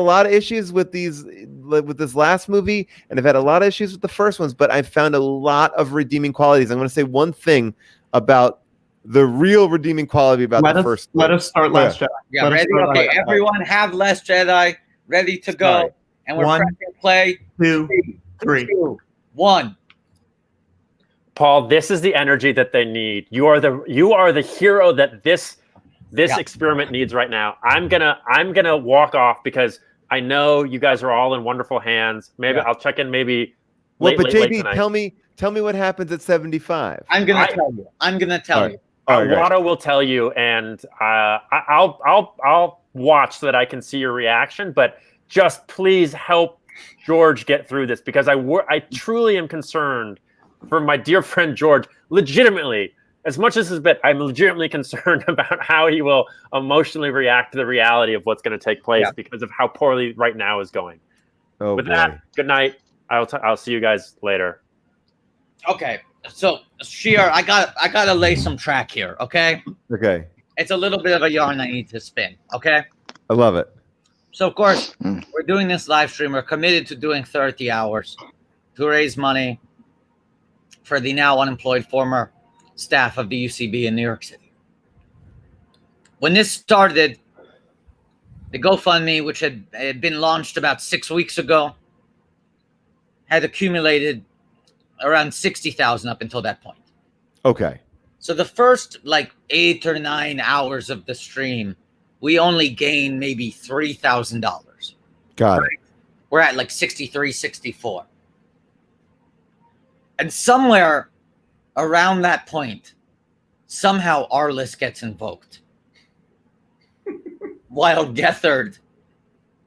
lot of issues with this last movie, and I've had a lot of issues with the first ones, but I found a lot of redeeming qualities. I'm going to say one thing about the real redeeming quality about the first. Let us start Last Jedi. Yeah, ready? Okay, everyone have Last Jedi ready to go. Sorry. And we're pressing play. 2, 3. 2, 1. Paul, this is the energy that they need. You are the hero that this experiment needs right now. I'm gonna walk off because I know you guys are all in wonderful hands. Maybe I'll check in maybe late JB, tonight. tell me what happens at 75. I'm gonna tell you. Watto will tell you, and I'll watch so that I can see your reaction. But just please help George get through this, because I truly am concerned for my dear friend George. Legitimately, as much as this bit, I'm legitimately concerned about how he will emotionally react to the reality of what's going to take place because of how poorly right now is going. With that, good night. I'll see you guys later. Okay, so Scheer, I gotta lay some track here. Okay. Okay. It's a little bit of a yarn I need to spin. Okay. I love it. So of course we're doing this live stream. We're committed to doing 30 hours to raise money for the now unemployed former staff of the UCB in New York City. When this started, the GoFundMe, which had been launched about 6 weeks ago, had accumulated around 60,000 up until that point. Okay. So the first 8 or 9 hours of the stream, we only gained maybe $3,000. Got it. We're at 63, 64. And somewhere around that point, somehow our list gets invoked. While Gethard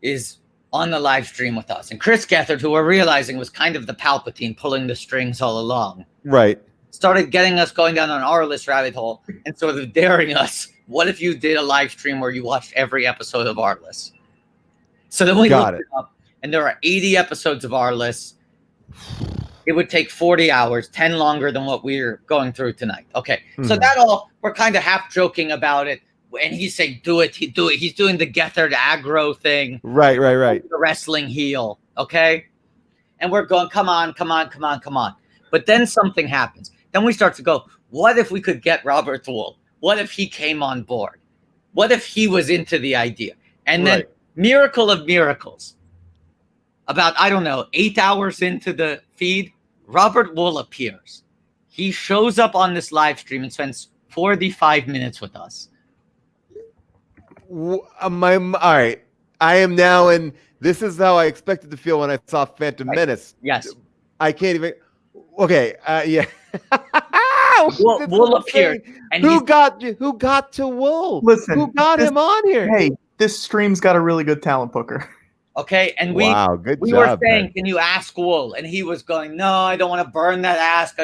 is on the live stream with us. And Chris Gethard, who we're realizing was kind of the Palpatine pulling the strings all along. Right. Started getting us going down an our list rabbit hole and sort of daring us. What if you did a live stream where you watched every episode of our list? So then we looked it up, and there are 80 episodes of our list. It would take 40 hours, 10 longer than what we're going through tonight. Okay. So that we're kind of half joking about it. And he's saying, do it. He's doing the Gethard aggro thing. Right. The wrestling heel. Okay. And we're going, come on. But then something happens. Then we start to go, what if we could get Robert Wool? What if he came on board? What if he was into the idea? And then miracle of miracles. About, 8 hours into the feed, Robert Wool appears. He shows up on this live stream and spends 45 minutes with us. All right. I am now in. This is how I expected to feel when I saw Phantom Menace. Yes. I can't even. Okay. Yeah. Wool appeared. And who got to Wool? Listen, who got him on here? Hey, this stream's got a really good talent booker. Okay, and we were saying, can you ask Wool? And he was going, no, I don't want to burn that ask.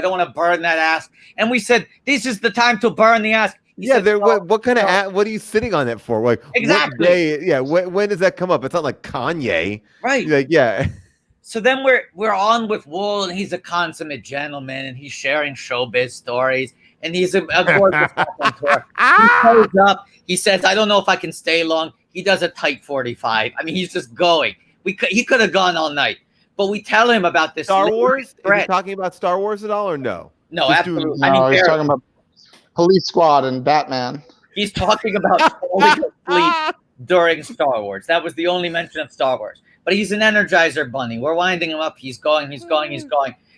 And we said, this is the time to burn the ask. He said, what kind of what are you sitting on that for? Exactly. When does that come up? It's not like Kanye, right? So then we're on with Wool, and he's a consummate gentleman, and he's sharing showbiz stories, and he's a gorgeous tour. He shows up. He says, I don't know if I can stay long. He does a tight 45. I mean, he's just going. He could have gone all night, but we tell him about this Star Wars. Is he talking about Star Wars at all, or no? No, absolutely. No, he's talking about Police Squad and Batman. He's talking about Fleet during Star Wars. That was the only mention of Star Wars. But he's an Energizer bunny. We're winding him up. He's going.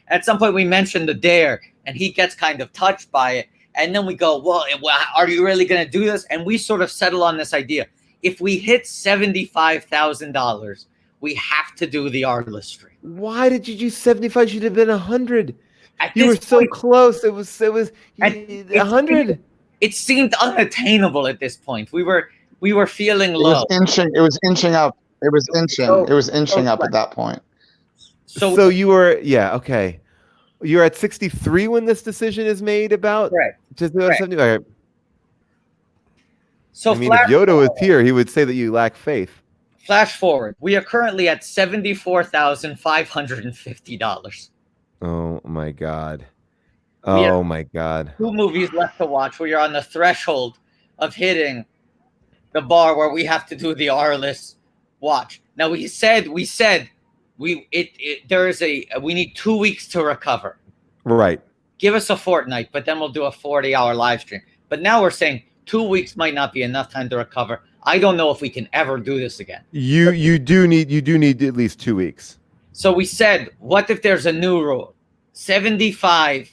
At some point, we mentioned the dare, and he gets kind of touched by it. And then we go, well, are you really going to do this? And we sort of settle on this idea. If we hit $75,000, we have to do the Arli stream. Why did you do 75? You should have been 100. You were so close. It was 100. It seemed unattainable at this point. We were feeling low. It was inching up. It was inching up at that point. So you were okay. You're at 63 when this decision is made about just 75. So I mean, if Yoda was here, he would say that you lack faith. Flash forward. We are currently at $74,550. Oh my God. Oh my God. 2 movies left to watch. We are on the threshold of hitting the bar where we have to do the Arliss watch. Now we said we need 2 weeks to recover. Right. Give us a fortnight, but then we'll do a 40-hour live stream. But now we're saying 2 weeks might not be enough time to recover. I don't know if we can ever do this again. You do need at least 2 weeks. So we said, what if there's a new rule? 75,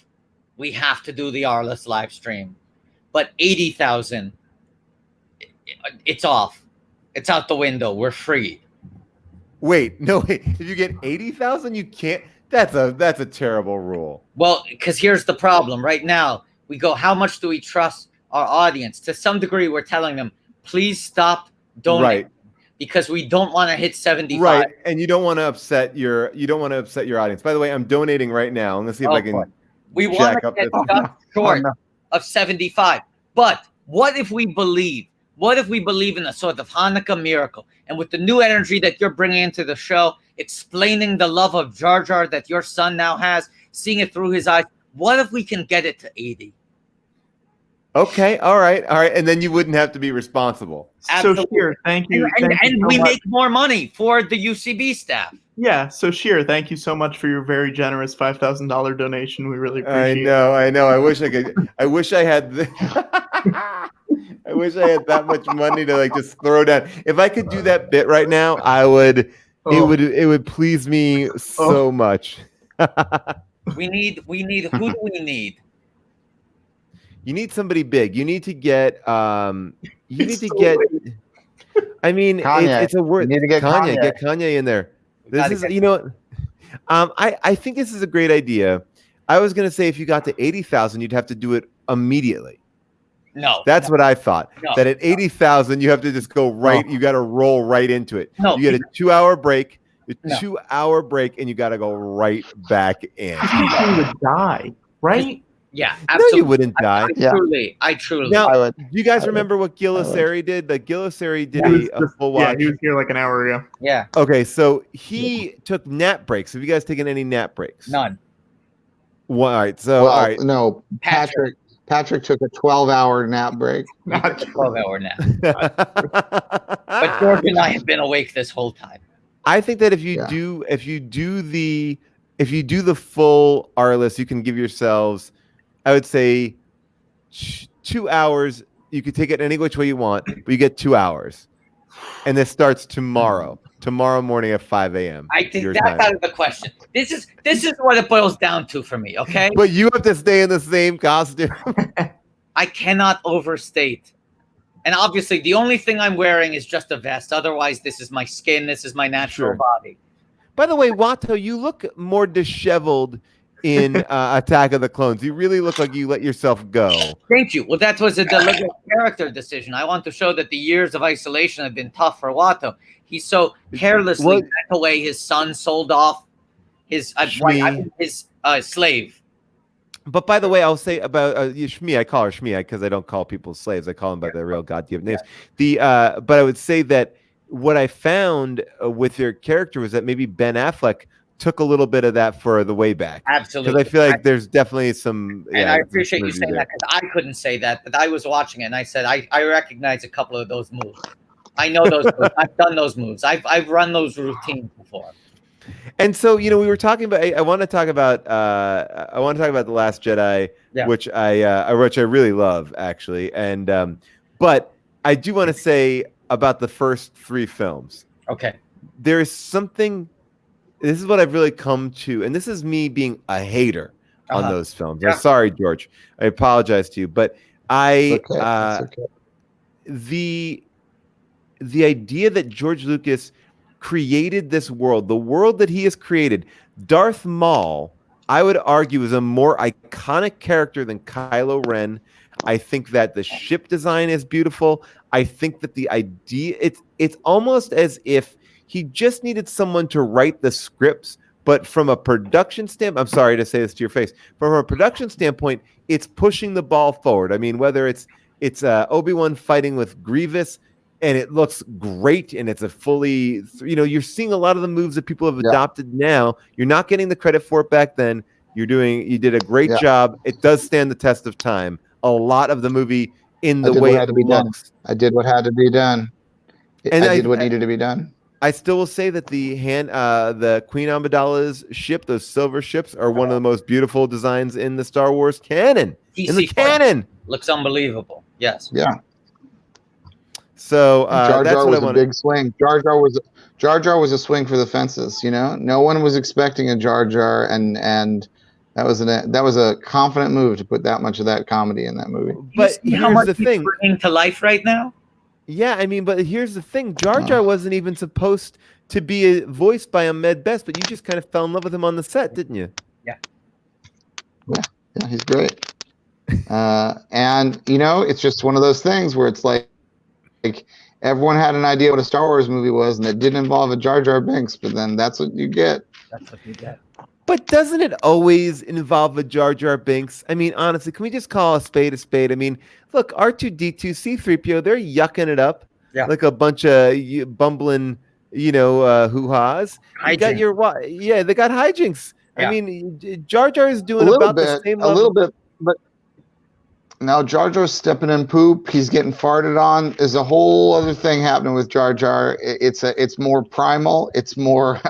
we have to do the Arliss live stream, but 80,000, it's off. It's out the window. We're free. Wait. If you get 80,000, you can't. That's a terrible rule. Well, because here's the problem. Right now, we go, how much do we trust our audience? To some degree, we're telling them, please stop donating. Right. Because we don't want to hit 75. Right, and you don't want to upset your audience. By the way, I'm donating right now. Let's see if I can. We want to get just short of 75. But what if we believe? What if we believe in a sort of Hanukkah miracle? And with the new energy that you're bringing into the show, explaining the love of Jar Jar that your son now has, seeing it through his eyes, what if we can get it to 80? Okay, all right, and then you wouldn't have to be responsible. Absolutely. So Scheer, thank you. And we make more money for the UCB staff. Yeah, so Scheer, thank you so much for your very generous $5,000 donation. We really appreciate it. I know. I wish I could. I wish I had. I wish I had that much money to just throw down. If I could do that bit right now, I would. It would please me so much. We need. Who do we need? You need somebody big. You need to get. I mean, it's a word. You need to get Kanye. Get Kanye in there. This is, I think this is a great idea. I was going to say if you got to 80,000, you'd have to do it immediately. No, that's what I thought. No, that at 80,000, you have to just go right. No. You got to roll right into it. No, you get a 2-hour break. Two-hour break, and you got to go right back in. You would die, right? Yeah, absolutely. No, you wouldn't die. I truly. Now, do you guys remember what Gillisari did? Like Gillisari did a full watch. Yeah, he was here like an hour ago. Yeah. Okay, so he took nap breaks. Have you guys taken any nap breaks? None. Well, all right. So, all right. No, Patrick took a 12-hour nap break. Not a 12-hour nap. But George and I have been awake this whole time. I think that if you do the full Arliss, you can give yourselves, I would say, 2 hours. You could take it any which way you want, but you get 2 hours. And this starts tomorrow morning at 5 a.m. I think that's out of the question. This is what it boils down to for me, okay? But you have to stay in the same costume. I cannot overstate. And obviously, the only thing I'm wearing is just a vest. Otherwise, this is my skin. This is my natural body. By the way, Watto, you look more disheveled in Attack of the Clones. You really look like you let yourself go. Thank you. Well, that was a deliberate character decision. I want to show that the years of isolation have been tough for Watto. He so carelessly took away his son, sold off his slave. But by the way, I'll say about Shmi, I call her Shmi because I don't call people slaves. I call them by their real God-given names. But I would say that what I found with your character was that maybe Ben Affleck took a little bit of that for the way back. Absolutely. Because I feel like there's definitely some. And I appreciate you saying that because I couldn't say that, but I was watching it and I said, I recognize a couple of those moves. I know those moves. I've done those moves. I've run those routines before. And so, we were talking about. I want to talk about. The Last Jedi, which I really love, actually. And but I do want to say about the first 3 films. Okay. There is something. This is what I've really come to, and this is me being a hater on those films. I'm sorry, George. I apologize to you, but the idea that George Lucas created this world, the world that he has created, Darth Maul, I would argue, is a more iconic character than Kylo Ren. I think that the ship design is beautiful. I think that the idea, it's almost as if he just needed someone to write the scripts, but from a production standpoint, I'm sorry to say this to your face, from a production standpoint, it's pushing the ball forward. I mean, whether it's Obi-Wan fighting with Grievous, and it looks great, and it's a fully, you're seeing a lot of the moves that people have adopted now. You're not getting the credit for it back then. You did a great job. It does stand the test of time. A lot of the movie in the way it looks. I did what had to be done. I did what needed to be done. I still will say that the Queen Amidala's ship, those silver ships, are one of the most beautiful designs in the Star Wars canon. In the canon, looks unbelievable. Yes. Yeah. So Jar that's Jar what was I a want. big swing. Jar Jar was a swing for the fences. You know, no one was expecting a Jar Jar, and that was a confident move to put that much of that comedy in that movie. But you see how here's much the thing. he's bringing to life right now. Yeah, I mean, but here's the thing. Jar Jar wasn't even supposed to be voiced by Ahmed Best, but you just kind of fell in love with him on the set, didn't you? Yeah. Yeah, he's great. And you know, it's just one of those things where it's like everyone had an idea what a Star Wars movie was, and it didn't involve a Jar Jar Binks, but then that's what you get. That's what you get. But doesn't it always involve a Jar Jar Binks? I mean, honestly, can we just call a spade a spade? I mean, look, R2-D2, C-3PO, they're yucking it up like a bunch of bumbling, hoo-ha's. You got they got hijinks. Yeah. I mean, Jar Jar is doing about the same level. A little bit, but now Jar Jar's stepping in poop. He's getting farted on. There's a whole other thing happening with Jar Jar. It's more primal. It's more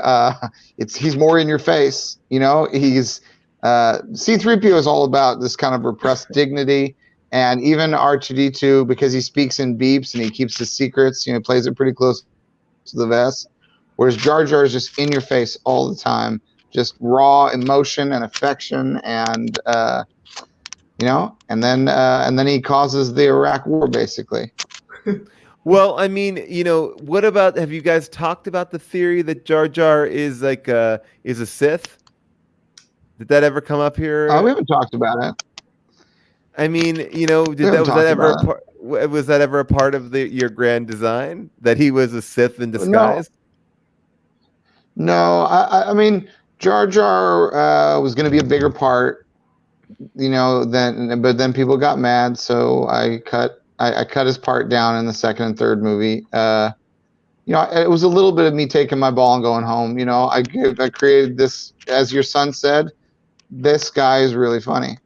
he's more in your face. You know, he's C-3PO is all about this kind of repressed dignity, and even R2-D2, because he speaks in beeps and he keeps his secrets. You know, plays it pretty close to the vest. Whereas Jar Jar is just in your face all the time, just raw emotion and affection, and and then he causes the Iraq War, basically. Well, I mean, what about, have you guys talked about the theory that Jar Jar is a Sith? Did that ever come up here? We haven't talked about it. I mean, was that ever a part of your grand design, that he was a Sith in disguise? No, I mean, Jar Jar was going to be a bigger part. But then people got mad, so I cut his part down in the second and third movie. It was a little bit of me taking my ball and going home. I created this, as your son said, this guy is really funny,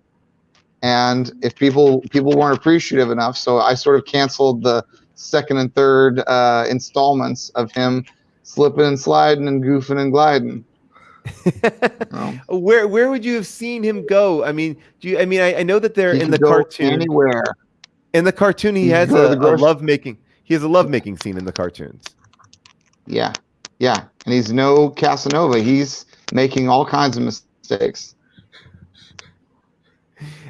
and if people weren't appreciative enough, so I sort of canceled the second and third installments of him slipping and sliding and goofing and gliding. Where would you have seen him go? I mean, I know that they're in the cartoon. Anywhere. In the cartoon, he has a lovemaking. He has a lovemaking scene in the cartoons. Yeah, and he's no Casanova. He's making all kinds of mistakes.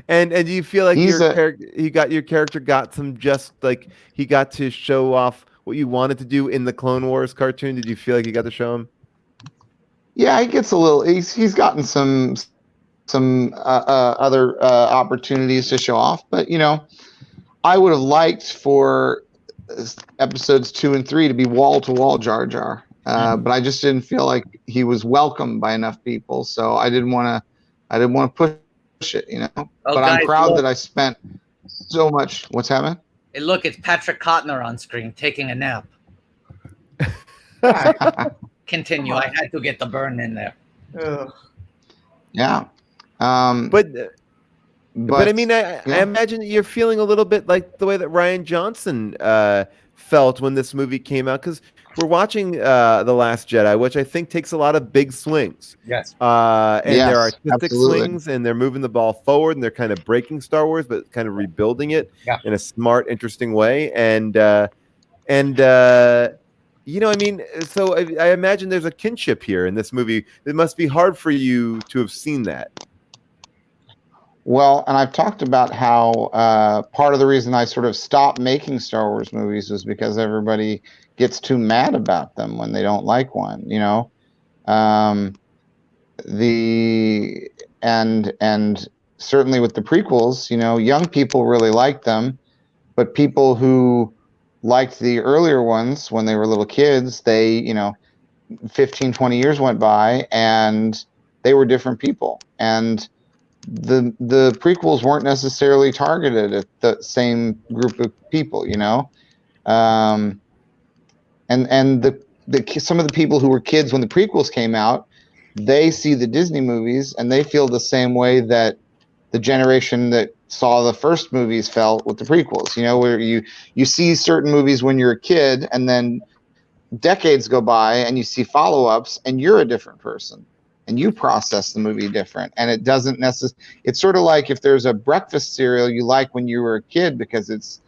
And do you feel like your character got some, just like he got to show off what you wanted to do in the Clone Wars cartoon? Did you feel like you got to show him? Yeah, he gets a little. He's gotten some other opportunities to show off, but I would have liked for episodes 2 and 3 to be wall to wall Jar Jar, but I just didn't feel like he was welcomed by enough people, so I didn't want to push it, But I'm proud that I spent so much. What's happening? Hey, look, it's Patrick Kottner on screen taking a nap. Continue. I had to get the burn in there. Yeah. But I mean, I imagine that you're feeling a little bit like the way that Rian Johnson felt when this movie came out, because we're watching The Last Jedi, which I think takes a lot of big swings. Yes. And there are artistic swings, and they're moving the ball forward, and they're kind of breaking Star Wars, but kind of rebuilding it in a smart, interesting way. So I imagine there's a kinship here in this movie. It must be hard for you to have seen that. Well, and I've talked about how part of the reason I sort of stopped making Star Wars movies was because everybody gets too mad about them when they don't like one, and certainly with the prequels, young people really like them, but people who liked the earlier ones when they were little kids, they 15, 20 years went by and they were different people, and the prequels weren't necessarily targeted at the same group of people, and some of the people who were kids when the prequels came out, they see the Disney movies and they feel the same way that the generation that saw the first movies felt with the prequels, where you see certain movies when you're a kid, and then decades go by and you see follow-ups and you're a different person and you process the movie different, and it doesn't necessarily, it's sort of like if there's a breakfast cereal you like when you were a kid because it's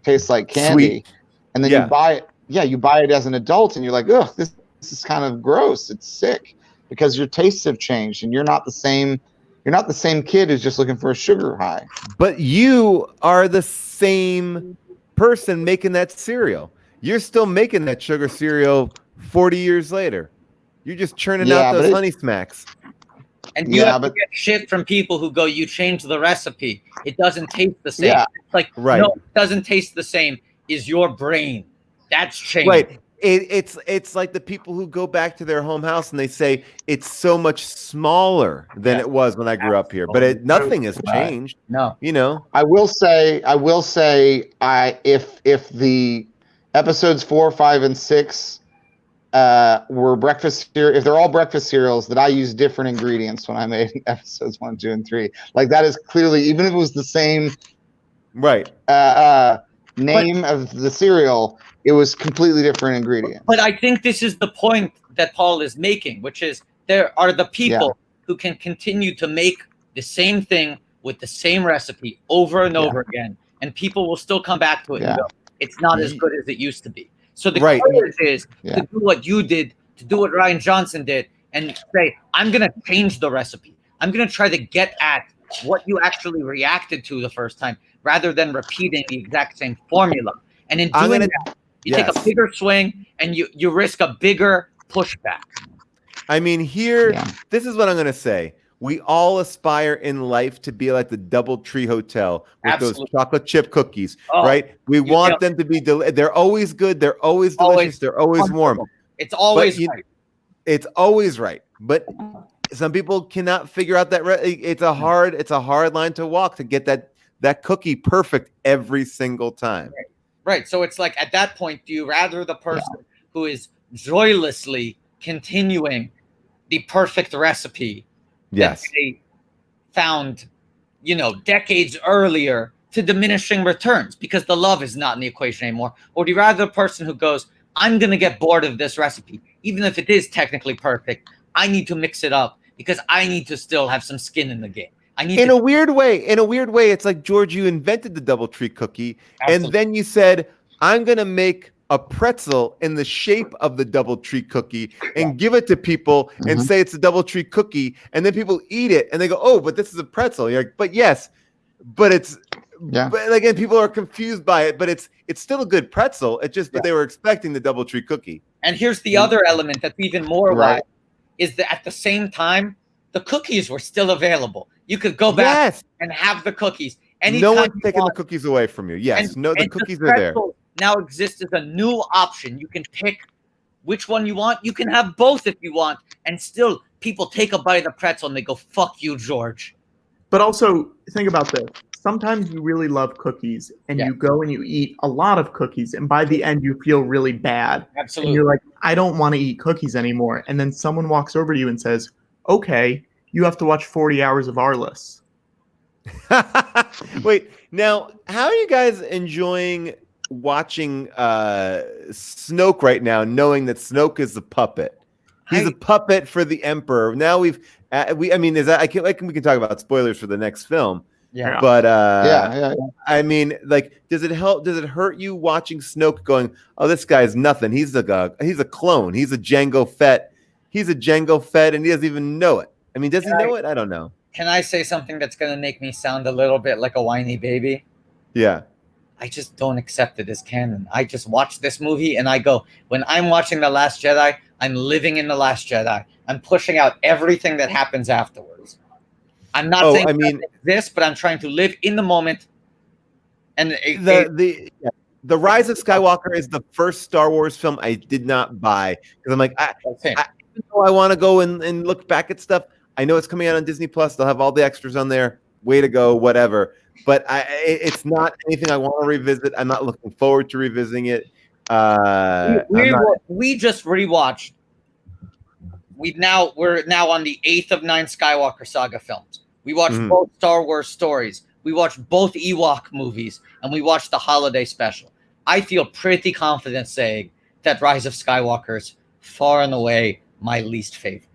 tastes like candy. Sweet. And then you buy it. Yeah, you buy it as an adult and you're like, ugh, this is kind of gross. It's sick, because your tastes have changed and you're not the same kid who's just looking for a sugar high. But you are the same person making that cereal. You're still making that sugar cereal 40 years later. You're just churning out those Honey Smacks. And you have to get shit from people who go, you changed the recipe. It doesn't taste the same. Yeah. It's like, no, it doesn't taste the same. Is your brain. That's changed. Right. It's like the people who go back to their home house and they say it's so much smaller than it was when I grew up here. But nothing has changed. No. You know. I will say if the episodes 4, 5, and 6 were breakfast cereal, if they're all breakfast cereals, that I use different ingredients when I made episodes 1, 2, and 3. Like, that is clearly, even if it was the same name of the cereal, it was completely different ingredients. But I think this is the point that Paul is making, which is there are the people who can continue to make the same thing with the same recipe over and over again, and people will still come back to it and go, it's not as good as it used to be. So the courage is to do what you did, to do what Rian Johnson did, and say, I'm going to change the recipe. I'm going to try to get at what you actually reacted to the first time, rather than repeating the exact same formula. And in doing that, you take a bigger swing and you risk a bigger pushback. I mean, this is what I'm going to say. We all aspire in life to be like the DoubleTree Hotel with those chocolate chip cookies, right? We want them to be, they're always good. They're always delicious. They're always warm. It's always right. It's always right. But some people cannot figure out that. It's a hard line to walk to get that cookie perfect every single time. Right. So it's like, at that point, do you rather the person who is joylessly continuing the perfect recipe that they found, decades earlier, to diminishing returns because the love is not in the equation anymore? Or do you rather the person who goes, I'm going to get bored of this recipe, even if it is technically perfect, I need to mix it up because I need to still have some skin in the game. In a weird way, it's like, George, you invented the DoubleTree cookie, and then you said, I'm going to make a pretzel in the shape of the DoubleTree cookie and give it to people and say it's a DoubleTree cookie, and then people eat it and they go, oh, but this is a pretzel. You're like, but yes, but it's but again, people are confused by it, but it's still a good pretzel. It's just that they were expecting the DoubleTree cookie. And here's the other element that's even more wild, is that at the same time, the cookies were still available. You could go back and have the cookies. No one's taking the cookies away from you. Yes, the cookies are there. Now exists as a new option. You can pick which one you want. You can have both if you want. And still, people take a bite of the pretzel and they go, fuck you, George. But also, think about this. Sometimes you really love cookies and you go and you eat a lot of cookies. And by the end, you feel really bad. Absolutely. And you're like, I don't want to eat cookies anymore. And then someone walks over to you and says, okay, you have to watch 40 hours of Arliss. Wait, now, how are you guys enjoying watching Snoke right now, knowing that Snoke is a puppet? He's a puppet for the Emperor. Now we can talk about spoilers for the next film. Yeah. But I mean, like, does it hurt you watching Snoke going, oh, this guy's nothing. He's a clone. He's a Jango Fett. He's a Jango Fett, and he doesn't even know it. I mean, does he know it? I don't know. Can I say something that's going to make me sound a little bit like a whiny baby? Yeah. I just don't accept it as canon. I just watch this movie and I go, when I'm watching The Last Jedi, I'm living in The Last Jedi. I'm pushing out everything that happens afterwards. I'm not saying this, but I'm trying to live in the moment. And the Rise of Skywalker is the first Star Wars film I did not buy because I'm like, even though I want to go and look back at stuff, I know it's coming out on Disney Plus. They'll have all the extras on there. Way to go, whatever. But it's not anything I want to revisit. I'm not looking forward to revisiting it. We just rewatched. We're now on the 8th of 9 Skywalker Saga films. We watched both Star Wars stories. We watched both Ewok movies, and we watched the holiday special. I feel pretty confident saying that Rise of Skywalker is far and away my least favorite.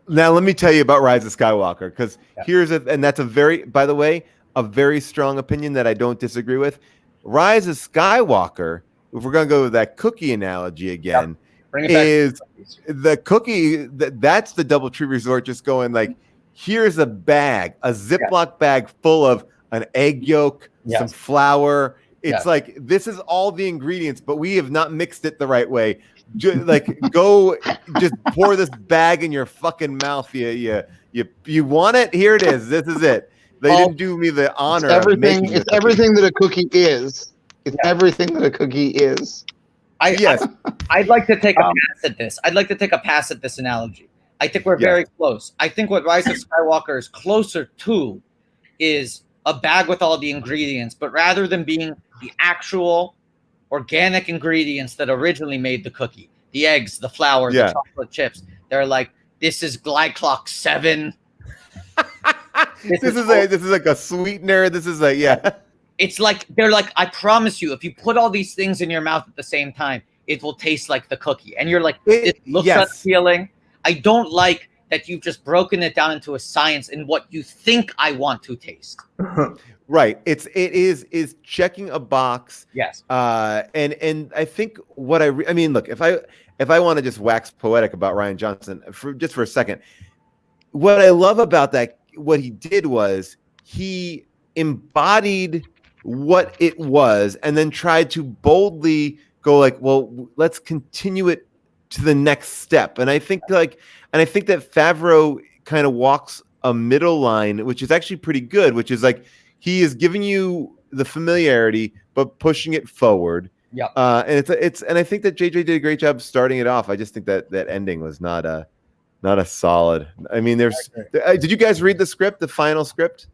Now let me tell you about Rise of Skywalker, because and that's by the way, a very strong opinion that I don't disagree with. Rise of Skywalker, if we're gonna go with that cookie analogy again, is the cookie that's the DoubleTree Resort just going like, here's a bag, a Ziploc bag full of an egg yolk, some flour. It's like, this is all the ingredients, but we have not mixed it the right way. Go just pour this bag in your fucking mouth. You want it? Here it is. This is it. They didn't do me the honor. It's everything that a cookie is. It's everything that a cookie is. I'd like to take a pass at this. I'd like to take a pass at this analogy. I think we're very close. I think what Rise of Skywalker is closer to is a bag with all the ingredients, but rather than being the actual organic ingredients that originally made the cookie, the eggs, the flour, the chocolate chips, they're like, this is Glyclock 7. This is like a sweetener. This is like, It's like, they're like, I promise you, if you put all these things in your mouth at the same time, it will taste like the cookie. And you're like, it looks unappealing. I don't like that you've just broken it down into a science in what you think I want to taste. Right. It is checking a box. Yes. And I think what I mean, look, if I want to just wax poetic about Rian Johnson for a second, what I love about that, what he did was he embodied what it was and then tried to boldly go like, well, let's continue it to the next step. And I think that Favreau kind of walks a middle line, which is actually pretty good, which is like, he is giving you the familiarity, but pushing it forward. Yeah. And I think that JJ did a great job starting it off. I just think that ending was not a solid. I mean, did you guys read the script, the final script?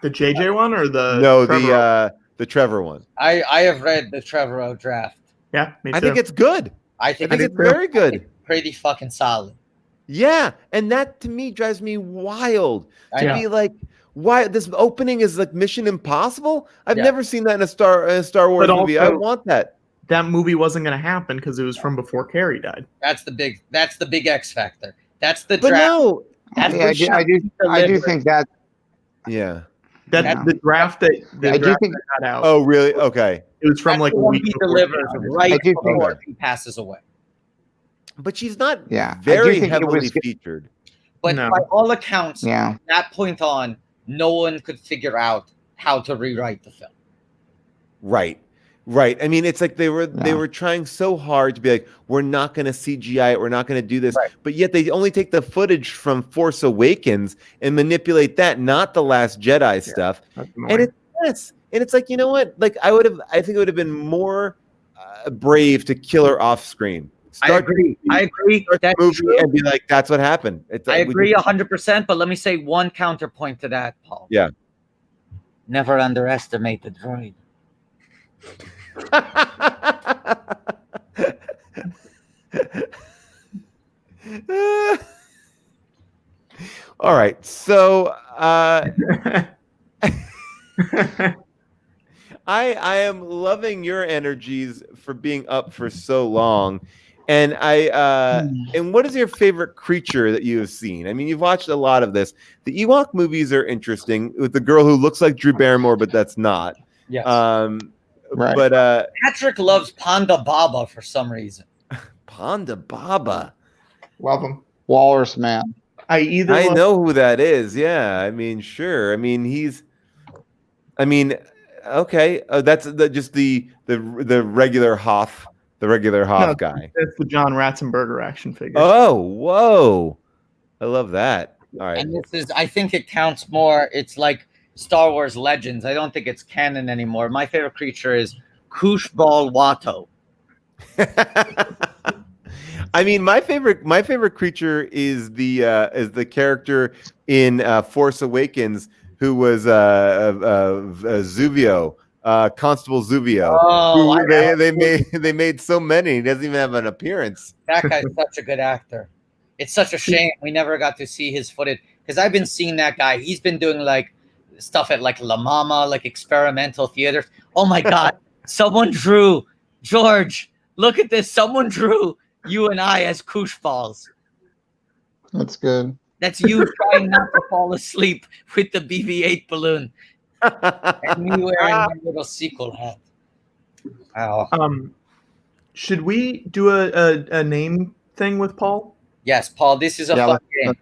The JJ one or the the Trevor one? I have read the Trevorrow draft. Yeah, me too. I think it's good. I think it's very good. It's pretty fucking solid. Yeah, and that to me drives me wild to be like, why this opening is like Mission Impossible? I've never seen that in a Star Wars movie. I want that. That movie wasn't going to happen because it was from before Carrie died. That's the big X factor. That's the draft. No, I do think that. Yeah. That's the draft that got out. Oh, really? Okay. It was from like a week delivers right before he passes away. But she's not very heavily featured. But by all accounts, from that point on, no one could figure out how to rewrite the film. Right. I mean, it's like they were trying so hard to be like, we're not going to CGI it, we're not going to do this, but yet they only take the footage from Force Awakens and manipulate that, not the Last Jedi stuff. And it's like, you know what? Like I think it would have been more brave to kill her off screen. I agree. That's movie and be like, that's what happened. I agree 100%. But let me say one counterpoint to that, Paul. Yeah. Never underestimate the droid. All right. So I am loving your energies for being up for so long. And and what is your favorite creature that you have seen? I mean, you've watched a lot of this. The Ewok movies are interesting with the girl who looks like Drew Barrymore, but that's not. Yes. Right. But Patrick loves Ponda Baba for some reason. Ponda Baba. Love him. Walrus Man. I know who that is. Yeah. I mean, sure. I mean, okay. That's just the regular Hoth. The regular Hoth guy. That's the John Ratzenberger action figure. Oh, whoa. I love that. All right. And I think it counts more. It's like Star Wars Legends. I don't think it's canon anymore. My favorite creature is Kooshbal Watto. I mean, my favorite creature is the character in Force Awakens who was Zuvio. Constable Zuvio. Oh, they made so many. He doesn't even have an appearance. That guy's such a good actor. It's such a shame we never got to see his footage because I've been seeing that guy. He's been doing like stuff at like La Mama, like experimental theaters. Oh my God! Someone drew George Look at this. Someone drew you and I as koosh balls. That's good. That's you trying not to fall asleep with the BB-8 balloon. And me wearing my little sequel hat. Wow. Should we do a name thing with Paul? Yes, Paul, this is a fun game.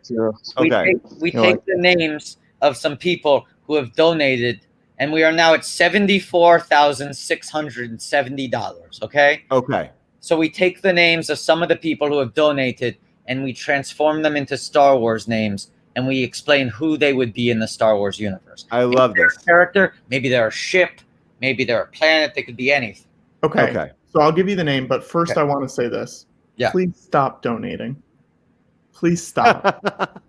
Okay. We take the names of some people who have donated, and we are now at $74,670, okay? Okay. So we take the names of some of the people who have donated, and we transform them into Star Wars names, and we explain who they would be in the Star Wars universe. I love this. Character, maybe they're a ship, maybe they're a planet, they could be anything. Okay. So I'll give you the name, but first Okay. I want to say this. Yeah. Please stop donating. Please stop.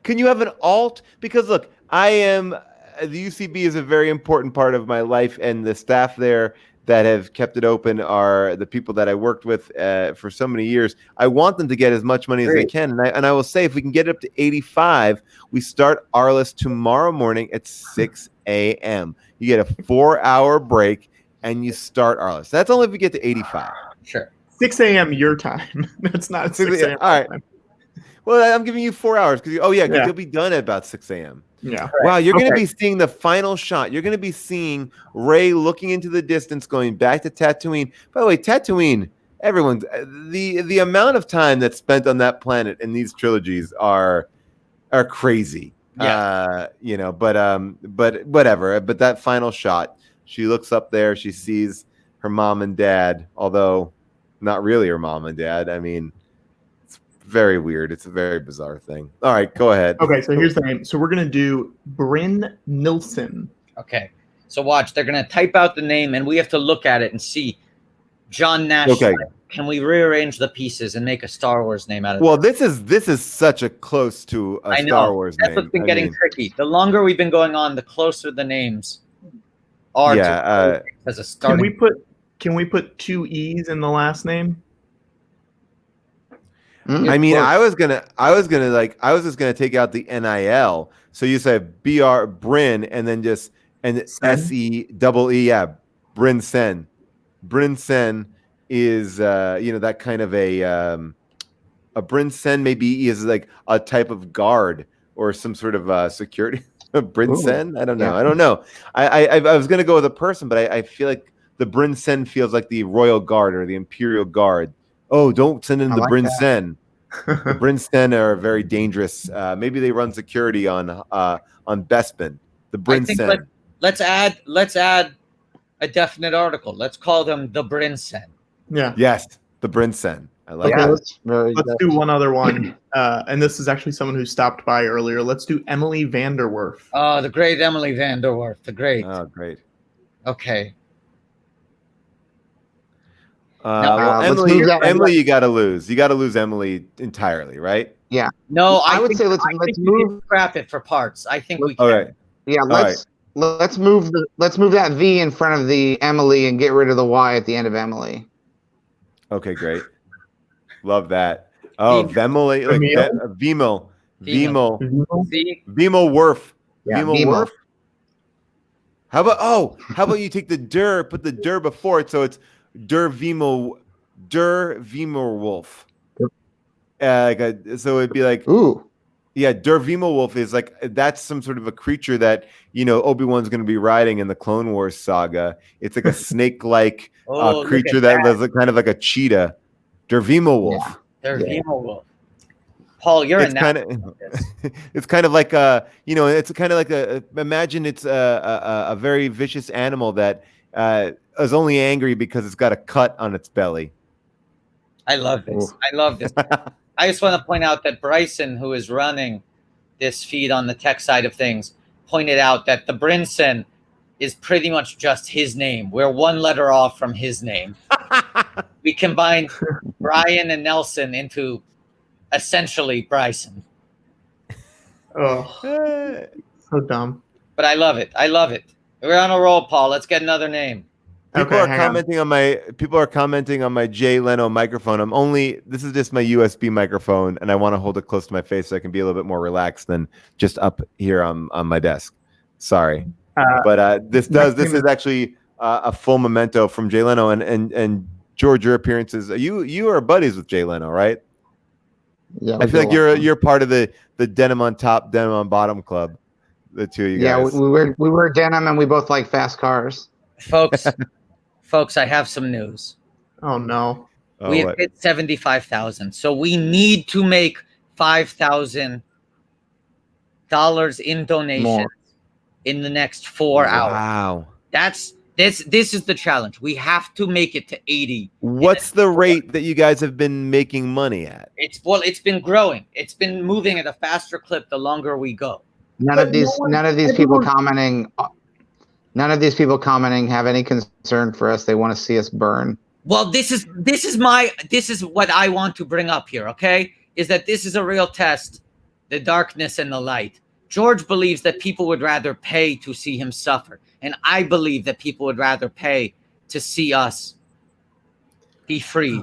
Can you have an alt? Because look, the UCB is a very important part of my life, and the staff there that have kept it open are the people that I worked with for so many years. I want them to get as much money as they can, and I will say if we can get it up to 85, we start Arliss tomorrow morning at 6 a.m. You get a 4-hour break, and you start Arliss. That's only if we get to 85. Sure. 6 a.m. your time. That's not 6 a.m. All right. Time. Well, I'm giving you 4 hours because you'll be done at about 6 a.m. Yeah. Wow, you're going to be seeing the final shot. You're going to be seeing Rey looking into the distance, going back to Tatooine. By the way, Tatooine, everyone, the amount of time that's spent on that planet in these trilogies are crazy. Yeah. But whatever. But that final shot, she looks up there, she sees her mom and dad, although not really her mom and dad. I mean, it's very weird. It's a very bizarre thing. All right, go ahead. Okay, so here's the name. So we're going to do Bryn Nilsson. Okay. So watch, they're going to type out the name, and we have to look at it and see. John Nash, Okay. Can we rearrange the pieces and make a Star Wars name out of it? Well, this is such a close to a Star Wars That's name. what's been getting tricky. The longer we've been going on, the closer the names are to as a starting. Can we put 2 E's in the last name? I mean, I was just gonna take out the NIL. So you say BR Bryn and then just SEEE, yeah, Bryn Sen. Bryn Sen is that kind of a Bryn Sen maybe is like a type of guard or some sort of security. Bryn Sen? I don't know. I don't know. I was gonna go with a person, but I feel like the Bryn Sen feels like the Royal Guard or the Imperial Guard. Oh, don't send in the Bryn Sen. The Bryn Sen are very dangerous. Maybe they run security on Bespin. The Bryn Sen. Let's add a definite article. Let's call them the Bryn Sen. Yeah. Yes, the Bryn Sen. I like Okay, that. let's do one other one. And this is actually someone who stopped by earlier. Let's do Emily Vanderwerf. Oh, the great Emily Vanderwerf. The great. Oh, great. Okay. Emily, you got to lose. You got to lose Emily entirely, right? Yeah. No, I would say let's move. Scrap it for parts. I think we can. All right. Yeah, let's move that V in front of the Emily and get rid of the Y at the end of Emily. Okay, great. Love that. Oh, Vemily, like Vemil Werf. Yeah, Vemil Werf. How about you take the der, put the der before it, so it's der Vemil Wolf. So it'd be like, ooh. Yeah, Der Wolf is like, that's some sort of a creature that, Obi-Wan's going to be riding in the Clone Wars saga. It's like a snake-like creature that is kind of like a cheetah. Der Wolf. Yeah. Der Wolf. Paul, you're in that. It's kind of like it's kind of like imagine it's a very vicious animal that is only angry because it's got a cut on its belly. I love this. I love this. I just want to point out that Bryson, who is running this feed on the tech side of things, pointed out that the Brinson is pretty much just his name. We're one letter off from his name. We combined Brian and Nelson into essentially Bryson. Oh, so dumb. But I love it. I love it. We're on a roll, Paul. Let's get another name. People are commenting on my Jay Leno microphone. This is just my USB microphone, and I want to hold it close to my face so I can be a little bit more relaxed than just up here on my desk. Sorry. But this is actually a full memento from Jay Leno, and George, your appearances. You are buddies with Jay Leno, right? Yeah, I feel like you're part of the denim on top, denim on bottom club. The two of you guys. Yeah, we wear denim and we both like fast cars. Folks, I have some news. Oh no. We have hit 75,000, so we need to make $5,000 in donations in the next 4 hours. Wow. This is the challenge. We have to make it to 80. What's the rate that you guys have been making money at? It's been growing. It's been moving at a faster clip the longer we go. None of these people commenting have any concern for us. They want to see us burn. Well, this is what I want to bring up here, okay? Is that this is a real test, the darkness and the light. George believes that people would rather pay to see him suffer. And I believe that people would rather pay to see us be free.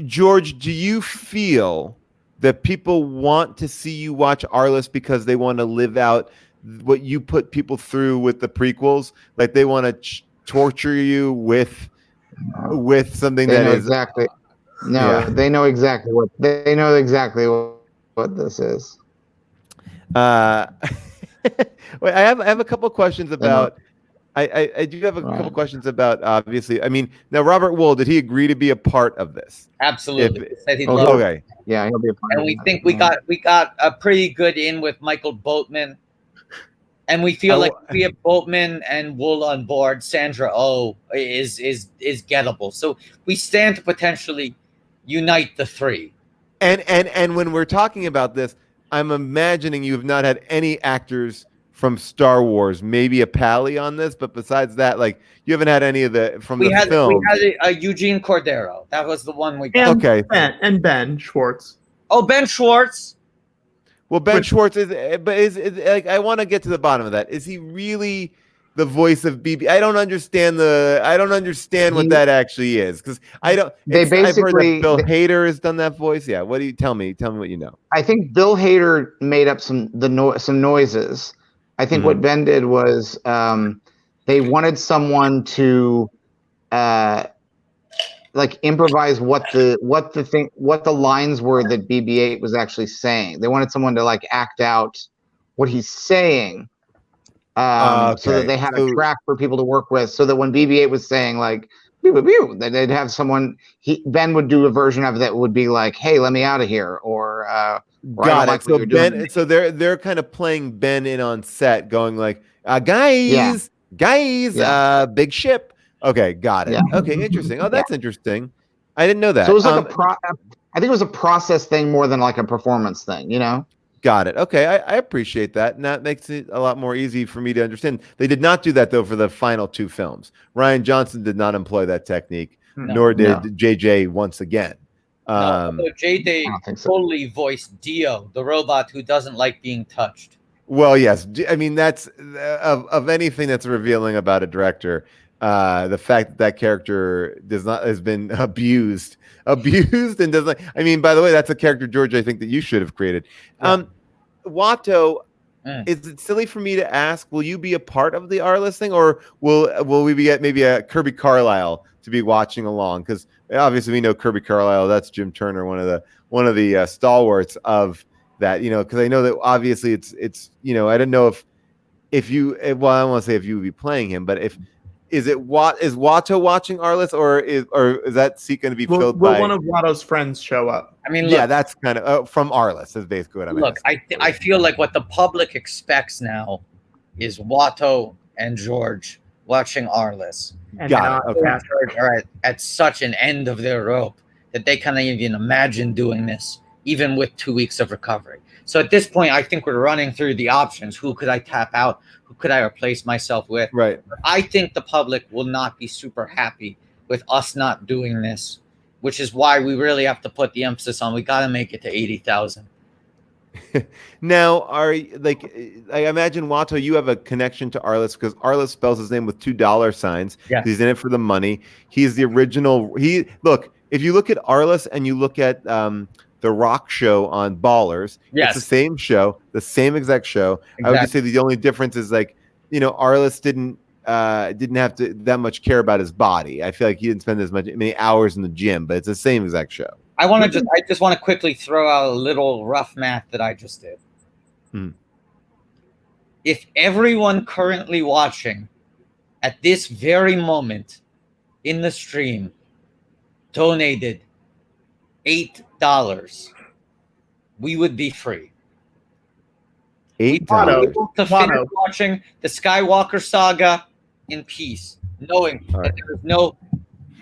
George, do you feel that people want to see you watch Arliss because they want to live out what you put people through with the prequels? Like they want to torture you with something they that know is exactly. No, yeah. They know exactly what this is. Wait, I have a couple questions about. I do have a couple questions about. Obviously, I mean, now Robert Wool, did he agree to be a part of this? Absolutely. He said he'd okay. Yeah, he'll be a part. And we think we got a pretty good in with Michael Boatman, and we feel like if we have Boatman and Wool on board, Sandra Oh is gettable. So we stand to potentially unite the three. And when we're talking about this, I'm imagining you have not had any actors from Star Wars, maybe a Pally on this, but besides that, like you haven't had any of the film. We had Eugene Cordero. That was the one we got. Okay. And Ben Schwartz. Oh, Ben Schwartz. Well, Ben Schwartz is like, I want to get to the bottom of that. Is he really the voice of BB? I don't understand what that actually is, because I don't. I've heard that Bill Hader has done that voice. Yeah. What do you tell me? Tell me what you know. I think Bill Hader made up some noises. I think what Ben did was they wanted someone to like improvise what the lines were that BB-8 was actually saying. They wanted someone to like act out what he's saying, so that they had a track for people to work with. So that when BB-8 was saying like pew, pew, pew, that they'd have someone. Ben would do a version of that would be like, "Hey, let me out of here," or got it. So Ben, so they're kind of playing Ben in on set, going like, guys, big ship. Okay, got it. Yeah. Okay, interesting. Oh, that's interesting. I didn't know that. So it was like I think it was a process thing more than like a performance thing, you know? Got it. Okay, I appreciate that, and that makes it a lot more easy for me to understand. They did not do that though for the final two films. Rian Johnson did not employ that technique, nor did JJ once again. JJ totally voiced Dio, the robot who doesn't like being touched. Well, yes. I mean, that's of anything that's revealing about a director. The fact that character has been abused and doesn't. I mean, by the way, that's a character, George, I think that you should have created. Yeah. Watto, is it silly for me to ask? Will you be a part of the Arliss thing, or will we be at maybe a Kirby Carlisle to be watching along? Because obviously we know Kirby Carlisle. That's Jim Turner, one of the stalwarts of that. You know, because I know that obviously it's I don't know if you. Well, I don't want to say if you would be playing him, but if. Is Watto watching Arliss, or is that seat going to be filled by one of Watto's friends show up? I mean, look, that's kind of from Arliss is basically what I'm asking. I feel like what the public expects now is Watto and George watching Arliss. Got it. Okay. George are at such an end of their rope that they can't even imagine doing this, even with 2 weeks of recovery. So at this point, I think we're running through the options. Who could I tap out? Who could I replace myself with? Right. I think the public will not be super happy with us not doing this, which is why we really have to put the emphasis on we got to make it to 80,000. Now, I imagine, Watto, you have a connection to Arliss because Arliss spells his name with $2 signs. Yeah. He's in it for the money. He's the original. Look, if you look at Arliss and you look at the Rock show on Ballers, it's the same show, the same exact show. Exactly. I would just say the only difference is Arliss didn't didn't have to that much care about his body. I feel like he didn't spend as many hours in the gym, but it's the same exact show. I just want to quickly throw out a little rough math that I just did. If everyone currently watching at this very moment in the stream donated $8, we would be free. $8 to finish watching the Skywalker saga in peace, knowing that there is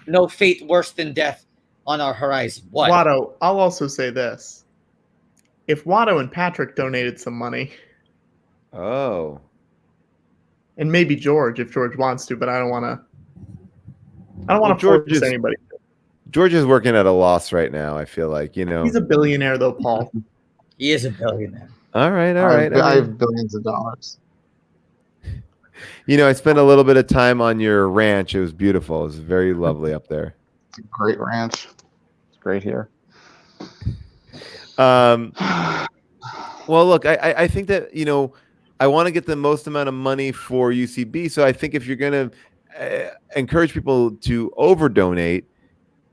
no fate worse than death on our horizon. What? Watto, I'll also say this. If Watto and Patrick donated some money, and maybe George if George wants to, but I don't want to force anybody. George is working at a loss right now. I feel like, he's a billionaire though, Paul. He is a billionaire. All right. I have billions of dollars. I spent a little bit of time on your ranch. It was beautiful. It was very lovely up there. It's a great ranch. It's great here. Well, look, I think that, I want to get the most amount of money for UCB. So I think if you're going to encourage people to over donate,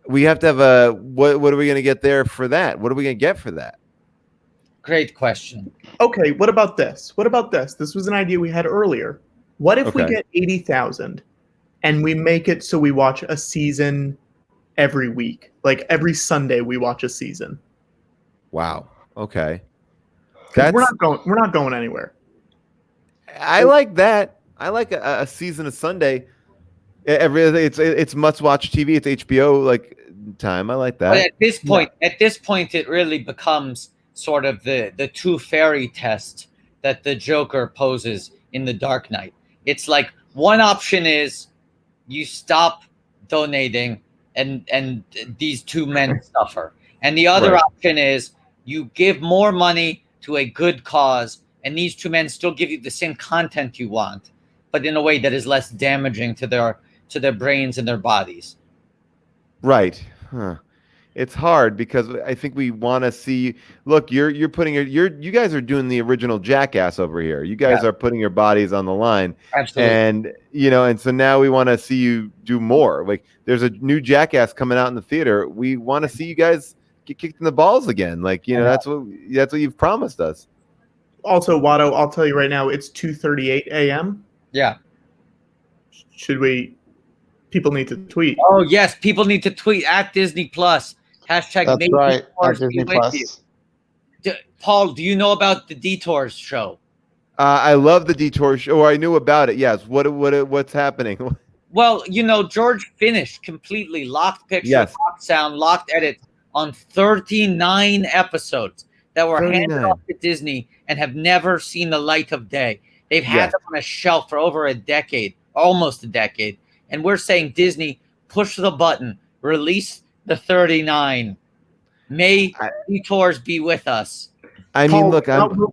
we have to have what are we going to get there for that? What are we going to get for that? Great question. Okay, what about this? This was an idea we had earlier. What if we get 80,000 and we make it so we watch a season every week? Like every Sunday we watch a season. Wow. Okay. We're not going anywhere. I like that. I like a season of Sunday. It's must watch TV. It's HBO like time. I like that. But at this point, it really becomes sort of the two fairy test that the Joker poses in The Dark Knight. It's like one option is you stop donating and these two men suffer, and the other option is you give more money to a good cause, and these two men still give you the same content you want, but in a way that is less damaging to their brains and their bodies. Right. Huh. It's hard because I think we want to see. Look, you're putting you guys are doing the original Jackass over here. You guys are putting your bodies on the line. Absolutely. And and so now we want to see you do more. Like there's a new Jackass coming out in the theater. We want to see you guys get kicked in the balls again. Like that's what you've promised us. Also, Watto, I'll tell you right now, it's 2:38 a.m. Yeah. People need to tweet. Oh yes, people need to tweet at Disney Plus. Hashtag That's right. At Disney Plus. Paul, do you know about the Detours show? I love the Detours show. Or I knew about it. Yes. What's happening? Well, George finished completely locked picture, locked sound, locked edit on 39 episodes that were handed off to Disney and have never seen the light of day. They've had them on a shelf for over a decade, almost a decade. And we're saying, Disney, push the button, release the 39. May Detours be with us. I mean, look,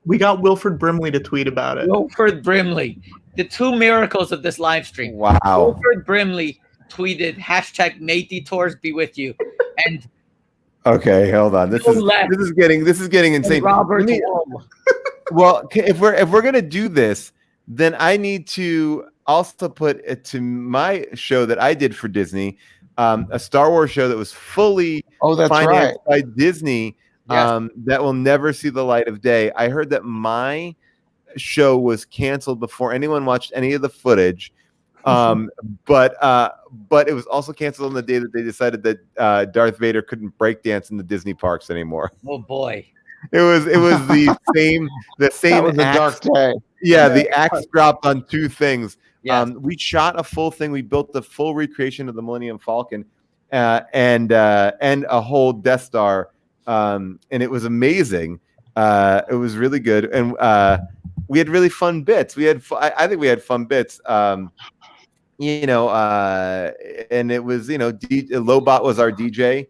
we got Wilford Brimley to tweet about it. Wilford Brimley, the two miracles of this live stream. Wow. Wilford Brimley tweeted hashtag May Detours be with you. And okay, hold on. This is getting insane. Robert Well, if we're gonna do this, then I need to also put it to my show that I did for Disney, a Star Wars show that was fully financed by Disney, that will never see the light of day. I heard that my show was canceled before anyone watched any of the footage, but it was also canceled on the day that they decided that Darth Vader couldn't breakdance in the Disney parks anymore. Oh boy. It was the same That was a dark day. Yeah, the axe dropped on two things. Yes. We shot a full thing. We built the full recreation of the Millennium Falcon, and a whole Death Star, and it was amazing. It was really good, and we had really fun bits. I think we had fun bits. And it was Lobot was our DJ,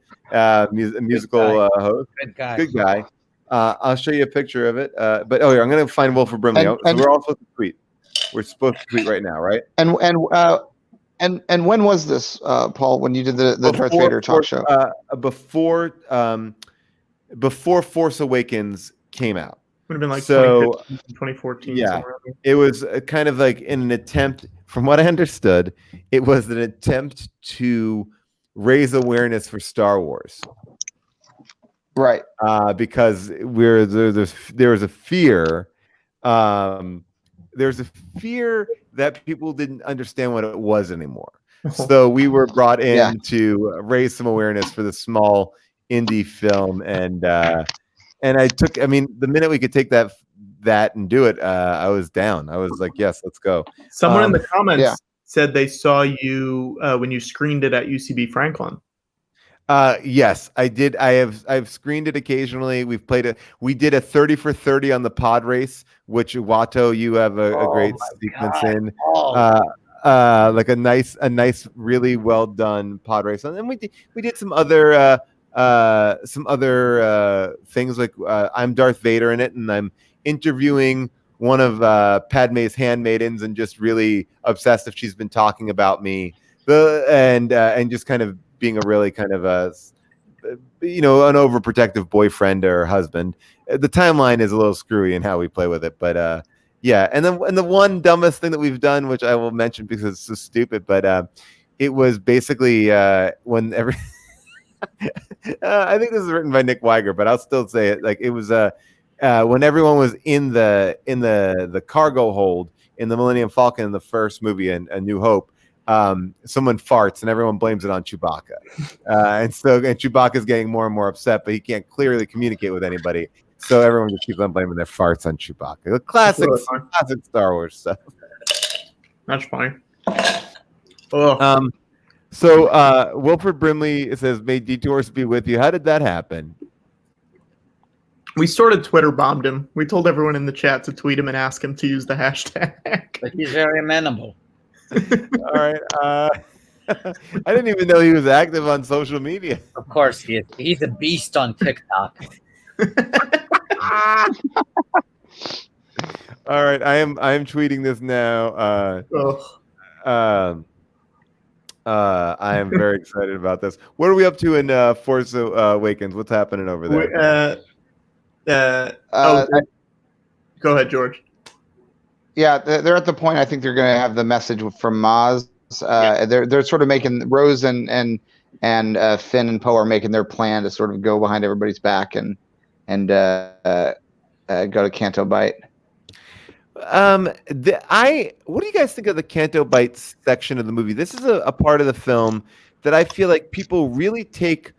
musical host. Good guy. I'll show you a picture of it. But I'm going to find Wilford Brimley. So we're all supposed to tweet. We're supposed to tweet right now, right? And when was this, Paul? When you did the Darth Vader talk show? Before Force Awakens came out. Would have been like 2014. Yeah, it was kind of like in an attempt from what I understood, it was an attempt to raise awareness for Star Wars. Right. Because there was a fear. There's a fear that people didn't understand what it was anymore. So we were brought in to raise some awareness for the small indie film, and I mean, the minute we could take that and do it, I was down. I was like, yes, let's go. Someone in the comments said they saw you when you screened it at UCB Franklin. Yes, I did. I've screened it occasionally. We've played it. We did a 30 for 30 on the pod race, which Watto, you have a great sequence in. Like a nice, really well done pod race. And then we did some other things, like I'm Darth Vader in it, and I'm interviewing one of Padme's handmaidens and just really obsessed if she's been talking about me. And just kind of being a really kind of an overprotective boyfriend or husband. The timeline is a little screwy in how we play with it, but yeah. And the one dumbest thing that we've done, which I will mention because it's so stupid, but it was basically when every I think this is written by Nick Weiger, but I'll still say it. Like, it was when everyone was in the cargo hold in the Millennium Falcon in the first movie, A New Hope. Someone farts and everyone blames it on Chewbacca, and Chewbacca's getting more and more upset, but he can't clearly communicate with anybody, so everyone just keeps on blaming their farts on Chewbacca. Classic Star Wars stuff. That's fine. So Wilford Brimley says, "May detours be with you." How did that happen? We sort of Twitter bombed him. We told everyone in the chat to tweet him and ask him to use the hashtag. But he's very amenable. All right. I didn't even know he was active on social media. Of course he is. He's a beast on TikTok. All right. I am tweeting this now. I am very excited about this. What are we up to in Force Awakens? What's happening over there? Go ahead, George. Yeah, they're at the point. I think they're going to have the message from Maz. They're sort of making Rose and Finn and Poe are making their plan to sort of go behind everybody's back and go to Canto Bight. What do you guys think of the Canto Bight section of the movie? This is a part of the film that I feel like people really take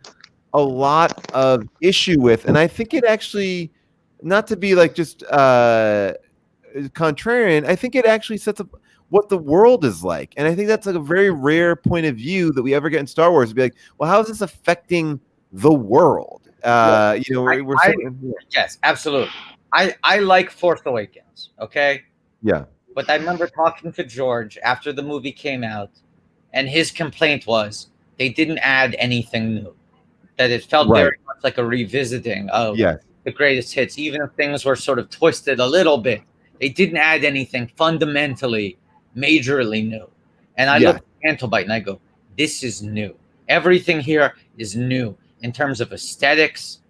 a lot of issue with, and I think it actually, not to be like just contrarian, I think it actually sets up what the world is like, and I think that's like a very rare point of view that we ever get in Star Wars, to be like, well, how is this affecting the world? Yes, absolutely. I like Force Awakens, okay? Yeah. But I remember talking to George after the movie came out, and his complaint was they didn't add anything new. That it felt very much like a revisiting of the greatest hits, even if things were sort of twisted a little bit. They didn't add anything fundamentally, majorly new. And I look at Canto Bight and I go, this is new. Everything here is new in terms of aesthetics,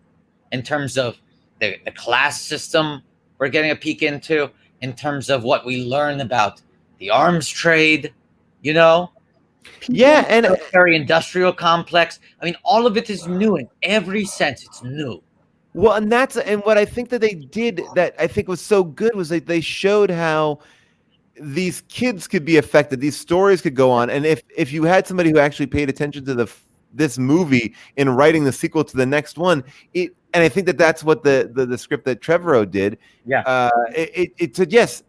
in terms of the class system we're getting a peek into, in terms of what we learn about the arms trade, Yeah, and a very industrial complex. I mean, all of it is new in every sense. It's new. Well, and what I think that they did that I think was so good was that they showed how these kids could be affected, these stories could go on, and if you had somebody who actually paid attention to this movie in writing the sequel to the next one, and I think that's what the script that Trevorrow did. Yeah. It said yes,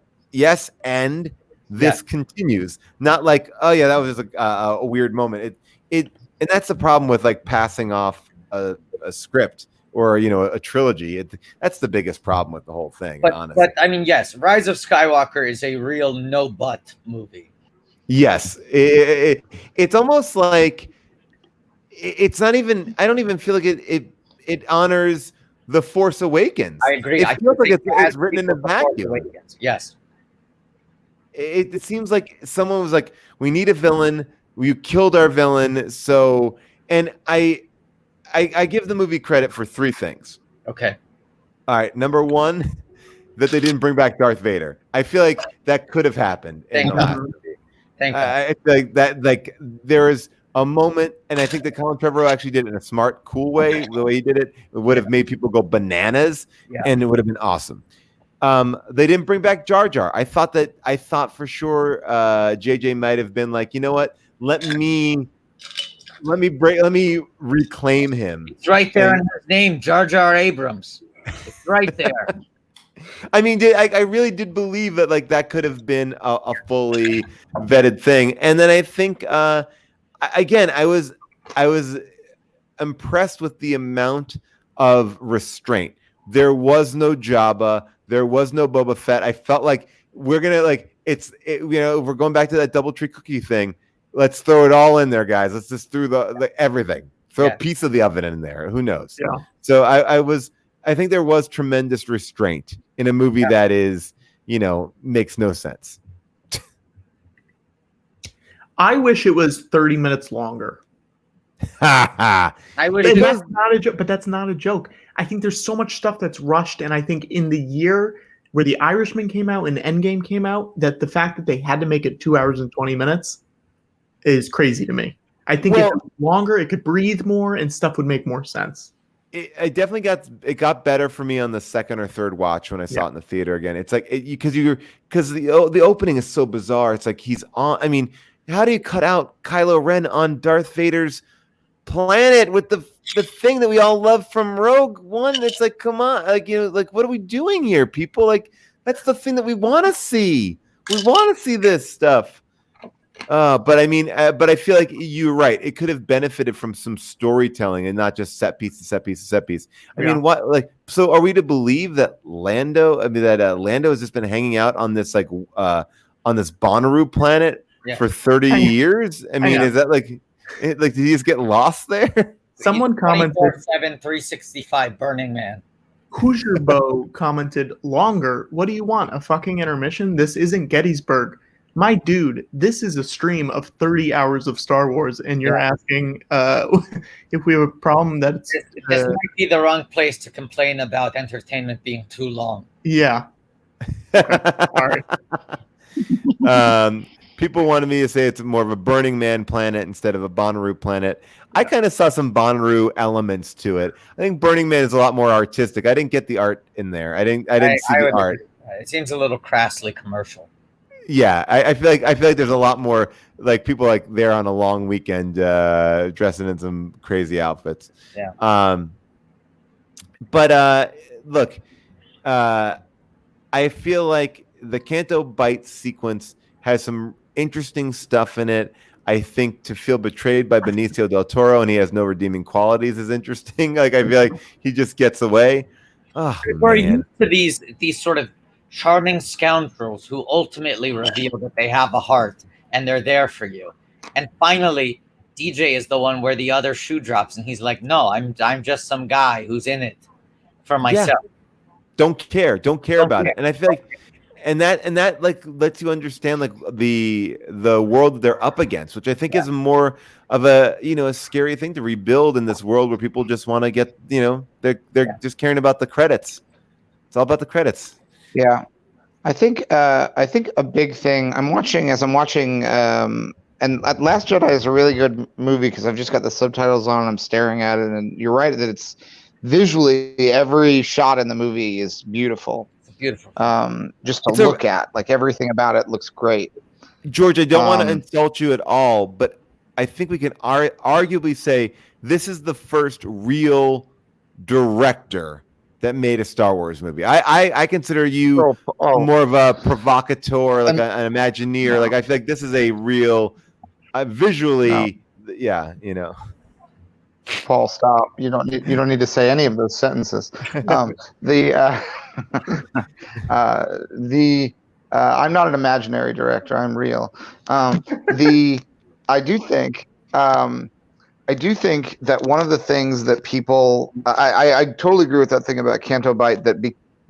and this continues. Not like, oh yeah, that was just a weird moment. And that's the problem with like passing off a script or a trilogy. That's the biggest problem with the whole thing. Honestly, but I mean, yes, Rise of Skywalker is a real no but movie. Yes, it's almost like it's not even. I don't even feel like it honors The Force Awakens. I agree. It feels like it's written in a vacuum. Yes. It seems like someone was like, we need a villain. You killed our villain. So, and I give the movie credit for three things. Okay. All right. Number one, that they didn't bring back Darth Vader. I feel like that could have happened in the last movie. Thank I feel like that. Like there is a moment, and I think that Colin Trevorrow actually did it in a smart, cool way. The way he did it, it would have made people go bananas, and it would have been awesome. They didn't bring back Jar Jar. I thought for sure JJ might have been like, you know what? Let me reclaim him. It's right there in his name, Jar Jar Abrams. It's right there. I mean, I really did believe that like that could have been a fully vetted thing. And then I think again, I was impressed with the amount of restraint. There was no Jabba. There was no Boba Fett. I felt like we're gonna we're going back to that DoubleTree cookie thing. Let's throw it all in there, guys. Let's just throw the everything. Throw a piece of the oven in there. Who knows? Yeah. So I think there was tremendous restraint in a movie that is, makes no sense. I wish it was 30 minutes longer. I wish That's not a joke, but that's not a joke. I think there's so much stuff that's rushed, and I think in the year where The Irishman came out and Endgame came out, that the fact that they had to make it 2 hours and 20 minutes is crazy to me. I think if it was longer, it could breathe more, and stuff would make more sense. It definitely got better for me on the second or third watch when I saw it in the theater again. It's like because the opening is so bizarre. It's like he's on. I mean, how do you cut out Kylo Ren on Darth Vader's planet with the thing that we all love from Rogue One? It's like, come on, like what are we doing here, people? Like that's the thing that we want to see. We want to see this stuff. But I mean, but I feel like you're right. It could have benefited from some storytelling and not just set piece. I mean, what so are we to believe that Lando has just been hanging out on this on this Bonnaroo planet for 30 years? I mean, is that like did he just get lost there? Someone commented 7 365 Burning Man. Hoosier Bow commented longer. What do you want? A fucking intermission? This isn't Gettysburg. My dude, this is a stream of 30 hours of Star Wars, and you're asking if we have a problem that it's... This might be the wrong place to complain about entertainment being too long. Yeah. Sorry. People wanted me to say it's more of a Burning Man planet instead of a Bonnaroo planet. I kind of saw some Bonnaroo elements to it. I think Burning Man is a lot more artistic. I didn't get the art in there. I didn't see the art. It seems a little crassly commercial. Yeah, I feel like there's a lot more like people like there on a long weekend dressing in some crazy outfits. Yeah. But look, I feel like the Canto Bite sequence has some interesting stuff in it. I think to feel betrayed by Benicio del Toro and he has no redeeming qualities is interesting. Like I feel like he just gets away. Oh, we're used to these sort of charming scoundrels who ultimately reveal that they have a heart and they're there for you. And finally, DJ is the one where the other shoe drops and he's like, "No, I'm just some guy who's in it for myself. Yeah. Don't care about it." And I feel like and that like lets you understand like the world that they're up against, which I think is more of a a scary thing to rebuild in this world where people just want to get they're just caring about the credits. It's all about the credits. Yeah, I think a big thing I'm watching, and Last Jedi is a really good movie because I've just got the subtitles on and I'm staring at it, and you're right that it's visually every shot in the movie is beautiful. It's beautiful. Just to look at, like everything about it looks great. George, I don't want to insult you at all, but I think we can arguably say this is the first real director that made a Star Wars movie. I consider you more of a provocateur, like an Imagineer. No. Like I feel like this is a real visually, Paul, stop! You don't need to say any of those sentences. I'm not an imaginary director. I'm real. I do think that one of the things that people, I totally agree with that thing about Canto Bite, that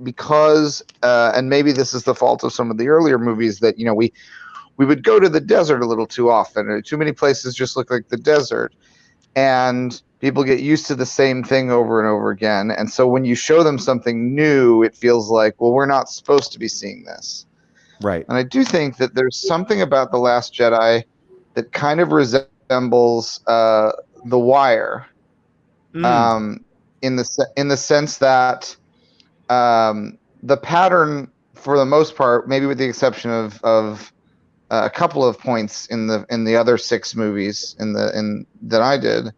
because, and maybe this is the fault of some of the earlier movies, that, we would go to the desert a little too often. Too many places just look like the desert. And people get used to the same thing over and over again. And so when you show them something new, it feels like, well, we're not supposed to be seeing this. Right. And I do think that there's something about The Last Jedi that kind of resembles The Wire, in the sense that the pattern, for the most part, maybe with the exception of a couple of points in the other 6 movies that I did,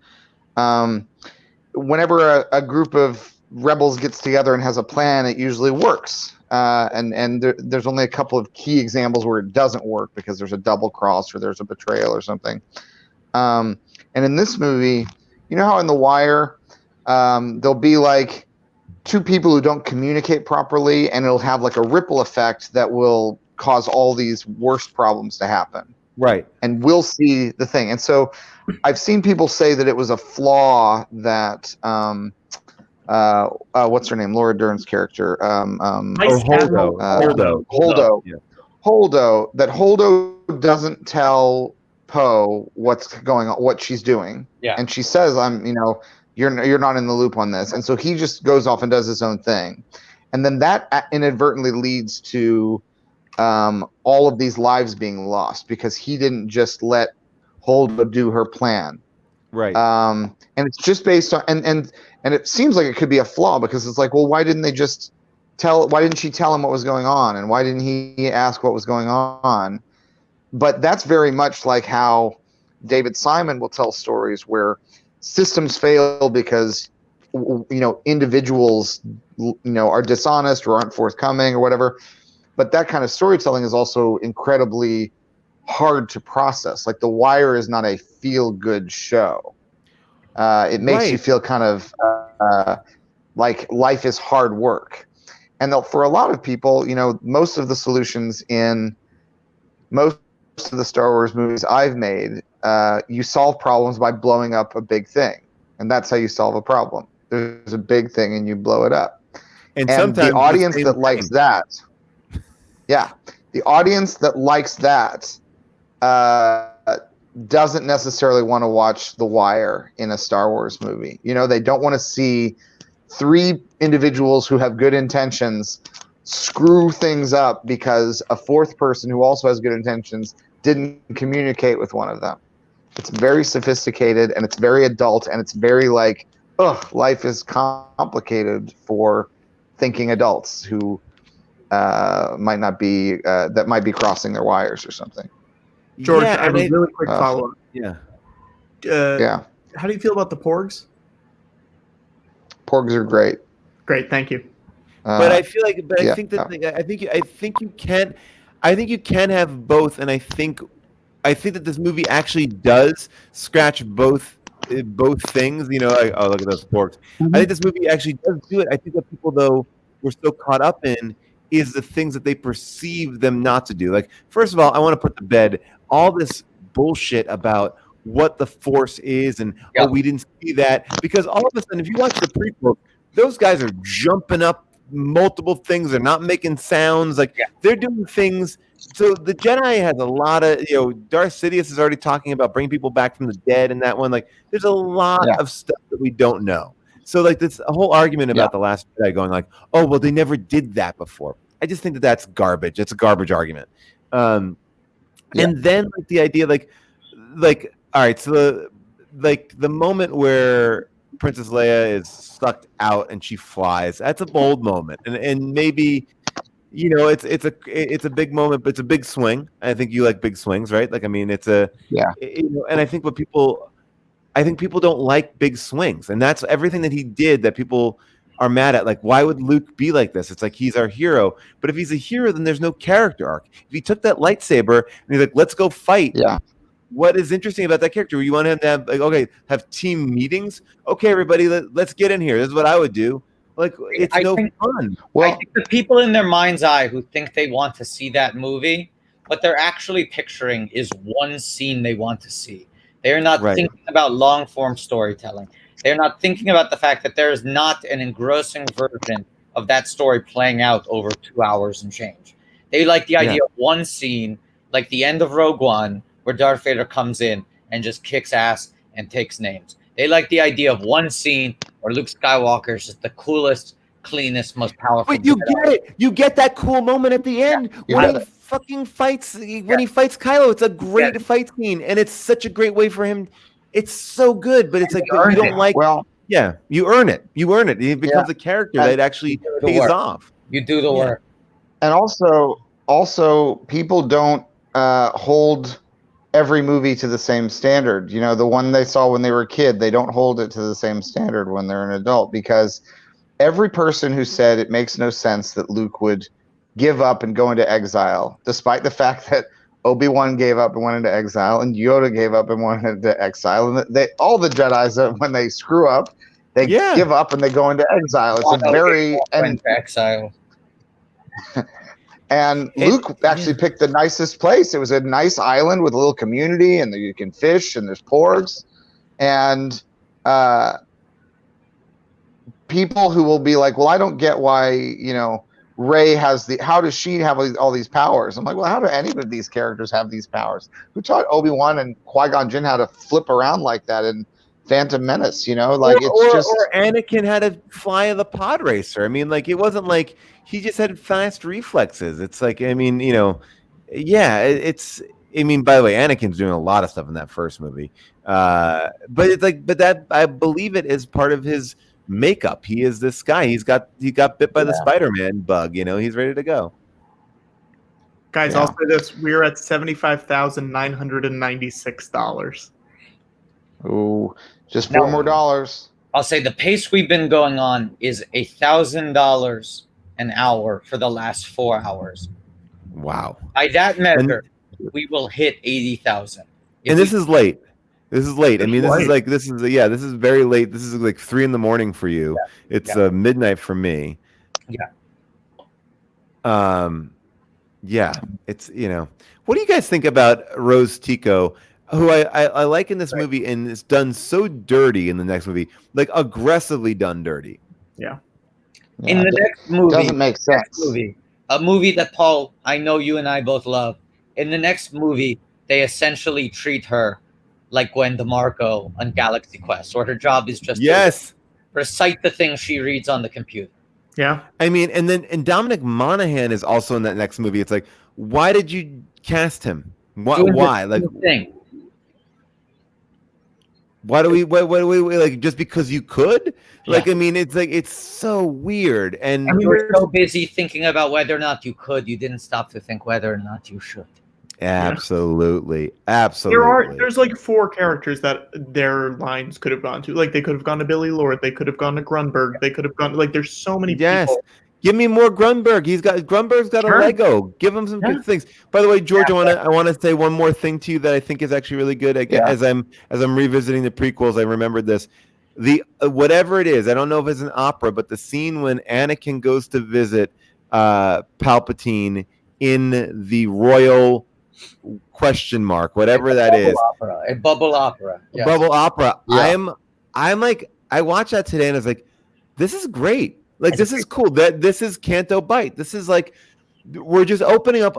whenever a group of rebels gets together and has a plan, it usually works. And there's only a couple of key examples where it doesn't work because there's a double cross or there's a betrayal or something. And in this movie, you know how in The Wire, there'll be like 2 people who don't communicate properly, and it'll have like a ripple effect that will cause all these worst problems to happen. Right. And we'll see the thing. And so I've seen people say that it was a flaw that what's her name? Laura Dern's character. Holdo. Holdo. Yeah. Holdo. That Holdo doesn't tell Poe what's going on, what she's doing. Yeah. And she says, you're not in the loop on this. And so he just goes off and does his own thing. And then that inadvertently leads to all of these lives being lost because he didn't just let Holdo do her plan. Right. And it's just based on and it seems like it could be a flaw because it's like, well, why didn't she tell him what was going on, and why didn't he ask what was going on? But that's very much like how David Simon will tell stories where systems fail because individuals are dishonest or aren't forthcoming or whatever. But that kind of storytelling is also incredibly hard to process. Like The Wire is not a feel-good show. It makes you feel kind of like life is hard work. And for a lot of people, most of the solutions in most of the Star Wars movies I've made, you solve problems by blowing up a big thing. And that's how you solve a problem. There's a big thing and you blow it up. And sometimes the audience that likes that, the audience that likes that doesn't necessarily want to watch The Wire in a Star Wars movie. They don't want to see 3 individuals who have good intentions screw things up because a 4th person who also has good intentions didn't communicate with one of them. It's very sophisticated and it's very adult and it's very like, life is complicated for thinking adults who might not be that might be crossing their wires or something. George, I have a really quick follow-up. Yeah. How do you feel about the Porgs? Porgs are great. Great, thank you. But I feel like, I think that I think you can have both, and I think that this movie actually does scratch both things. Look at those Porgs. Mm-hmm. I think this movie actually does do it. I think that people though were so caught up in is the things that they perceive them not to do. Like, first of all, I want to put to bed all this bullshit about what the Force is and we didn't see that, because all of a sudden, if you watch the prequel, those guys are jumping up multiple things. They're not making sounds. They're doing things. So the Jedi has a lot of, Darth Sidious is already talking about bringing people back from the dead in that one. Like, there's a lot of stuff that we don't know. So this whole argument about The Last Jedi going like, oh, well, they never did that before. I just think that that's garbage. It's a garbage argument. And then the idea all right, so the moment where Princess Leia is sucked out and she flies, that's a bold moment. And maybe, it's a big moment, but it's a big swing. I think you like big swings, right? It's a and I think people don't like big swings, and that's everything that he did that people are mad at. Like, why would Luke be like this? It's like he's our hero, but if he's a hero, then there's no character arc. If he took that lightsaber and he's like, let's go fight. What is interesting about that character? You want him to have have team meetings? Okay, everybody, let's get in here. This is what I would do. It's fun. Well, I think the people in their mind's eye who think they want to see that movie, what they're actually picturing is one scene they want to see. They're not thinking about long-form storytelling. They're not thinking about the fact that there is not an engrossing version of that story playing out over 2 hours and change. They like the idea of one scene, like the end of Rogue One, where Darth Vader comes in and just kicks ass and takes names. They like the idea of one scene where Luke Skywalker is just the coolest, cleanest, most powerful. Wait, you get it. You get that cool moment at the end when he fucking fights when he fights Kylo. It's a great fight scene, and it's such a great way for him. It's so good, but it's like but you don't like. Well, yeah, you earn it. You earn it. It becomes a character that actually pays off. You do the work. And also, people don't hold every movie to the same standard. You know, the one they saw when they were a kid, they don't hold it to the same standard when they're an adult, because every person who said it makes no sense that Luke would give up and go into exile, despite the fact that Obi-Wan gave up and went into exile, and Yoda gave up and went into exile, and all the Jedis, when they screw up, they give up and they go into exile. It's a very exile. And Luke actually picked the nicest place. It was a nice island with a little community, and you can fish, and there's porgs, and people who will be like, well, I don't get why, you know, Rey how does she have all these powers? I'm like, well, how do any of these characters have these powers? Who taught Obi-Wan and Qui-Gon Jinn how to flip around like that in Phantom Menace? You know, like or Anakin had to fly the pod racer. I mean, like, it wasn't like he just had fast reflexes. It's like, I mean, you know, it's. I mean, by the way, Anakin's doing a lot of stuff in that first movie, but it's like, but that I believe it is part of his makeup. He is this guy. He got bit by the Spider-Man bug. You know, he's ready to go. Guys, I'll say this: we're at $75,996. Oh, just $4 more. I'll say the pace we've been going on is $1,000 an hour for the last 4 hours. Wow! By that measure, we will hit 80,000. And this is late. This is late. I mean, this is very late. This is like 3 a.m. for you. Yeah. It's midnight for me. Yeah. Yeah. It's, you know, what do you guys think about Rose Tico, who I like in this movie, and it's done so dirty in the next movie, like aggressively done dirty. Yeah. In the next movie, doesn't make sense. A movie that, Paul, I know you and I both love. In the next movie, they essentially treat her like Gwen DeMarco on Galaxy Quest, or her job is just to recite the things she reads on the computer. Yeah. I mean, and Dominic Monaghan is also in that next movie. It's like, why did you cast him? Why? Like, why do we like, just because you could? Like, I mean, it's like, it's so weird. And you were so busy thinking about whether or not you could, you didn't stop to think whether or not you should. Absolutely. There's like 4 characters that their lines could have gone to. Like, they could have gone to Billy Lord, they could have gone to Grunberg, they could have gone, like, there's so many people. Give me more Grunberg. Grunberg's got a Lego. Give him some good things. By the way, George, I want to say one more thing to you that I think is actually really good. As I'm revisiting the prequels, I remembered this. The whatever it is, I don't know if it's an opera, but the scene when Anakin goes to visit Palpatine in the royal question mark, whatever that is. A bubble opera. Yes. Bubble opera. Yeah. I'm like, I watched that today and I was like, this is great. Like, this is cool. This is Canto Bight. This is like, we're just opening up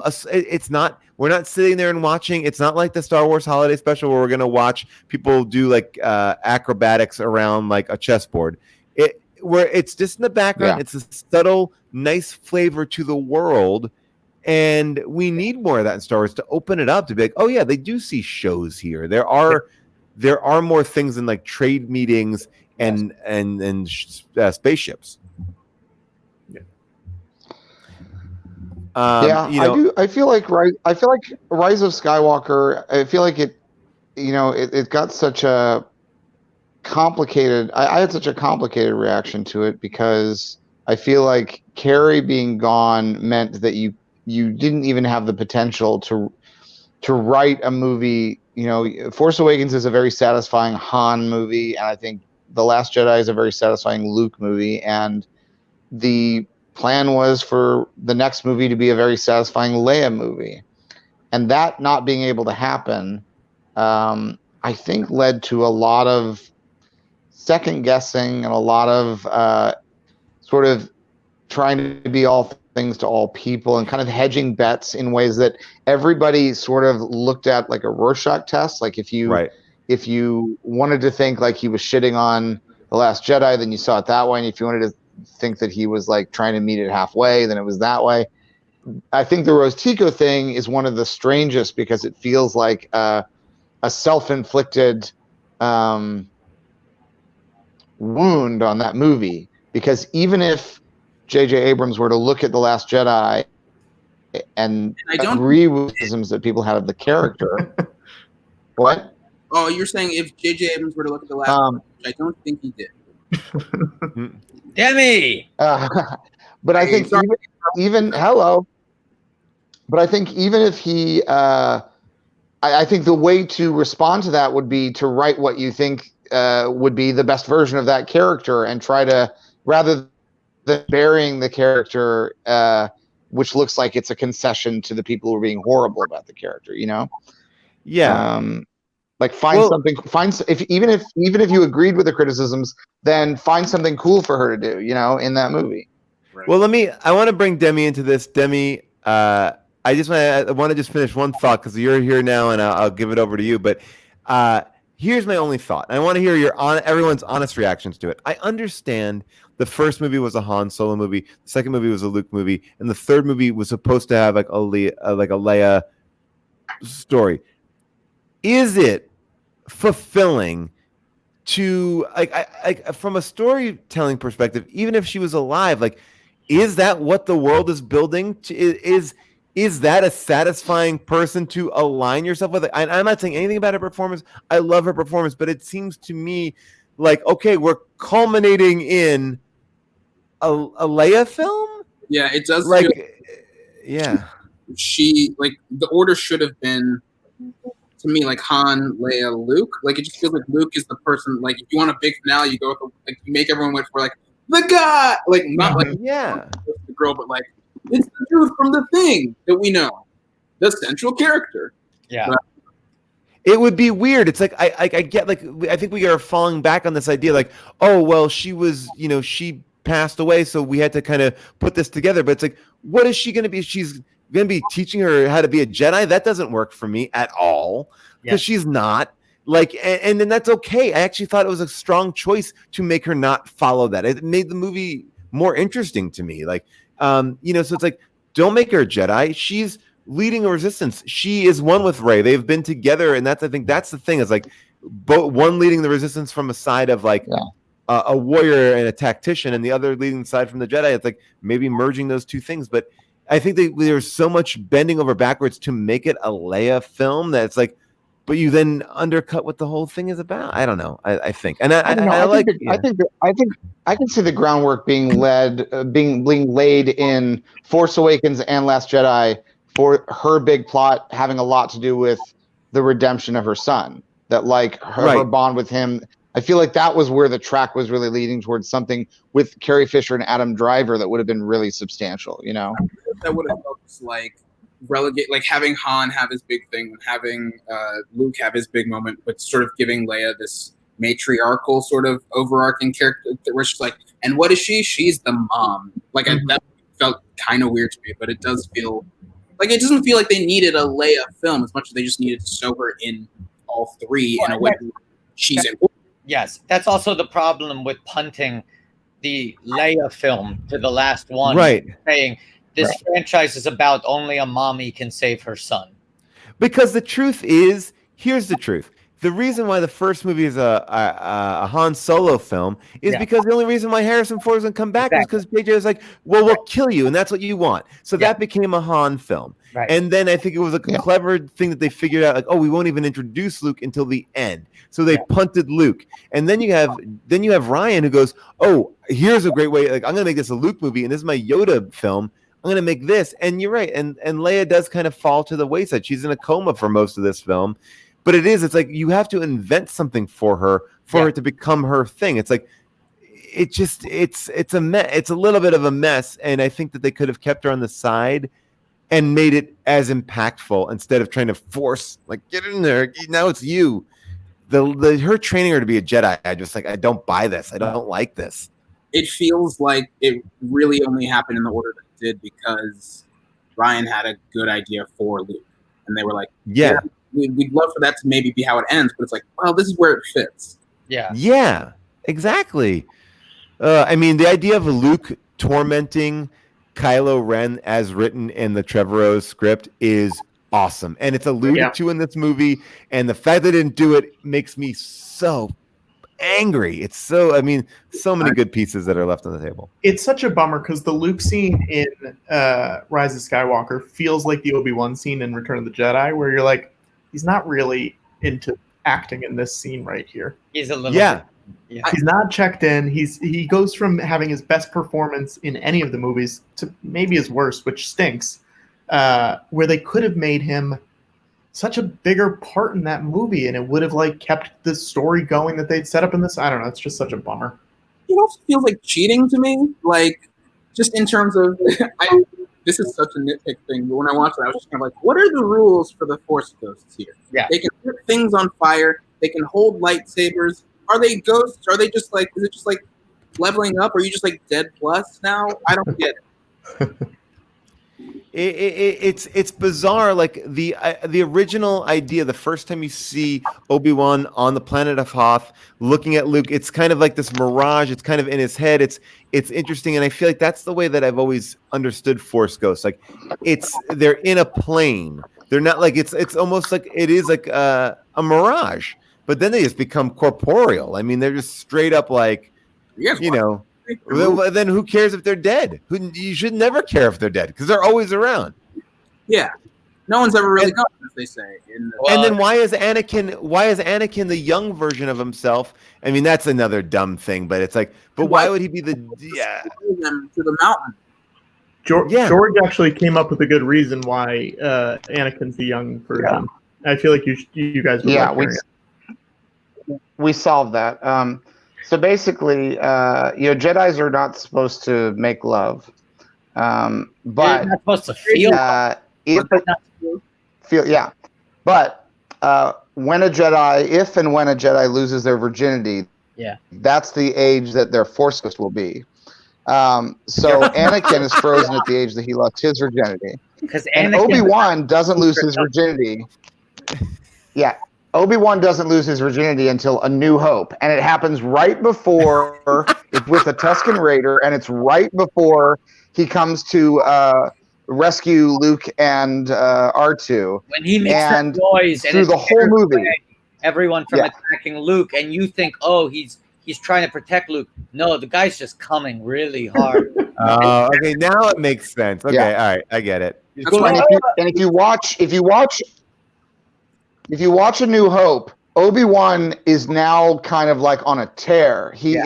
we're not sitting there and watching. It's not like the Star Wars holiday special where we're going to watch people do like acrobatics around like a chessboard. Where it's just in the background. Yeah. It's a subtle, nice flavor to the world. And we need more of that in Star Wars to open it up, to be like, oh yeah, they do see shows here. There are more things than like trade meetings and spaceships. I feel like Rise of Skywalker. I feel like it got such a complicated. I had such a complicated reaction to it because I feel like Carrie being gone meant that you didn't even have the potential to write a movie. You know, Force Awakens is a very satisfying Han movie, and I think The Last Jedi is a very satisfying Luke movie, and the plan was for the next movie to be a very satisfying Leia movie. And that not being able to happen, I think led to a lot of second guessing and a lot of sort of trying to be all things to all people and kind of hedging bets in ways that everybody sort of looked at like a Rorschach test. Like if you wanted to think like he was shitting on The Last Jedi, then you saw it that way. And if you wanted to think that he was like trying to meet it halfway, then it was that way. I think the Rose Tico thing is one of the strangest because it feels like a self-inflicted wound on that movie. Because even if J.J. Abrams were to look at The Last Jedi and agree with criticisms that people have of the character, what? Oh, you're saying if J.J. Abrams were to look at The Last Jedi, which I don't think he did. Demi! But I think even hello. But I think even if he, I think the way to respond to that would be to write what you think would be the best version of that character, and try to, rather than burying the character, which looks like it's a concession to the people who are being horrible about the character, you know? Yeah. Like even if you agreed with the criticisms, then find something cool for her to do, you know, in that movie. Right. Well, I want to bring Demi into this. Demi, I want to just finish one thought because you're here now, and I'll give it over to you. But here's my only thought. I want to hear everyone's honest reactions to it. I understand the first movie was a Han Solo movie, the second movie was a Luke movie, and the third movie was supposed to have like a Leia story. Is it fulfilling to like from a storytelling perspective, even if she was alive, like, is that what the world is building to? Is that a satisfying person to align yourself with? I'm not saying anything about her performance. I love her performance, but it seems to me like, okay, we're culminating in a Leia film. Yeah, it does. Like, yeah, she, like, the order should have been, to me, like Han, Leia, Luke. Like, it just feels like Luke is the person. Like, if you want a big finale, you go with you make everyone wait for like the guy, like not like the girl, but like it's the dude from the thing that we know, the central character. Yeah. But it would be weird. It's like I get, like, I think we are falling back on this idea, like, oh well, she was, you know, she passed away, so we had to kind of put this together. But it's like, what is she going to be? She's going to be teaching her how to be a Jedi? That doesn't work for me at all, because she's not. Like, and then that's okay. I actually thought it was a strong choice to make her not follow that. It made the movie more interesting to me. Like, you know, so it's like, don't make her a Jedi. She's leading a resistance. She is one with Rey. They've been together, and I think that's the thing. Is like, one leading the resistance from a side of like a warrior and a tactician, and the other leading the side from the Jedi. It's like maybe merging those two things. But I think there's so much bending over backwards to make it a Leia film that it's like, but you then undercut what the whole thing is about. I don't know. I think, and I think I can see the groundwork being laid in Force Awakens and Last Jedi for her big plot having a lot to do with the redemption of her son. That, like, her bond with him. I feel like that was where the track was really leading towards something with Carrie Fisher and Adam Driver that would have been really substantial. You know, that would have helped, like, relegate, like, having Han have his big thing, having Luke have his big moment, but sort of giving Leia this matriarchal sort of overarching character where she's like, and what is she? She's the mom. Like, that felt kind of weird to me, but it does feel like, it doesn't feel like they needed a Leia film as much as they just needed to sew her in all three in a way she's in. Yes, that's also the problem with punting the Leia film to the last one. Right. Saying this franchise is about only a mommy can save her son. Because the truth is, here's the truth. The reason why the first movie is a Han Solo film is because the only reason why Harrison Ford doesn't come back is because JJ was like, well, we'll kill you, and that's what you want. So that became a Han film. Right. And then I think it was a clever thing that they figured out, like, oh, we won't even introduce Luke until the end. So they punted Luke. And then you have Ryan who goes, oh, here's a great way. Like, I'm going to make this a Luke movie, and this is my Yoda film. I'm going to make this. And you're right. And Leia does kind of fall to the wayside. She's in a coma for most of this film. But it's like you have to invent something for her to become her thing. It's like, it's a mess. It's a little bit of a mess. And I think that they could have kept her on the side and made it as impactful instead of trying to force, like, get in there. Now it's you. Her training her to be a Jedi, I don't buy this. I don't like this. It feels like it really only happened in the order that it did because Ryan had a good idea for Luke. And they were like, we'd love for that to maybe be how it ends, but it's like, well, this is where it fits. Yeah. Yeah, exactly. I mean, the idea of Luke tormenting Kylo Ren as written in the Trevorrow script is awesome, and it's alluded to in this movie. And the fact they didn't do it makes me so angry. It's so, I mean, so many good pieces that are left on the table. It's such a bummer because the Luke scene in Rise of Skywalker feels like the Obi-Wan scene in Return of the Jedi, where you're like, he's not really into acting in this scene right here. He's a little Yeah. He's not checked in. He goes from having his best performance in any of the movies to maybe his worst, which stinks. Where they could have made him such a bigger part in that movie, and it would have like kept the story going that they'd set up in this. I don't know. It's just such a bummer. It also feels like cheating to me. Like, just in terms of, this is such a nitpick thing, but when I watched it, I was just kind of like, what are the rules for the Force ghosts here? Yeah. They can set things on fire. They can hold lightsabers. Are they ghosts? Are they just like, is it just like leveling up? Or are you just like dead plus now? I don't get it. It's bizarre. Like the original idea, the first time you see Obi-Wan on the planet of Hoth looking at Luke, it's kind of like this mirage. It's kind of in his head. It's interesting, and I feel like that's the way that I've always understood Force ghosts. Like they're in a plane. They're not like it's almost like it is like a mirage, but then they just become corporeal. I mean, they're just straight up like, you know. Then who cares if they're dead? You should never care if they're dead because they're always around. Yeah, no one's ever really gone, as they say. And then why is Anakin the young version of himself? I mean, that's another dumb thing, but it's like, but why would he be the them to the mountain? George actually came up with a good reason why Anakin's the young version. Yeah. I feel like you guys would we solved that. So basically, Jedis are not supposed to make love, but they're not supposed to feel. But when a Jedi loses their virginity, that's the age that their Force ghost will be. So Anakin is frozen at the age that he lost his virginity, and Obi-Wan doesn't lose his virginity. Yeah. Obi-Wan doesn't lose his virginity until A New Hope, and it happens right before it's with the Tusken Raider, and it's right before he comes to rescue Luke and R2. When he makes that noise through the whole movie, everyone from attacking Luke, and you think, oh, he's trying to protect Luke. No, the guy's just coming really hard. Okay, now it makes sense. Okay, all right, I get it. And if you watch A New Hope, Obi-Wan is now kind of like on a tear. He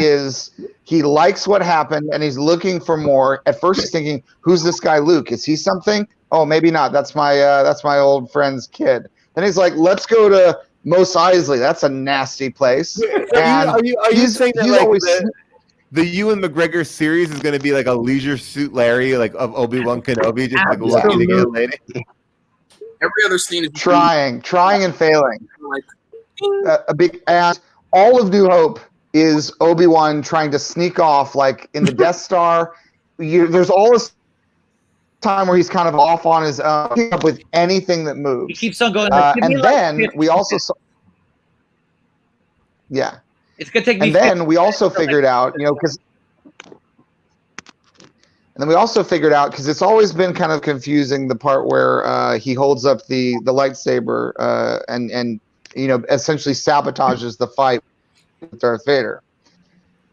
likes what happened and he's looking for more. At first he's thinking, who's this guy Luke? Is he something? Oh, maybe not. That's my old friend's kid. Then he's like, let's go to Mos Eisley. That's a nasty place. Are you saying that like the Ewan McGregor series is going to be like a Leisure Suit Larry, like of Obi-Wan Kenobi, just like looking to get a lady? Every other scene is trying and failing. And all of New Hope is Obi-Wan trying to sneak off, like in the Death Star. There's all this time where he's kind of off on his own, picking up with anything that moves. He keeps on going. And then we also saw, it's gonna take me. And then we also figured out, because. And then we also figured out, because it's always been kind of confusing, the part where he holds up the lightsaber and essentially sabotages the fight with Darth Vader.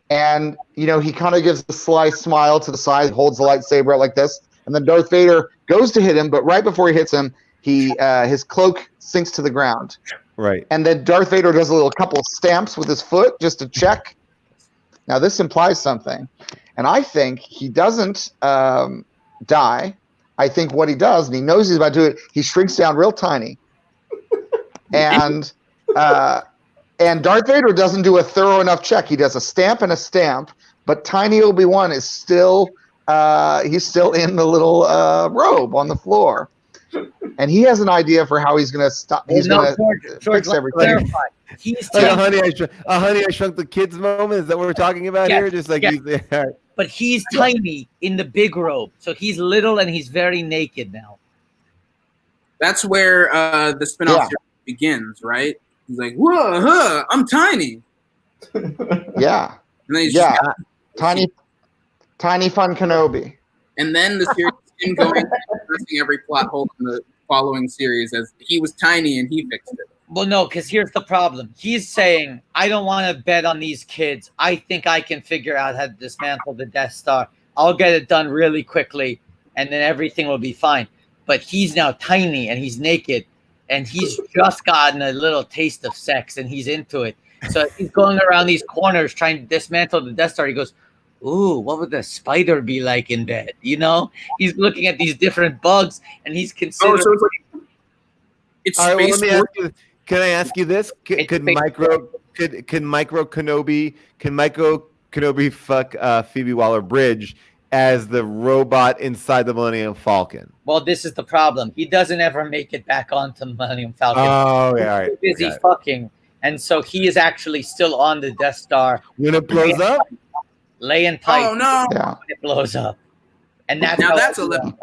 And, he kind of gives a sly smile to the side, holds the lightsaber out like this, and then Darth Vader goes to hit him, but right before he hits him, his cloak sinks to the ground. Right. And then Darth Vader does a couple of stamps with his foot just to check. Now, this implies something. And I think he doesn't die. I think what he does, and he knows he's about to do it, he shrinks down real tiny. And Darth Vader doesn't do a thorough enough check. He does a stamp, but tiny Obi-Wan is still he's still in the little robe on the floor. And he has an idea for how he's going to stop. He's going to fix everything. He's like Honey, I Shrunk the Kids moment. Is that what we're talking about here? Just like he's there. But he's tiny in the big robe, so he's little and he's very naked now. That's where the spinoff begins, right? He's like, "Whoa, I'm tiny." Yeah. And then he's tiny fun Kenobi. and then the series him going and addressing every plot hole in the following series as he was tiny and he fixed it. Well, no, because here's the problem. He's saying, I don't want to bet on these kids. I think I can figure out how to dismantle the Death Star. I'll get it done really quickly, and then everything will be fine. But he's now tiny, and he's naked, and he's just gotten a little taste of sex, and he's into it. So he's going around these corners trying to dismantle the Death Star. He goes, ooh, what would the spider be like in bed? You know? He's looking at these different bugs, and he's considering... Oh, so it's like... It's All right, space well, can I ask you this? Could Micro Kenobi fuck Phoebe Waller-Bridge as the robot inside the Millennium Falcon? Well, this is the problem. He doesn't ever make it back onto the Millennium Falcon. Oh, yeah, all right. He's busy fucking, and so he is actually still on the Death Star. When it blows up? Laying tight. Oh, no. Yeah. When it blows up. And that's Now how that's a level.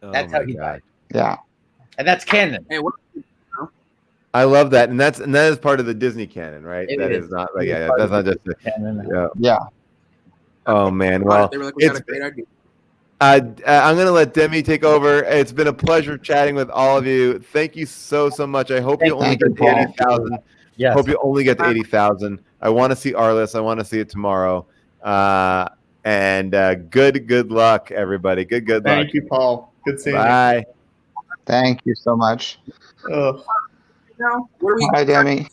That's how he died. Yeah. And that's canon. Hey, what? I love that, and that is part of the Disney canon, right? It That is. is not like that's not just Canon. Yeah. Oh man, well, They were like, we got a great idea. I'm gonna let Demi take over. It's been a pleasure chatting with all of you. Thank you so much. I hope you only Thank you, get to Paul. 80,000. Yes. Hope you only get to 80,000. I want to see Arliss. I want to see it tomorrow. And good luck, everybody. Good luck. Thank you, Paul. Good seeing Bye. Thank you so much. you. Ugh. Now, what are we? Hi, Demi.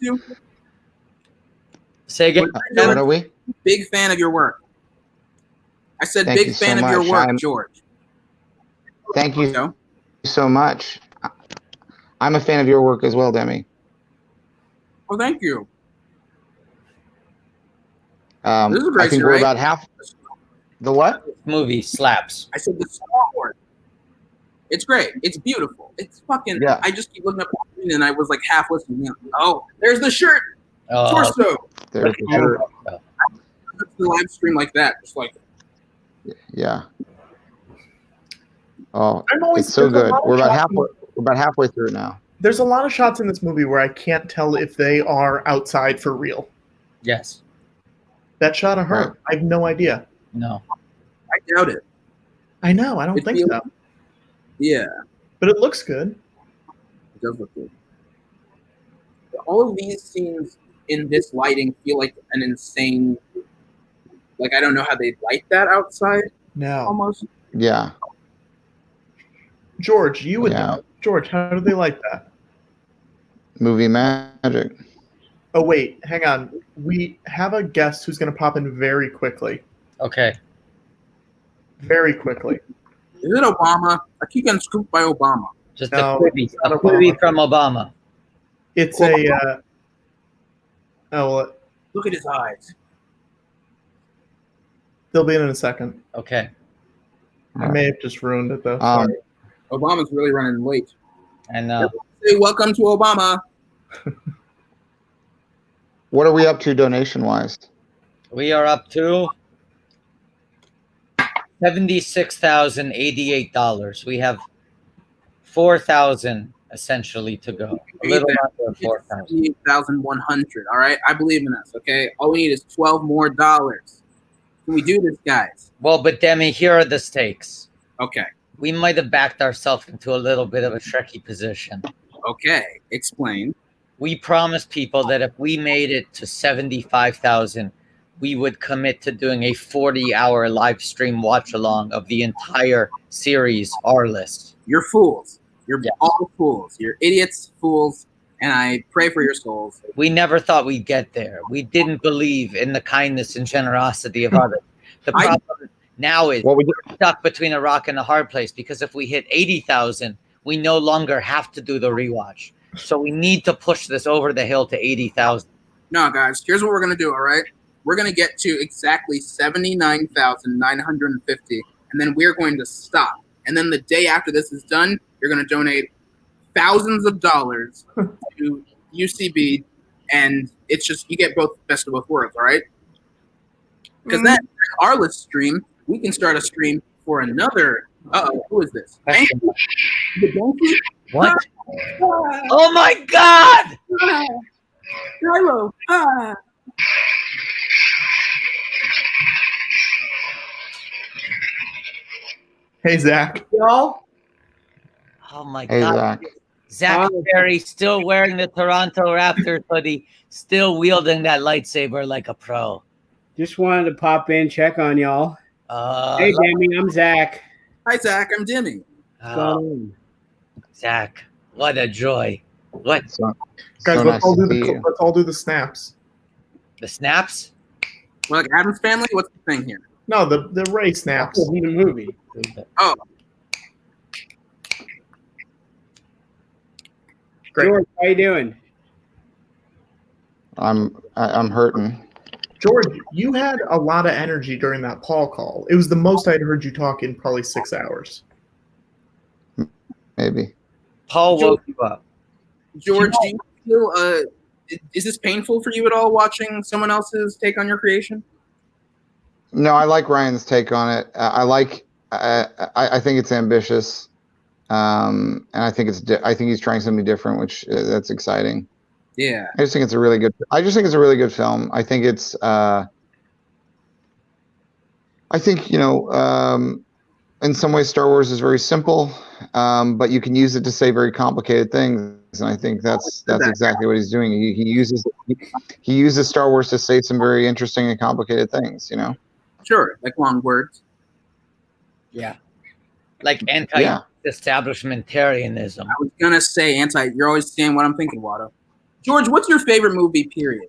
Say again. What are we? Big fan of your work. I said Thank you big so fan of your much. work, George. Thank you No? so much. I'm a fan of your work as well, Demi. Well, thank you. This is a great I think scene, we're right? about half. The what? Movie slaps. I said the Star Wars. It's great. It's beautiful. It's fucking. Yeah. I just keep looking up at the screen and I was like half listening. Oh, there's the shirt. Torso. There's the shirt. The live stream like that, just like. Yeah. Oh, I'm always- it's so there's a good. lot of We're about shots in- halfway. We're about halfway through now. There's a lot of shots in this movie where I can't tell if they are outside for real. Yes. That shot of her, Right. I have no idea. No. I doubt it. I know, I don't It think feels- so. Yeah, But it looks good. it does look good. All of these scenes in this lighting feel like an insane. Like I don't know how they light that outside. No. Almost. Yeah. George, you would Yeah. know. George, how do they like that? Movie magic. Oh, wait, hang on. We have a guest who's going to pop in very quickly. Okay. Very quickly. Is it Obama? I keep getting scooped by Obama. Just No, a quibby. it's not A quibby Obama. from Obama. It's a. Oh, well, Look at his eyes. they'll be in a second. Okay. I may have just ruined it, though. Sorry. Obama's really running late. And Say welcome to Obama. What are we up to donation wise? we are up to $76,088. We have 4,000 essentially to go. A little under 4,000. 58,100. All right, I believe in us. Okay, all we need is $12 more. Can we do this, guys? Well, but Demi, here are the stakes. Okay. We might have backed ourselves into a little bit of a tricky position. Okay. Explain. We promised people that if we made it to 75,000, we would commit to doing a 40-hour live stream watch-along of the entire series, our list. You're fools. You're Yes. all fools. You're idiots, fools, and I pray for your souls. We never thought we'd get there. We didn't believe in the kindness and generosity of others. The problem now is What we do? we're stuck between a rock and a hard place because if we hit 80,000, we no longer have to do the rewatch. So we need to push this over the hill to 80,000. No, guys, here's what we're going to do, all right? We're going to get to exactly 79,950, and then we're going to stop. And then the day after this is done, you're going to donate thousands of dollars to UCB, and it's just, you get both best of both worlds, all right? Because then, our list stream, we can start a stream for another, who is this? Question. The donkey? What? Oh my God! Hello. Hey, Zach. Y'all? Oh my Hey, God. Zach Perry still wearing the Toronto Raptors hoodie, still wielding that lightsaber like a pro. Just wanted to pop in, check on y'all. Hey, Demi, I'm Zach. Hi, Zach. I'm Demi. What's going on? Zach, what a joy. What? Guys, So let's nice to see you. let's all do the snaps. The snaps? Well, like Adam's family. What's the thing here? No, the Ray snaps. In the movie. Oh, Great. George, how you doing? I'm hurting. George, you had a lot of energy during that Paul call. It was the most I'd heard you talk in probably 6 hours. Maybe. Paul woke you up. George, do you feel is this painful for you at all watching someone else's take on your creation? No, I like Ryan's take on it. I think it's ambitious, and I think he's trying something different, which that's exciting. Yeah. I just think it's a really good film. I think it's in some ways Star Wars is very simple, but you can use it to say very complicated things, and I think that's exactly what he's doing. He uses Star Wars to say some very interesting and complicated things, Sure, like long words. Yeah. Like anti-establishmentarianism. I was gonna say You're always saying what I'm thinking, Watto. George, what's your favorite movie? Period.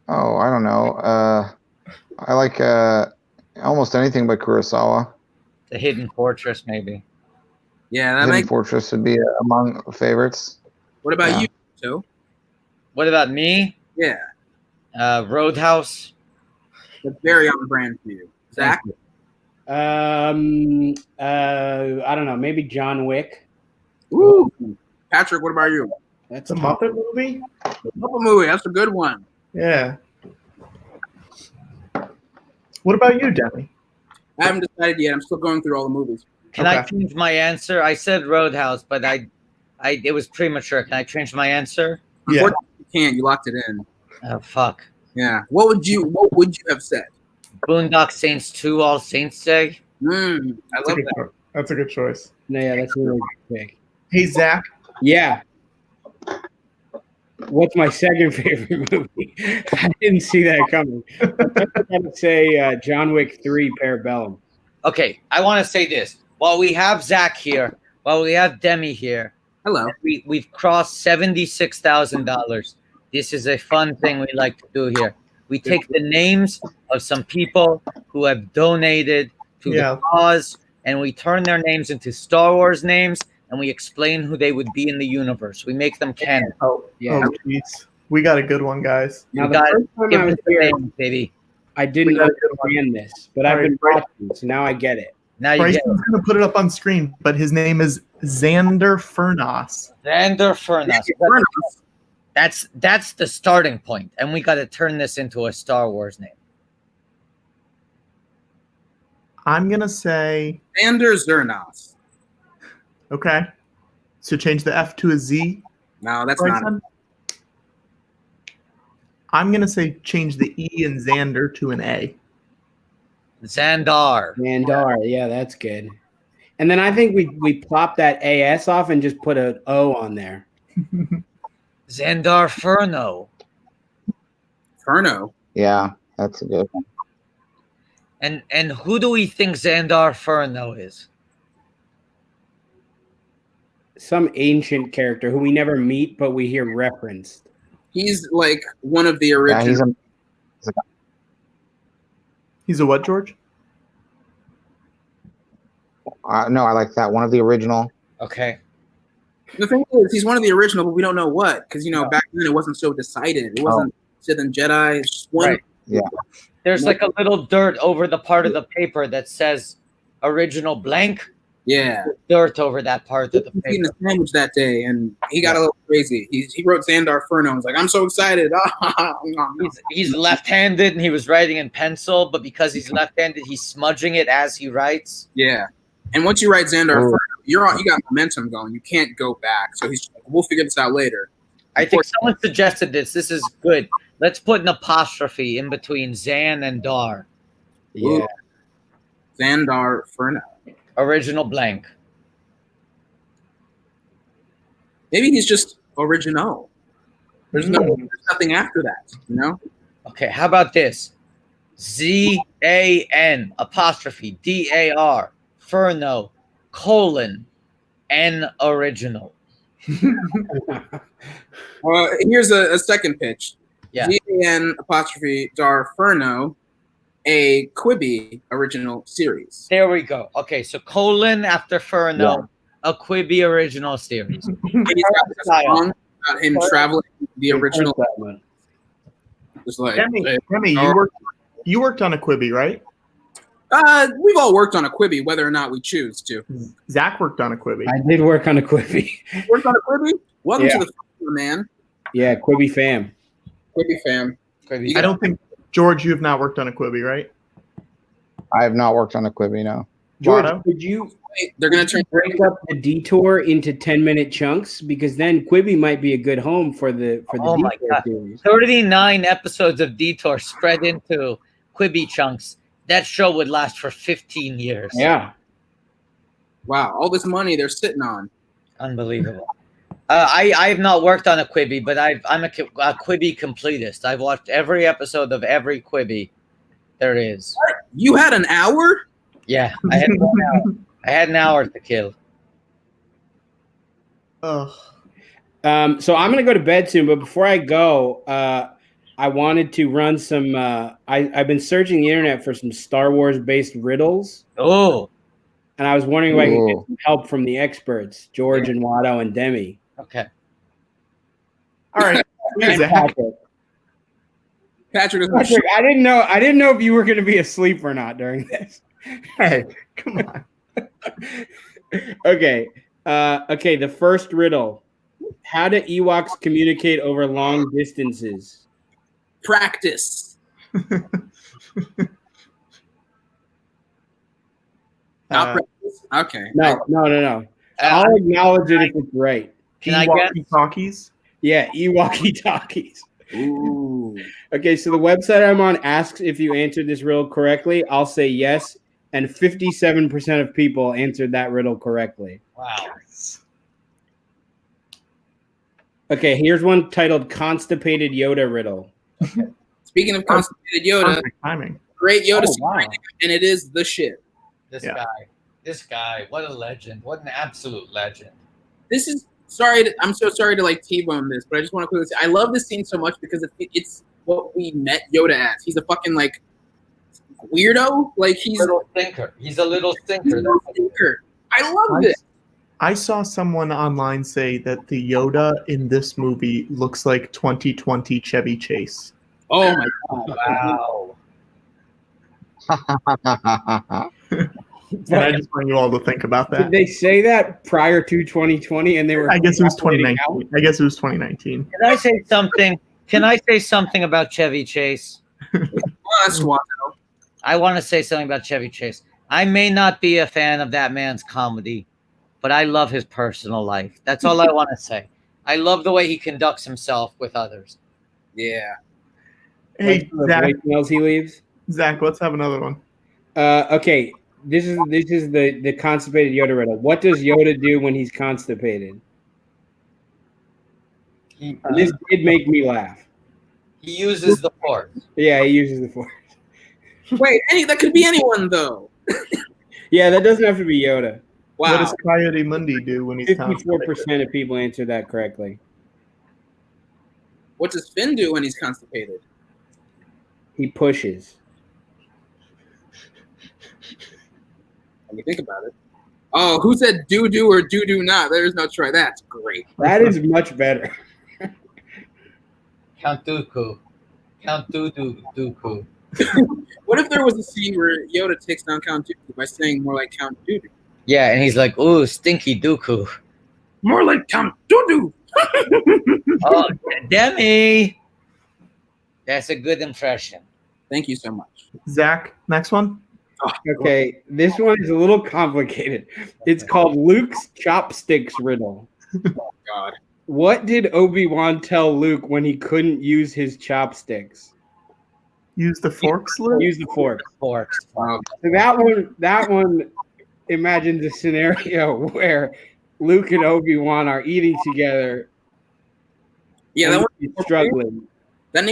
Oh, I don't know. I like almost anything by Kurosawa. The Hidden Fortress, maybe. Yeah, Hidden Fortress would be among favorites. What about you, Joe? What about me? Yeah. Roadhouse. That's very on brand for you. Zach? I don't know. Maybe John Wick. Ooh. Patrick, what about you? That's The Muppet movie? The Muppet movie. That's a good one. Yeah. What about you, Demi? I haven't decided yet. I'm still going through all the movies. Can I change my answer? I said Roadhouse, but it was premature. Can I change my answer? Yeah. Unfortunately, you can't. You locked it in. Oh, fuck. Yeah. What would you have said? Boondock Saints 2, All Saints Day. I love that. That's a good choice. No, yeah, that's a really good pick. Hey, Zach. Yeah. What's my second favorite movie? I didn't see that coming. I would say John Wick 3, Parabellum. Okay, I want to say this. While we have Zach here, while we have Demi here, hello, we've crossed $76,000. This is a fun thing we like to do here. We take the names of some people who have donated to the cause, and we turn their names into Star Wars names, and we explain who they would be in the universe. We make them canon. Jeez. We got a good one, guys. Now, the first time I was here, baby. I didn't understand this, but I've been watching, so now I get it. Now you get it. Bryson's going to put it up on screen, but his name is Xander Furnos. Xander Furnos. That's the starting point, and we got to turn this into a Star Wars name. I'm going to say Xander Zernos. Okay. So change the F to a Z. No, that's not it. I'm going to say change the E in Xander to an A. Xandar. Xandar, yeah, that's good. And then I think we plop that AS off and just put an O on there. Xandar Furno. Furno? Yeah, that's a good one. And who do we think Xandar Furno is? Some ancient character who we never meet, but we hear referenced. He's like one of the original. Yeah, he's a what, George? No, I like that. One of the original. Okay. The thing is, he's one of the original, but we don't know what, because back then it wasn't so decided. It wasn't Sith and Jedi. It's just one. Right. Yeah. There's like a little dirt over the part of the paper that says original blank. Yeah. Dirt over that part of the He was eating paper. a sandwich that day, and he got a little crazy. He wrote Xandar Furno and was like, I'm so excited. He's left-handed, and he was writing in pencil, but because he's left-handed, he's smudging it as he writes. Yeah. And once you write Xandar Furno, you got momentum going. You can't go back. So he's like, we'll figure this out later. I think someone suggested this. This is good. Let's put an apostrophe in between Zan and Dar. Yeah. Xandar Furno. Original blank. Maybe he's just original. There's nothing after that, you know? Okay, how about this? ZAN apostrophe DAR Furno colon N original. Here's a second pitch. Yeah. GAN apostrophe Dar Furno, a Quibi original series. There we go. Okay, so colon after Furno, a Quibi original series. And he's got a song about him traveling the original. Just like, Demi, you worked on a Quibi, right? We've all worked on a Quibi, whether or not we choose to. Zach worked on a Quibi. I did work on a Quibi. Worked on a Quibi? Welcome to the family, man. Yeah, Quibi fam. Quibi fam. Quibi. I don't think, George, you have not worked on a Quibi, right? I have not worked on a Quibi, no. George, Watto? could you They're going to break up the detour into 10-minute chunks? Because then Quibi might be a good home for the Oh my Detour God. series. 39 episodes of Detour spread into Quibi chunks. That show would last for 15 years. Yeah. Wow, all this money they're sitting on. Unbelievable. I have not worked on a Quibi, but I'm a Quibi completist. I've watched every episode of every Quibi there is. You had an hour? Yeah, I had 1 hour. I had an hour to kill. Ugh. So I'm going to go to bed soon, but before I go, I wanted to run some. I've been searching the internet for some Star Wars based riddles. Oh, And I was wondering if I could get some help from the experts, George and Watto and Demi. okay. All right. And Zach. Patrick, Patrick, I didn't know if you were going to be asleep or not during this. Hey, come on. Okay. Okay. The first riddle: how do Ewoks communicate over long distances? practice. Not practice. Okay. No. I'll acknowledge it if it's right. Can I get? Talkies? Yeah, Ewok talkies. Ooh. Okay, so the website I'm on asks if you answered this riddle correctly. I'll say yes, and 57% of people answered that riddle correctly. Wow. Okay, here's one titled "Constipated Yoda Riddle." Speaking of Constipated Yoda, Perfect timing. great Yoda Oh, scene wow. right now, and it is the shit. This Yeah. guy, what a legend. What an absolute legend. This is I'm so sorry to like T-bone this, but I just want to quickly say I love this scene so much because it's what we met Yoda as. He's a fucking like weirdo. Like he's Little thinker. He's a little thinker. a thinker. I love this. I saw someone online say that the Yoda in this movie looks like 2020 Chevy Chase. Oh my god. Wow. And I just want you all to think about Did that. they say that prior to 2020, and they were? I guess it was calculating 2019. I guess it was 2019. Can I say something? Can I say something about Chevy Chase? Plus, Watto. I want to say something about Chevy Chase. I may not be a fan of that man's comedy, but I love his personal life. That's all I want to say. I love the way he conducts himself with others. Yeah. Hey, the Zach, voicemails he leaves. Zach, let's have another one. Okay, this is the constipated Yoda riddle. What does Yoda do when he's constipated? This did make me laugh. He uses the force. Yeah, he uses the force. Wait, that could be anyone though. Yeah, that doesn't have to be Yoda. What Wow. does Coyote Mundi do when he's 54% of people answered that correctly. What does Finn do when he's constipated? He pushes. Let me think about it. Oh, who said do or do not? There's no try. That's great. That is much better. Count Dooku. Count Dooku. What if there was a scene where Yoda takes down Count Dooku by saying more like Count Dooku? Yeah, and he's like, ooh, stinky Dooku. More like Count Dooku. Oh, Demi. That's a good impression. Thank you so much. Zach, next one. Oh, Okay, this one is a little complicated. It's called Luke's Chopsticks Riddle. God. What did Obi-Wan tell Luke when he couldn't use his chopsticks? Use the forks, Luke? Use the fork. Forks. Oh, So that one imagines a scenario where Luke and Obi-Wan are eating together. yeah, that and one struggling.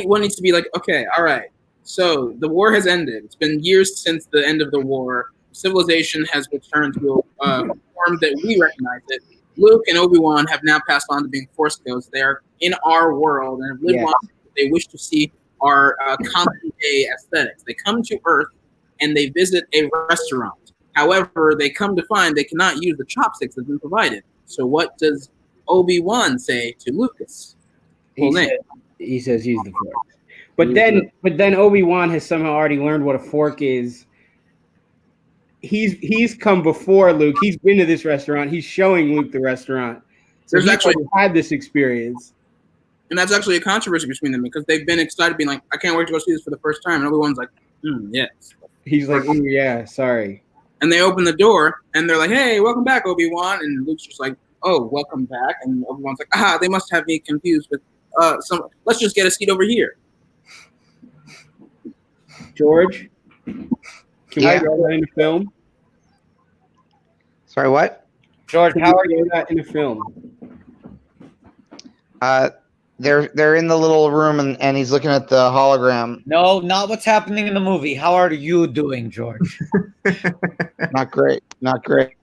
one needs to be like, okay, all right. So the war has ended. It's been years since the end of the war. Civilization has returned to a form that we recognize it. Luke and Obi-Wan have now passed on to being Force ghosts. They are in our world and have lived Yes. on. They wish to see our common day aesthetics. They come to Earth and they visit a restaurant. However, they come to find they cannot use the chopsticks that have been provided. So what does Obi-Wan say to Lucas? He says use the fork. But then Obi-Wan has somehow already learned what a fork is. He's come before Luke. He's been to this restaurant. He's showing Luke the restaurant. So he's actually had this experience. And that's actually a controversy between them because they've been excited, being like, I can't wait to go see this for the first time. And Obi-Wan's like, yes. He's like, ooh, yeah, sorry. And they open the door and they're like, hey, welcome back, Obi-Wan. And Luke's just like, oh, welcome back. And Obi-Wan's like, they must have me confused with let's just get a seat over here. George, can we get that in the film? Sorry, what? George, how are you? That in the film? They're in the little room and he's looking at the hologram. No, not what's happening in the movie. How are you doing, George? Not great. Not great.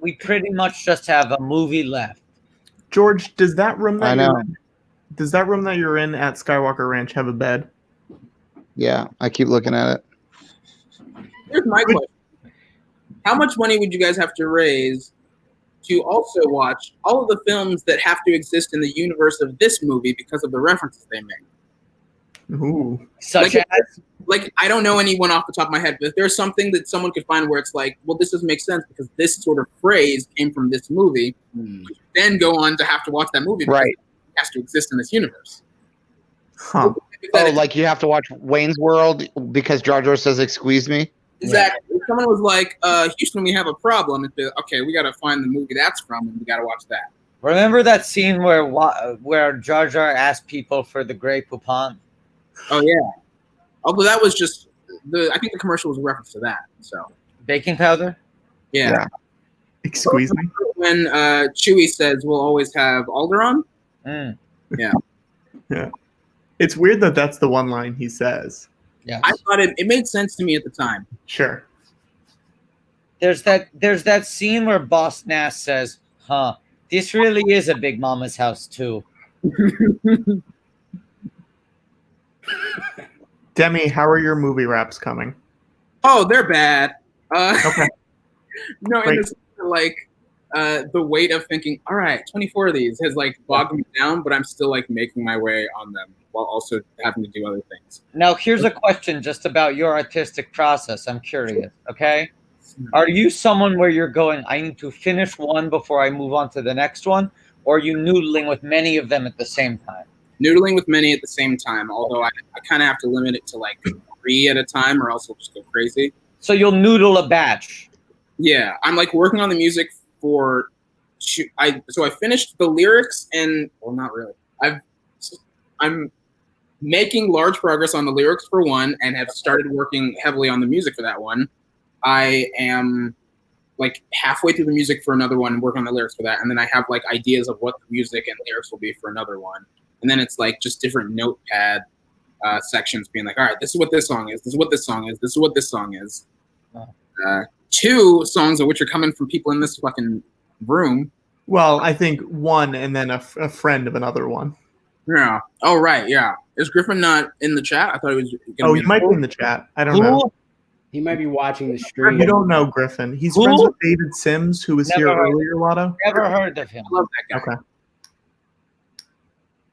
We pretty much just have a movie left. George, does that room that I know. does that room that you're in at Skywalker Ranch have a bed? Yeah, I keep looking at it. Here's my question. How much money would you guys have to raise to also watch all of the films that have to exist in the universe of this movie because of the references they make? Ooh. Such as? Like, I don't know anyone off the top of my head, but if there's something that someone could find where it's like, well, this doesn't make sense because this sort of phrase came from this movie, then go on to have to watch that movie because Right. it has to exist in this universe. Huh. Oh, like you have to watch Wayne's World because Jar Jar says "Excuse me." Exactly. If someone was like, Houston, we have a problem, it'd be, okay, we got to find the movie that's from, and we got to watch that. Remember that scene where Jar Jar asked people for the Grey Poupon? Oh, yeah. Although that was just, I think the commercial was a reference to that. So Baking powder? yeah. Excuse me. When Chewie says we'll always have Alderaan. Mm. Yeah. Yeah. It's weird that that's the one line he says. Yeah. I thought it made sense to me at the time. Sure. There's that scene where Boss Nass says, this really is a Big Mama's house too. Demi, how are your movie wraps coming? Oh, they're bad. Okay. No, Great. and it's like the weight of thinking, all right, 24 of these has like bogged me down, but I'm still like making my way on them while also having to do other things. Now, here's a question just about your artistic process. I'm curious, okay? Are you someone where you're going, I need to finish one before I move on to the next one? Or are you noodling with many of them at the same time? Noodling with many at the same time, although I kind of have to limit it to like 3 at a time or else I'll just go crazy. So you'll noodle a batch. Yeah, I'm like working on the music for. I finished the lyrics and well, not really. I'm making large progress on the lyrics for one, and have started working heavily on the music for that one. I am like halfway through the music for another one, and working on the lyrics for that, and then I have like ideas of what the music and lyrics will be for another one, and then it's like just different notepad sections being like, all right, this is what this song is. This is what this song is. This is what this song is. 2 songs of which are coming from people in this fucking room. Well, I think one and then a friend of another one. Yeah. Oh, right. Yeah. Is Griffin not in the chat? I thought he was. Oh, he might be in the chat. I don't know. He might be watching the stream. You don't know Griffin. He's friends with David Sims, who was here earlier, Watto. Never heard of him. I love that guy. Okay.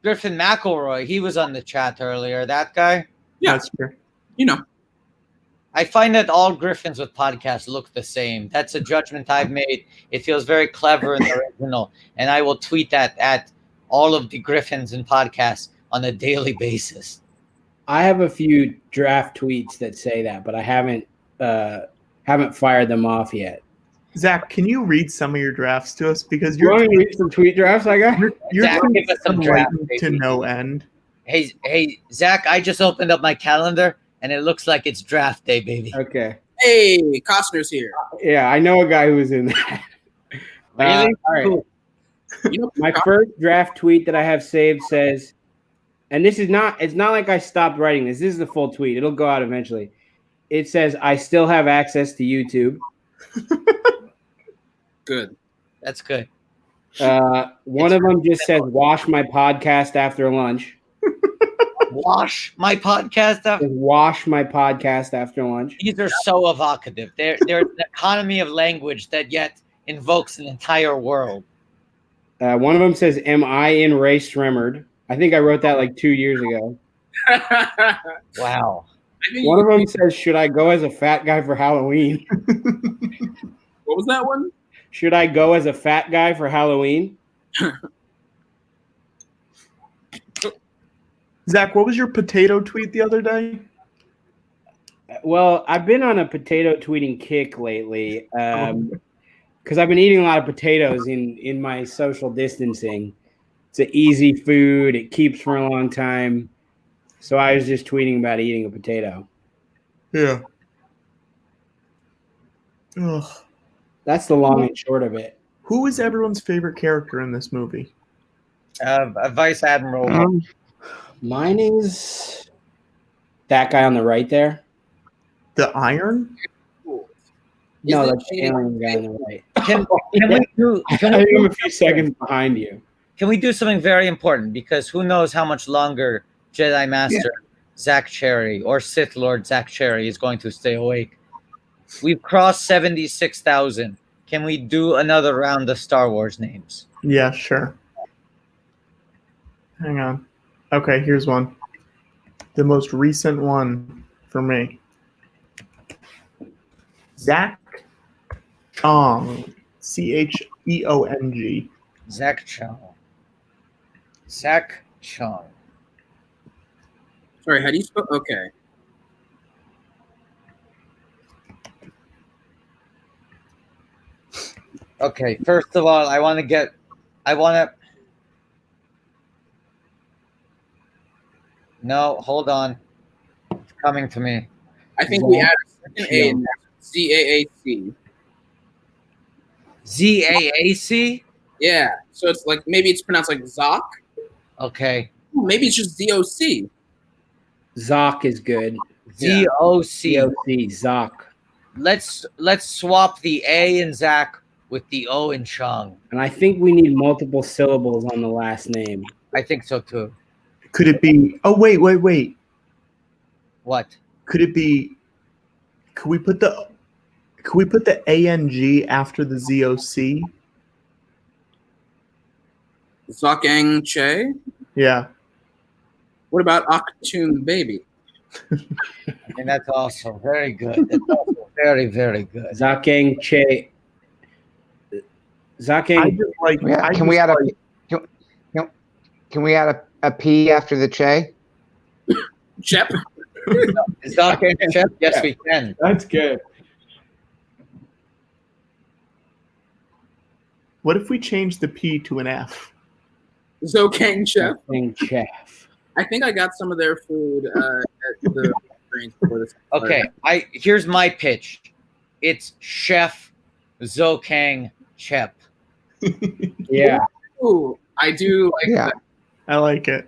Griffin McElroy, he was on the chat earlier. That guy? Yeah. That's true. You know. I find that all Griffins with podcasts look the same. That's a judgment I've made. It feels very clever and original, and I will tweet that at all of the Griffins and podcasts on a daily basis. I have a few draft tweets that say that, but I haven't fired them off yet. Zach, can you read some of your drafts to us? Because You want me to read some tweet drafts I got? you're Zach, give us some drafts, to no end. Hey, Zach, I just opened up my calendar and it looks like it's draft day, baby. Okay. Hey, Costner's here. Yeah, I know a guy who was in that. Really? All right. Cool. You know, My first draft tweet that I have saved says, and it's not like I stopped writing this. This is the full tweet. It'll go out eventually. It says, I still have access to YouTube. good. That's good. One of them just says, wash my podcast after lunch. Wash my podcast up. Wash my podcast after lunch. These are so evocative. They're an economy of language that yet invokes an entire world. One of them says, am I in Ray Stremmerd? I think I wrote that like 2 years ago. Wow. One of them says, should I go as a fat guy for Halloween? What was that one? Should I go as a fat guy for Halloween? Zach, what was your potato tweet the other day? Well, I've been on a potato tweeting kick lately because I've been eating a lot of potatoes in my social distancing. It's an easy food. It keeps for a long time. So I was just tweeting about eating a potato. Yeah. Ugh. That's the long and short of it. Who is everyone's favorite character in this movie? Vice Admiral. Mine is that guy on the right there. The Iron? No, Is it that's the alien guy on the right. Can we do? I think I'm a few seconds behind you. Can we do something very important? Because who knows how much longer Jedi Master Zach Cherry or Sith Lord Zach Cherry is going to stay awake. We've crossed 76,000. Can we do another round of Star Wars names? Yeah, sure. Hang on. Okay, here's one. The most recent one for me. Zach Chong. Cheong. Zach Chong. Zach Chong. Sorry, how do you spell? Okay. Okay, first of all, I want to. No, hold on. It's coming to me. I think we add a second A in there. ZAAC. ZAAC? Yeah. So it's like, maybe it's pronounced like Zoc. Okay. Maybe it's just ZOC. Zoc is good. ZOC. ZOC, Zoc. Let's swap the A in Zach with the O in Chong. And I think we need multiple syllables on the last name. I think so too. Could it be? Oh, wait. What? Could it be? Could we put the ANG after the ZOC? Zocang Che. Yeah. What about Octoon Baby? And that's also very good. That's also very, very good. Zakang Che. Zakang. Can we add a P after the Che? Chep. Zakang Chep? Yes, we can. That's good. What if we change the P to an F? Zocang Chef. Chef. I think I got some of their food at the range before this. Okay, here's my pitch. It's Chef Zokang Chep. Yeah. Ooh, I do like that. I like it.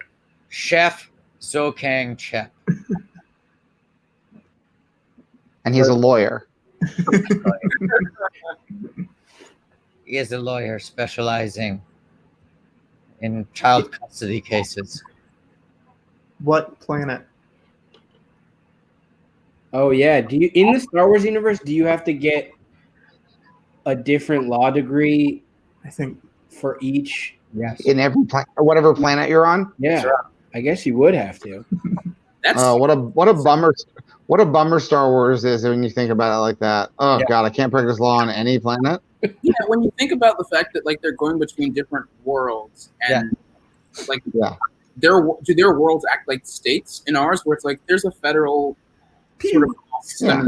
Chef Zokang Chep. And he's a lawyer. He is a lawyer specializing in child custody cases. What planet? Oh yeah. Do you in the Star Wars universe? Do you have to get a different law degree? I think for each. Yes. In every planet or whatever planet you're on. Yeah. Sure. I guess you would have to. That's what a bummer. What a bummer Star Wars is when you think about it like that. Oh God, I can't practice law on any planet. Yeah, when you think about the fact that like they're going between different worlds and their worlds act like states in ours, where it's like there's a federal sort of system.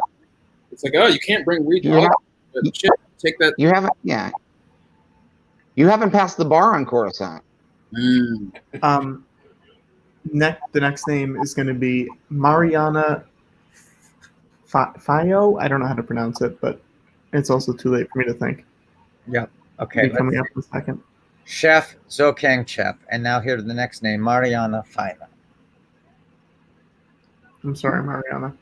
It's like, oh, you can't bring regional. Take that. You haven't. Yeah. You haven't passed the bar on Coruscant. The next name is going to be Mariana Fayo. I don't know how to pronounce it, but it's also too late for me to think. Yep. Okay. It'll be coming up in a second. Chef Zokang Chep. And now here's the next name, Mariana Faina. I'm sorry, Mariana.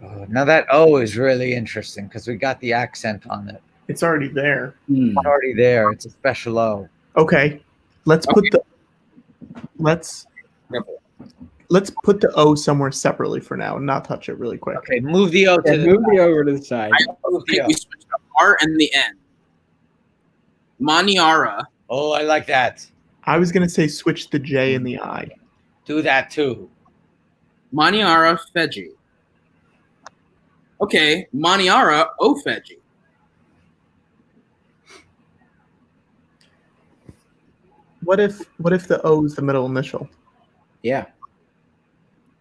Oh, now that O is really interesting because we got the accent on it. It's already there. It's already there. It's a special O. Okay. Let's put the O somewhere separately for now and not touch it really quick. Okay, move the O to move the over to the side. We switched the R and the N. Maniara. Oh, I like that. I was gonna say switch the J and the I. Do that too. Maniara Feji. Okay, Maniara Ofeji. What if the O is the middle initial? Yeah.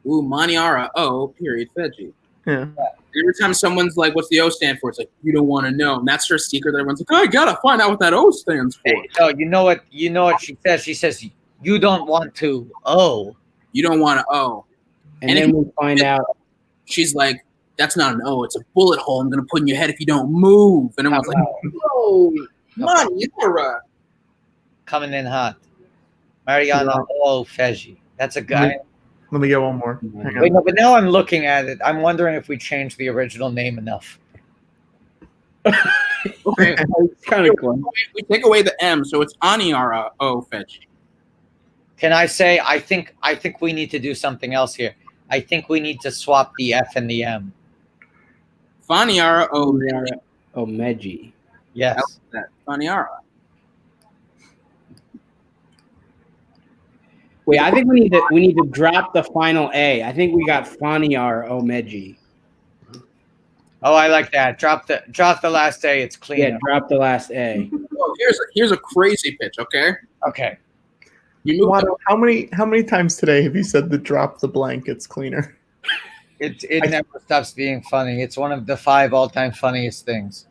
Ooh, Maniara O period Feji. Yeah. Every time someone's like, "What's the O stand for?" It's like, "You don't want to know." And that's her secret. That everyone's like, "Oh, I gotta find out what that O stands for." Hey, so you know what she says? She says, "You don't want to O." You don't want to O. And then we find out. She's like, "That's not an O. It's a bullet hole I'm gonna put in your head if you don't move." And everyone's like, "Oh, Maniara." Coming in hot. Mariana O Feji. That's a guy. Let me get one more. Hang on. Wait, no, but now I'm looking at it. I'm wondering if we changed the original name enough. Okay, It's kind of cool. we take away the M, so it's Aniara O Feji. Can I say I think we need to do something else here. I think we need to swap the F and the M. Faniara O Omeji. Yes. Faniara. Wait, I think we need to drop the final A. I think we got Faniar Omeji. Oh, I like that. Drop the last A. It's clean. Yeah, drop the last A. Oh, here's a crazy pitch. Okay. Okay. You move Watto, how many times today have you said the drop the blank? It's cleaner. It never stops being funny. It's one of the 5 all-time funniest things.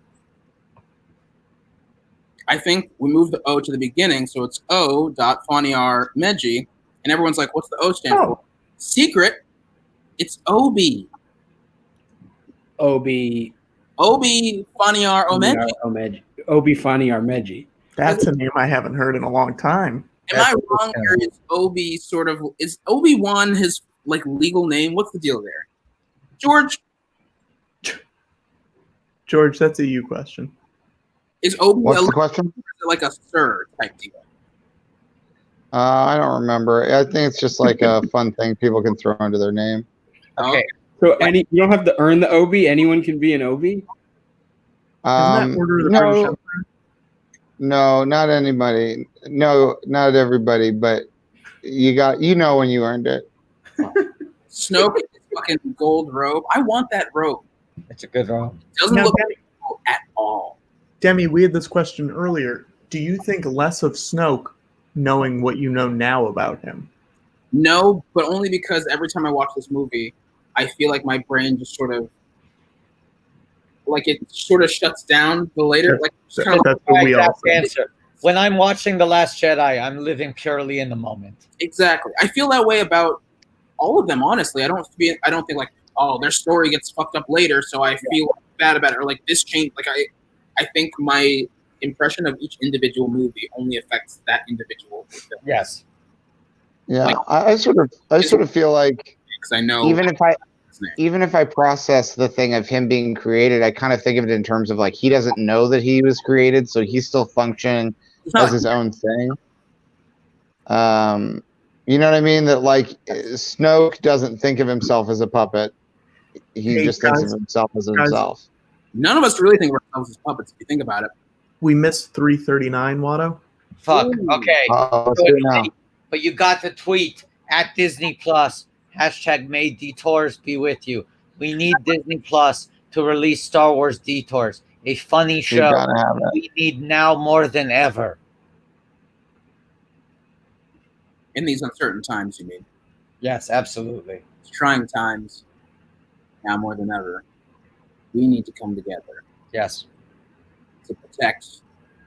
I think we move the O to the beginning, so it's O dot Faniar Meji, and everyone's like, "What's the O stand for?" Secret. It's Obi. Obi Faniar Omeji. Obi Faniar Meji. That's a name I haven't heard in a long time. Am I wrong here? Is Obi is Obi-Wan his like legal name? What's the deal there? George, that's a you question. Is Obi What's the question? like a sir type deal? I don't remember. I think it's just like a fun thing people can throw into their name. Okay. So you don't have to earn the Obi. Anyone can be an Obi. Isn't that Order of the British Empire? No, not anybody. No, not everybody. But you know when you earned it. Snoke is fucking gold robe. I want that robe. It's a good robe. It doesn't Now, look Demi, cool at all. Demi, we had this question earlier. Do you think less of Snoke knowing what you know now about him? No, but only because every time I watch this movie, I feel like my brain just sort of shuts down the later. Like kind of That's what we all say. Answer. When I'm watching The Last Jedi, I'm living purely in the moment. Exactly. I feel that way about all of them. Honestly, I don't think like, oh, their story gets fucked up later, so I feel bad about it, or like this change. Like I think my impression of each individual movie only affects that individual film. Yes. Yeah, Like, I sort of feel like because I know even if I process the thing of him being created, I kind of think of it in terms of like he doesn't know that he was created, so he's still functioning as his own thing. You know what I mean? That like Snoke doesn't think of himself as a puppet. He just thinks of himself as himself. None of us really think of ourselves as puppets if you think about it. We missed 339, Watto. Fuck. Okay. Let's do it now. But you got the tweet at Disney Plus. # May Detours be with you. We need Disney Plus to release Star Wars Detours, a funny show we need now more than ever. In these uncertain times, you mean? Yes, absolutely. It's trying times. Now more than ever, we need to come together. Yes. To protect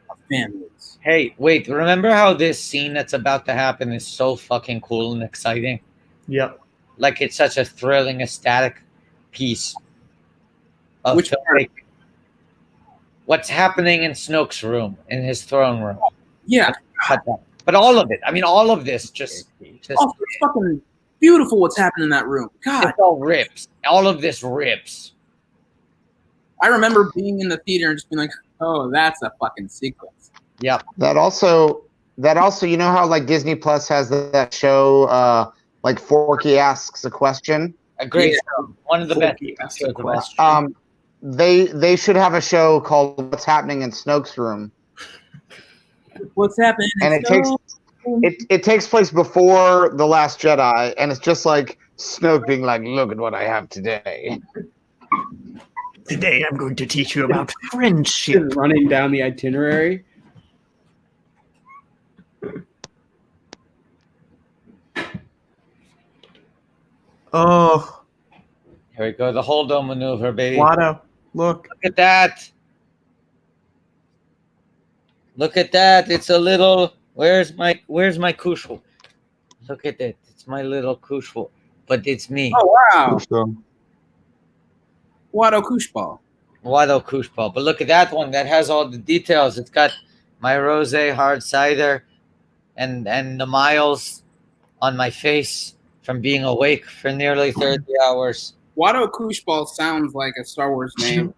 our families. Hey, wait, remember how this scene that's about to happen is so fucking cool and exciting? Yep. Like it's such a thrilling, ecstatic piece of Which part? What's happening in Snoke's room, in his throne room. Yeah. But all of it, I mean, all of this just It's fucking beautiful what's happening in that room. God. It all rips. All of this rips. I remember being in the theater and just being like, oh, that's a fucking sequence. Yep. That also, you know how like Disney Plus has that show, like Forky Asks a Question? A great show. One of the best shows. They should have a show called What's Happening in Snoke's Room. What's happening? And it takes place before The Last Jedi, and it's just like Snoke being like, look at what I have today. Today I'm going to teach you about friendship. Running down the itinerary. Oh. Here we go. The hold-on maneuver, baby. Watto, look. Look at that. Look at that. It's a little. Where's my kushwu? Look at it. It's my little kushwu, but it's me. Oh wow. Watto Kushball. Watto Kushball. But look at that one. That has all the details. It's got my rosé hard cider and the miles on my face from being awake for nearly 30 hours. Watto Kushball sounds like a Star Wars name.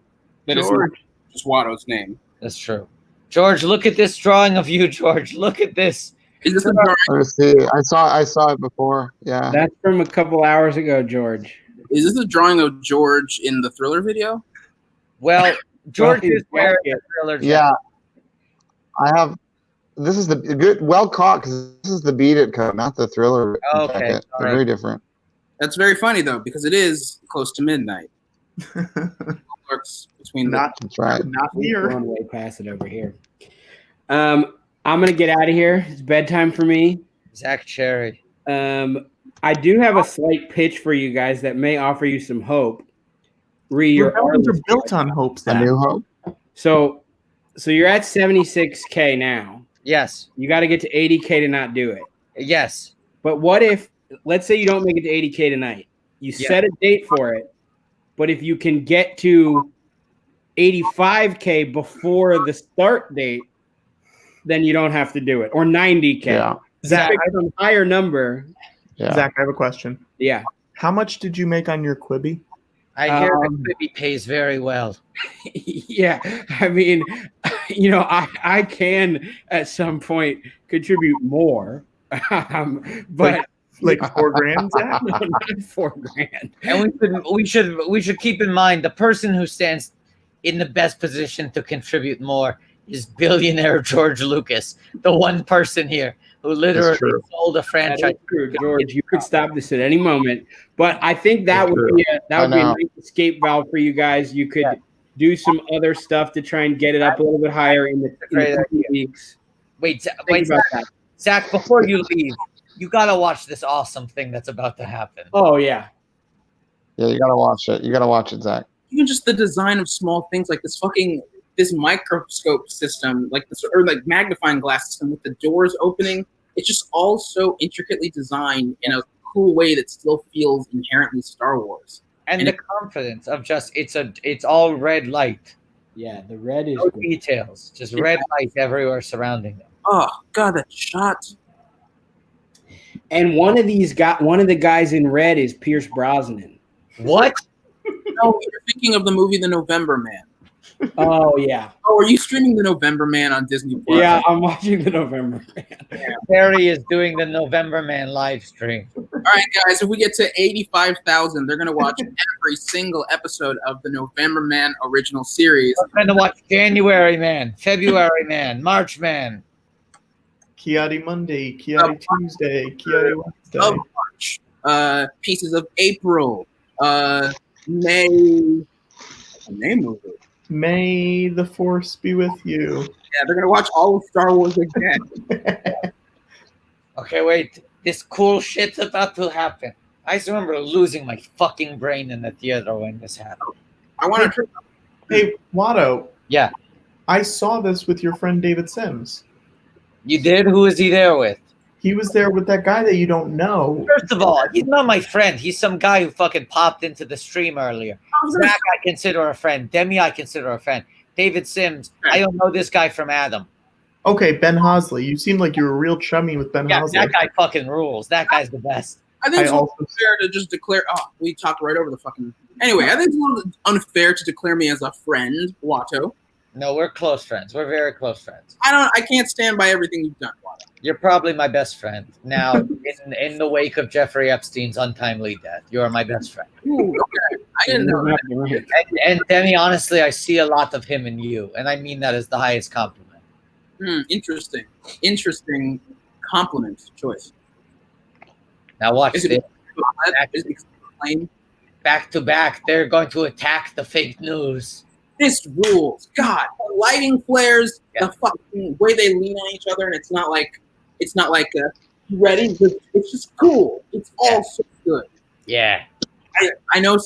That is not just Watto's name. That's true. George, look at this drawing of you, George. Look at this. Is this a drawing? Let's see. I saw it before. Yeah. That's from a couple hours ago, George. Is this a drawing of George in the Thriller video? Well, George is wearing a Thriller jacket. Yeah. I have. This is the good, well caught, because this is the Beat It coat, not the Thriller jacket. They're very different. That's very funny though, because it is close to midnight. Between That's right. Not here. Going way past it over here. I'm gonna get out of here. It's bedtime for me. Zach Cherry. I do have a slight pitch for you guys that may offer you some hope. Your albums are built on hope. A new hope. So you're at 76K now. Yes. You got to get to 80K to not do it. Yes. But what if, let's say you don't make it to 80K tonight. You set a date for it, but if you can get to 85K before the start date, then you don't have to do it. Or 90K. Yeah. Zach, I have a higher number. Yeah. Zach, I have a question. Yeah. How much did you make on your Quibi? I hear that Quibi pays very well. Yeah. I mean, I can at some point contribute more. But like $4,000, Zach? No, not $4,000. And we should keep in mind the person who stands in the best position to contribute more is billionaire George Lucas, the one person here who literally sold a franchise. True, George. You could stop this at any moment, but I think that would be a nice escape valve for you guys. You could do some other stuff to try and get it up a little bit higher in the weeks. Wait, Zach, before you leave, you gotta watch this awesome thing that's about to happen. Oh yeah. Yeah, you gotta watch it. You gotta watch it, Zach. Even just the design of small things like this microscope system, like this, or like magnifying glass system with the doors opening. It's just all so intricately designed in a cool way that still feels inherently Star Wars. And the confidence of just it's all red light. Yeah, the red is no details, just red light everywhere surrounding them. Oh God, that shot! And one of the guys in red is Pierce Brosnan. What? No, you're thinking of the movie The November Man. Oh yeah. Oh, are you streaming The November Man on Disney Plus? Yeah, I'm watching The November Man. Barry is doing the November Man live stream. All right, guys. If we get to 85,000, they're gonna watch every single episode of the November Man original series. We're gonna watch January Man, February Man, March Man, Kiati Monday, Kiati Tuesday, Kiati Wednesday. Of March, pieces of April, May. May movie. May the Force be with you. Yeah, they're gonna watch all of Star Wars again. Okay, wait. This cool shit's about to happen. I just remember losing my fucking brain in the theater when this happened. I want to. Hey, Watto. Yeah. I saw this with your friend David Sims. You did? Who is he there with? He was there with that guy that you don't know. First of all, he's not my friend. He's some guy who fucking popped into the stream earlier. Zach, I consider a friend. Demi, I consider a friend. David Sims, I don't know this guy from Adam. Okay, Ben Hosley. You seem like you were real chummy with Ben Hosley. That guy fucking rules. That guy's the best. I think it's unfair to just declare. Oh, we talked right over the fucking. Anyway, I think it's a little unfair to declare me as a friend, Watto. No, we're close friends. We're very close friends. I can't stand by everything you've done, Watto. You're probably my best friend now. in the wake of Jeffrey Epstein's untimely death, you are my best friend. Ooh, okay. I didn't know that. And Demi, honestly, I see a lot of him in you, and I mean that as the highest compliment. Interesting compliment choice. Now watch Is this. it Back to back, they're going to attack the fake news. This rules. God, the lighting flares, the fucking way they lean on each other, and it's not like ready. It's just cool. It's all so good. Yeah. I saw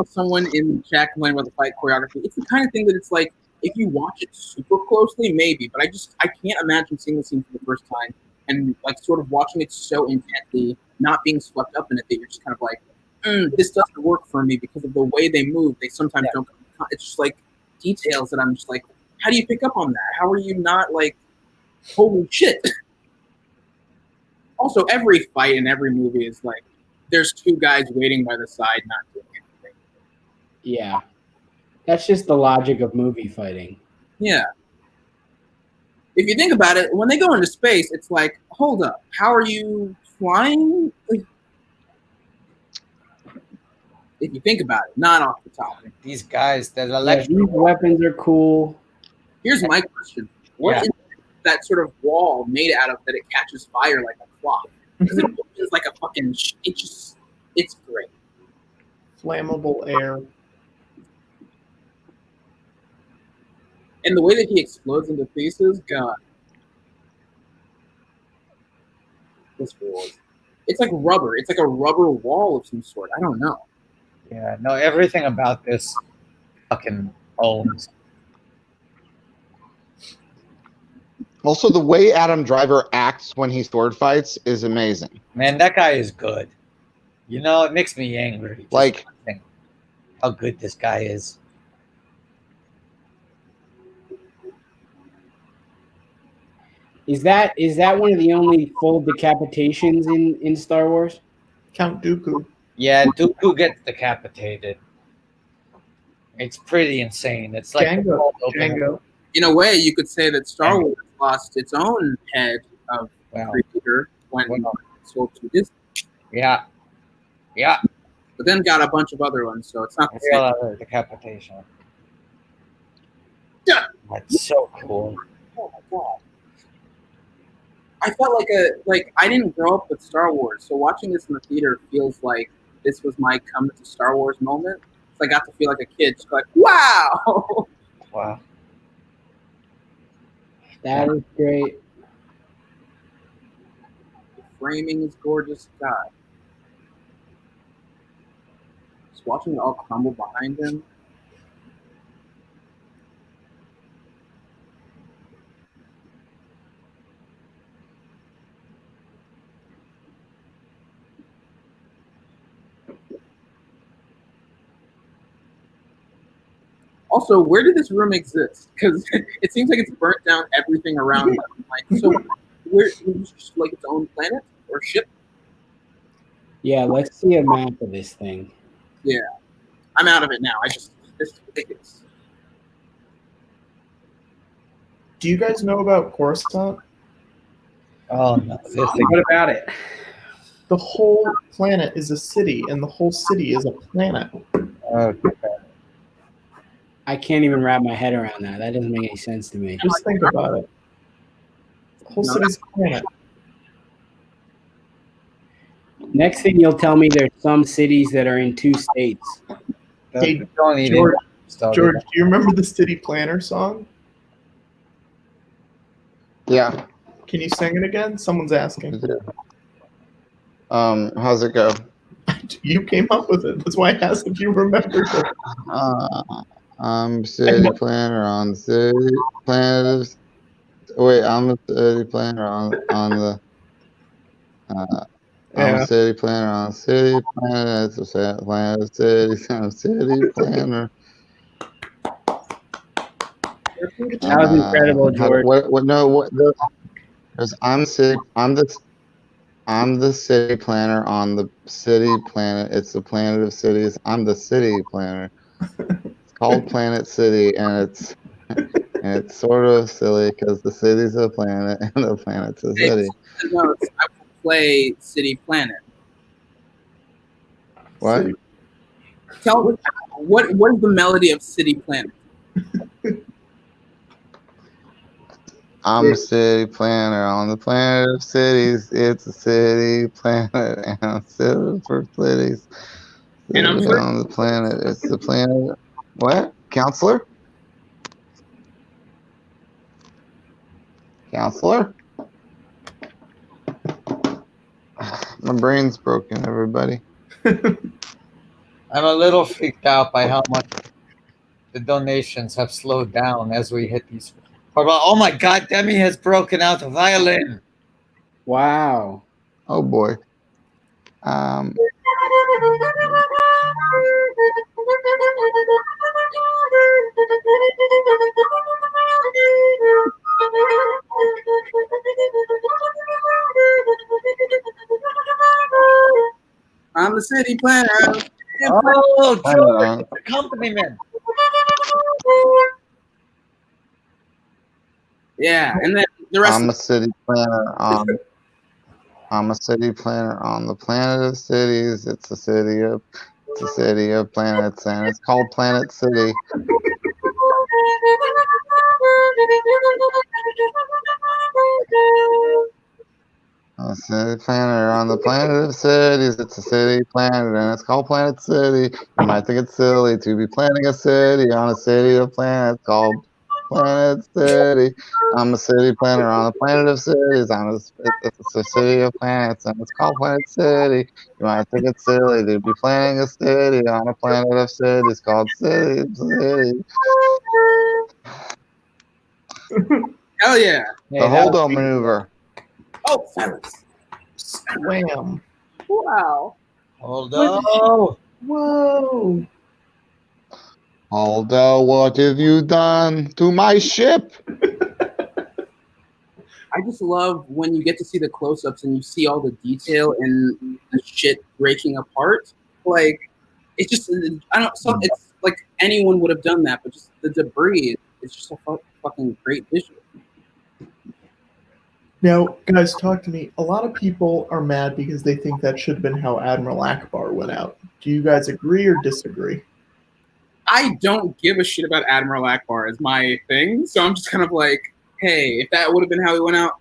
someone in the chat complaining about the fight choreography. It's the kind of thing that it's like, if you watch it super closely, maybe, but I can't imagine seeing the scene for the first time and like sort of watching it so intently, not being swept up in it, that you're just kind of like, this doesn't work for me because of the way they move. They sometimes don't. It's just like details that I'm just like, how do you pick up on that? How are you not like, holy shit? Also, every fight in every movie is like, there's two guys waiting by the side, not doing anything. Yeah. That's just the logic of movie fighting. Yeah. If you think about it, when they go into space, it's like, hold up, how are you flying? If you think about it, not off the top. These guys, that these weapons are cool. Here's my question. What is that sort of wall made out of that it catches fire like a cloth? Because it opens like a fucking, it's great. Flammable air. And the way that he explodes into pieces, God. This rules. It's like rubber. It's like a rubber wall of some sort. I don't know. Yeah, no, everything about this fucking owns. Also, the way Adam Driver acts when he sword fights is amazing. Man, that guy is good. You know, it makes me angry. Like, how good this guy is. Is that one of the only full decapitations in Star Wars? Count Dooku. Yeah, Dooku gets decapitated. It's pretty insane. It's like Django. In a way, you could say that Star Wars lost its own head of creator when it sold to Disney. Yeah. But then got a bunch of other ones, so it's not the same. Other decapitation. Yeah. That's so cool. Oh my god. I felt like I didn't grow up with Star Wars, so watching this in the theater feels like this was my come to Star Wars moment. So I got to feel like a kid, just like, wow! Wow. That is great. The framing is gorgeous. God. Just watching it all crumble behind him. Also, where did this room exist? Because it seems like it's burnt down everything around it. Like, so where is it just like its own planet or ship? Yeah, let's see a map of this thing. Yeah. I'm out of it now. This is ridiculous. Do you guys know about Coruscant? Oh no. What about it? The whole planet is a city, and the whole city is a planet. Okay. I can't even wrap my head around that. That doesn't make any sense to me. Just think about it. The whole city's a planet. Next thing you'll tell me there's some cities that are in 2 states. Hey, George, do you remember the City Planner song? Yeah. Can you sing it again? Someone's asking. How's it go? You came up with it. That's why I asked if you remembered it. I'm city planner on the city planet. Wait, I'm a city planner on the. I'm a city planner on the city planet. It's a planet of cities. I'm a city planner. That was incredible, George. I'm the city planner on the city planet. It's the planet of cities. I'm the city planner. It's called Planet City, and it's sort of silly because the city's a planet and the planet's a city. No, I will play City Planet. What? Tell what is the melody of City Planet? I'm a city planner on the planet of cities. It's a city planet, and I'm sitting for cities. And I'm on the planet. It's the planet. What? Counselor? Counselor? My brain's broken, everybody. I'm a little freaked out by how much the donations have slowed down as we hit these. Oh my God, Demi has broken out the violin. Wow. Oh boy. I'm the city planner. Oh, George, accompaniment. Yeah, and then the rest. I'm a city planner on the planet of cities. It's a city of planets, and it's called Planet City. I'm a city planner on the planet of cities. It's a city planet, and it's called Planet City. You might think it's silly to be planning a city on a city of planets called Planet City. I'm a city planner on the planet of cities. It's a city of planets, and it's called Planet City. You might think it's silly to be planning a city on a planet of cities called City. Hell yeah! The hold-on maneuver. Oh, fellas! Wham! Wow! Hold on. Whoa! Although, what have you done to my ship? I just love when you get to see the close-ups and you see all the detail and the shit breaking apart. Like, it's just it's like anyone would have done that, but just the debris. It's just a fucking great visual. Now, guys, talk to me. A lot of people are mad because they think that should have been how Admiral Akbar went out. Do you guys agree or disagree? I don't give a shit about Admiral Akbar as my thing, so I'm just kind of like, hey, if that would have been how he went out,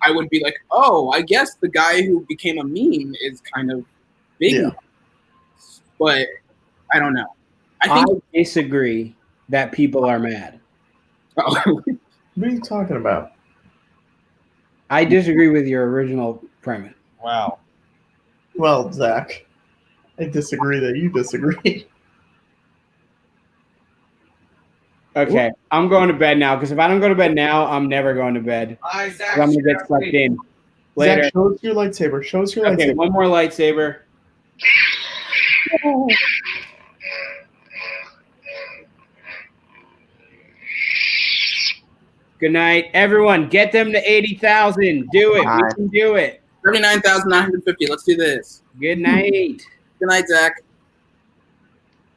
I would be like, oh, I guess the guy who became a meme is kind of big. Yeah. But I don't know. I disagree that people are mad. Oh. What are you talking about? I disagree with your original premise. Wow. Well, Zach, I disagree that you disagree. Okay, I'm going to bed now because if I don't go to bed now, I'm never going to bed. I'm going to get sucked in. Later. Zach, show us your lightsaber. Show us your lightsaber. Okay, one more lightsaber. Good night, everyone. Get them to 80,000. Do it. We can do it. 39,950. Let's do this. Good night. Good night, Zach.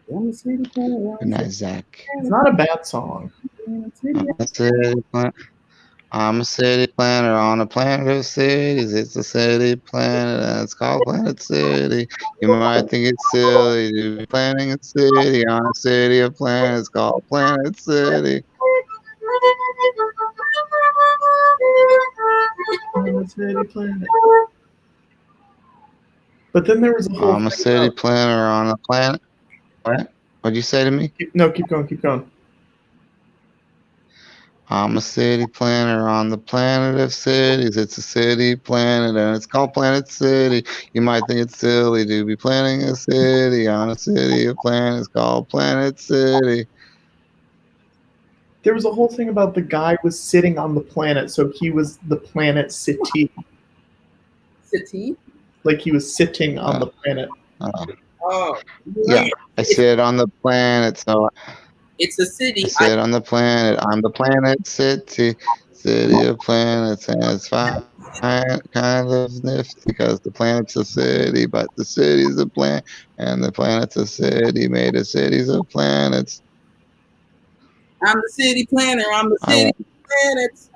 Good night, Zach. It's not a bad song. I'm a city planner on a planet of cities. It's a city planet, and it's called Planet City. You might think it's silly to be planning a city on a city of planets called Planet City. But then there was a whole I'm a city planner on a planet. What? What'd you say to me? Keep going, keep going. I'm a city planner on the planet of cities. It's a city planet, and it's called Planet City. You might think it's silly to be planning a city on a city of planets called Planet City. There was a whole thing about the guy was sitting on the planet, so he was the planet city. City? Like he was sitting on the planet. Oh. Yeah, I sit on the planet, so It's a city. I sit on the planet. I'm the planet city of planets, and it's fine, kind of nifty because the planet's a city, but the city's a planet, and the planet's a city made of cities of planets. I'm the city planner. I'm the city planets.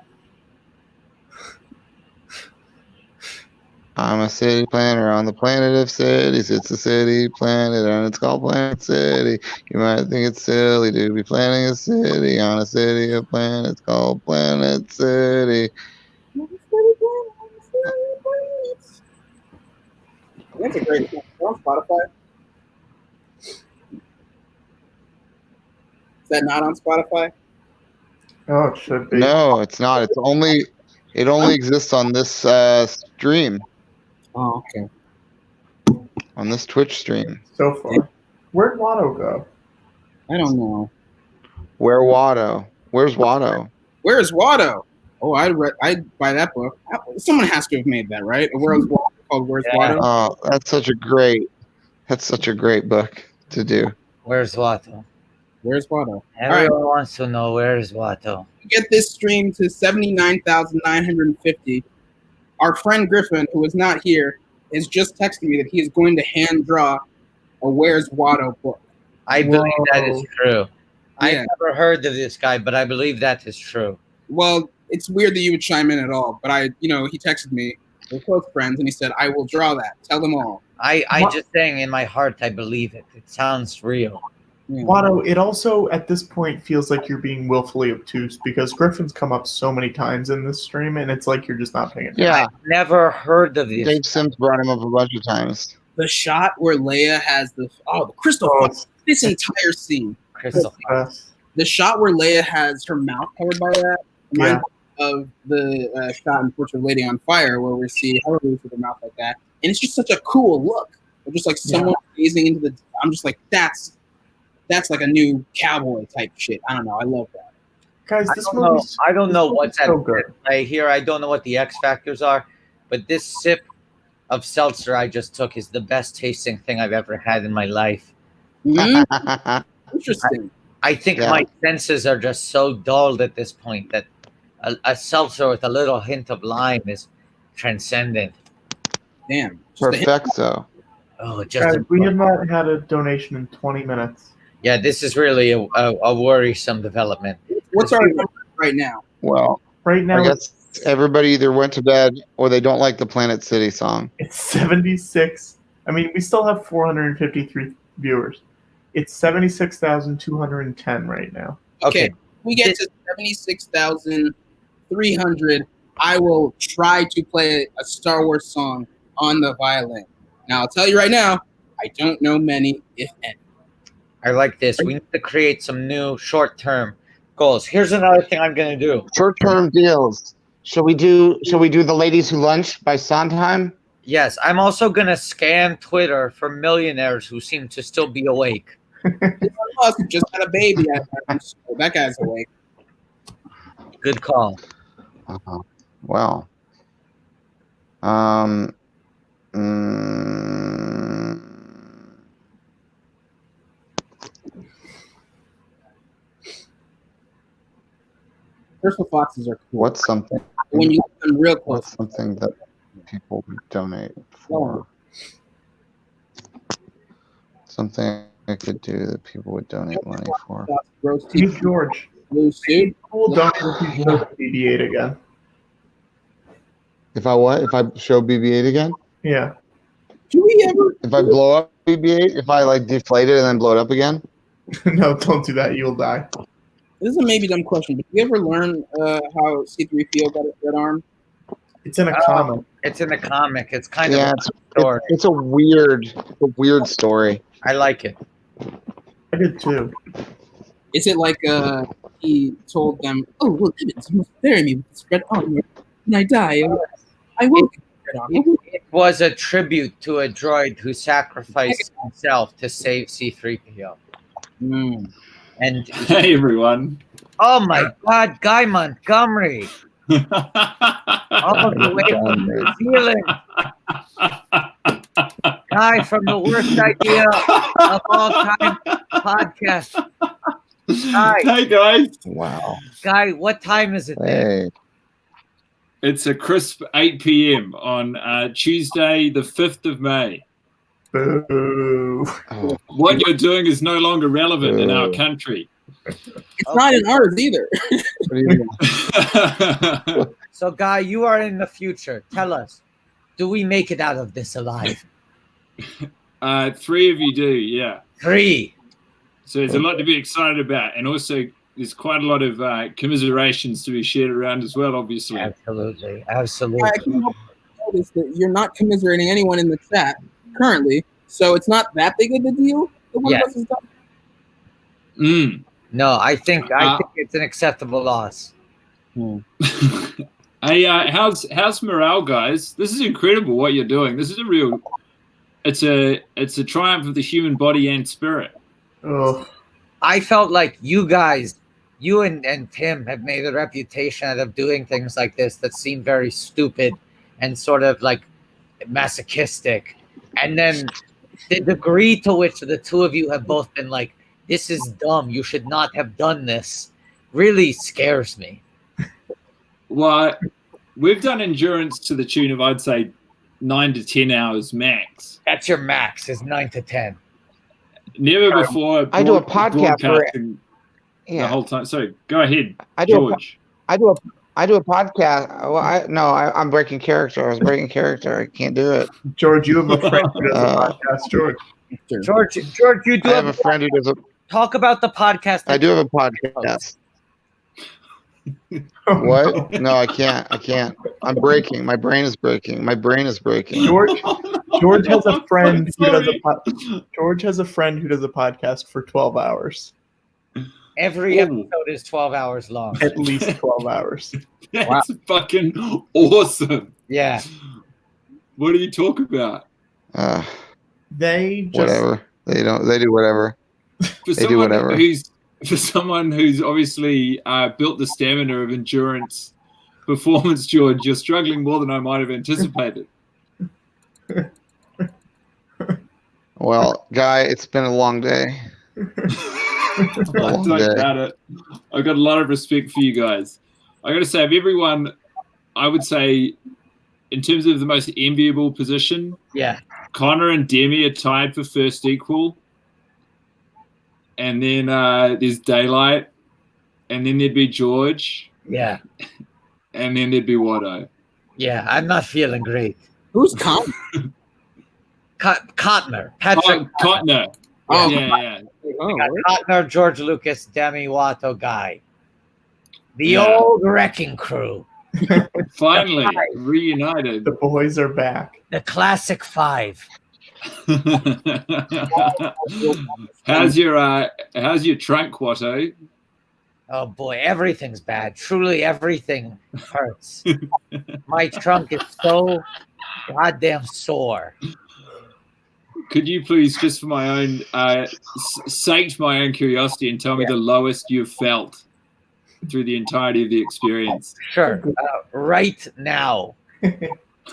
I'm a city planner on the planet of cities. It's a city planet, and it's called Planet City. You might think it's silly to be planning a city on a city of planets called Planet City. That's a great song. On Spotify. Is that not on Spotify? Oh, it should be. No, it's not. It only exists on this stream, Oh, okay. on this Twitch stream. So far. Where'd Watto go? I don't know. Where's Watto? Where's Watto? Oh, I'd buy that book. Someone has to have made that, right? Where's Watto? Called Where's Watto? Oh, that's such a great book to do. Where's Watto? Where's Watto? Everyone wants to know where's Watto. Get this stream to 79,950. Our friend Griffin, who is not here, is just texting me that he is going to hand draw a Where's Watto book. I believe that is true. Yeah. I've never heard of this guy, but I believe that is true. Well, it's weird that you would chime in at all, but he texted me. We're close friends, and he said, "I will draw that. Tell them all." I just saying in my heart, I believe it. It sounds real. Yeah. Watto, it also at this point feels like you're being willfully obtuse because Griffin's come up so many times in this stream, and it's like you're just not paying attention. Yeah, I've never heard of this. Dave Sims brought him up a bunch of times. The shot where Leia has the crystal fox. This entire scene. Crystal. The shot where Leia has her mouth covered by that reminds me of the shot in Portrait of a Lady on Fire where we see her with her mouth like that, and it's just such a cool look. Or just like someone gazing into the. I'm just like that's like a new cowboy type shit. I don't know. I love that. Guys, I don't know what's so at good. play here. I don't know what the X factors are, but this sip of seltzer I just took is the best tasting thing I've ever had in my life. Interesting. I think my senses are just so dulled at this point that a seltzer with a little hint of lime is transcendent. Damn. Perfecto. Oh, just Guys, we have not had a donation in 20 minutes. Yeah, this is really a worrisome development. What's our number right now? Well, Right now, I guess everybody either went to bed or they don't like the Planet City song. it's 76. I mean, we still have 453 viewers. It's 76,210 right now. Okay. We get to 76,300. I will try to play a Star Wars song on the violin. Now, I'll tell you right now, I don't know many, if any. I like this. We need to create some new short-term goals. Here's another thing I'm going to do. Short-term deals. Shall we do the Ladies Who Lunch by Sondheim? Yes, I'm also going to scan Twitter for millionaires who seem to still be awake. Musk just had a baby. That guy's awake. Good call. Well. Crystal foxes are cool. What's something? When you look them real close. What's something that people would donate for? Something I could do that people would donate money for. Hey, George. Blue suit. Cool donate if you show BB-8 again. If I what? If I show BB-8 again? Yeah. Do we ever? If I blow up BB-8? If I like deflate it and then blow it up again? No, don't do that. You'll die. This is a maybe dumb question, but do you ever learn how C-3PO got his red arm? It's in a comic. It's in the comic. It's kind of Yeah, a story. it's a weird story. I like it. I did too. Is it like he told them, "Oh, well, Evans, you must bury me with this red arm. When I die, I will get the red arm." It was a tribute to a droid who sacrificed himself to save C-3PO. Mm. And Hey everyone. Oh my God, Guy Montgomery. All the way from New Zealand. Guy from the worst idea of all time podcast. Guy. Hey guys. Wow. Guy, what time is it there? Hey. It's a crisp 8 p.m. on Tuesday, the 5th of May. Boo. Oh, What you're doing is no longer relevant in our country. It's not in ours either. what do you mean? So, Guy, you are in the future. Tell us, do we make it out of this alive? 3 of you do, yeah. 3. So there's a lot to be excited about. And also, there's quite a lot of commiserations to be shared around as well, obviously. Absolutely. I Absolutely. can notice that you're not commiserating anyone in the chat currently, so it's not that big of a deal. that one of us is done. Mm. No, I think it's an acceptable loss. Hey, how's morale, guys? This is incredible what you're doing. This is it's a triumph of the human body and spirit. Oh, I felt like you guys, you and Tim have made a reputation out of doing things like this that seem very stupid and sort of like masochistic. And then the degree to which the two of you have both been like, this is dumb, you should not have done this, really scares me. Well, we've done endurance to the tune of, I'd say, 9 to 10 hours max. That's your max, is 9 to 10. Never before. I do a podcast for broadcasting the whole time. Sorry, go ahead, George. I do a podcast. Well, I'm breaking character. I was breaking character. I can't do it. George, you have a friend who does a podcast, George. George, you do I have a friend who does a. talk about the podcast. I do have a podcast. What? No, I can't. I'm breaking. My brain is breaking. George has a friend who does George has a friend who does a podcast for 12 hours. Every episode is 12 hours long. At least 12 hours. That's fucking awesome. Yeah. What do you talk about? They just Whatever. They do whatever. They do whatever. For someone who's obviously built the stamina of endurance performance, George, you're struggling more than I might have anticipated. Well, Guy, it's been a long day. I don't doubt it. I've got a lot of respect for you guys. I got to say, of everyone, I would say, in terms of the most enviable position, Connor and Demi are tied for first equal. And then there's Daylight. And then there'd be George. Yeah. And then there'd be Watto. Yeah, I'm not feeling great. Who's Connor? Cotner. Patrick Cotner. Oh, yeah. Cotner, George Lucas, Demi, Watto, Guy. The old wrecking crew. Finally reunited. The boys are back. The classic 5. How's your trunk, Watto? Oh boy, everything's bad. Truly, everything hurts. My trunk is so goddamn sore. Could you please, just for my own sake, my own curiosity, and tell me the lowest you've felt through the entirety of the experience? Sure. Right now.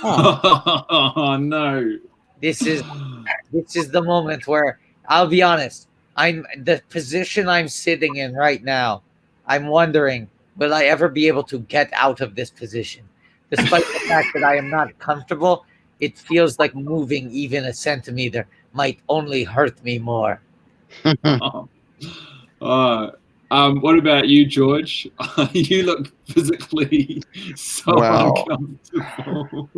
Oh no. This is the moment where I'll be honest. The position I'm sitting in right now. I'm wondering, will I ever be able to get out of this position? Despite the fact that I am not comfortable, it feels like moving even a centimeter might only hurt me more. What about you, George? You look physically so uncomfortable.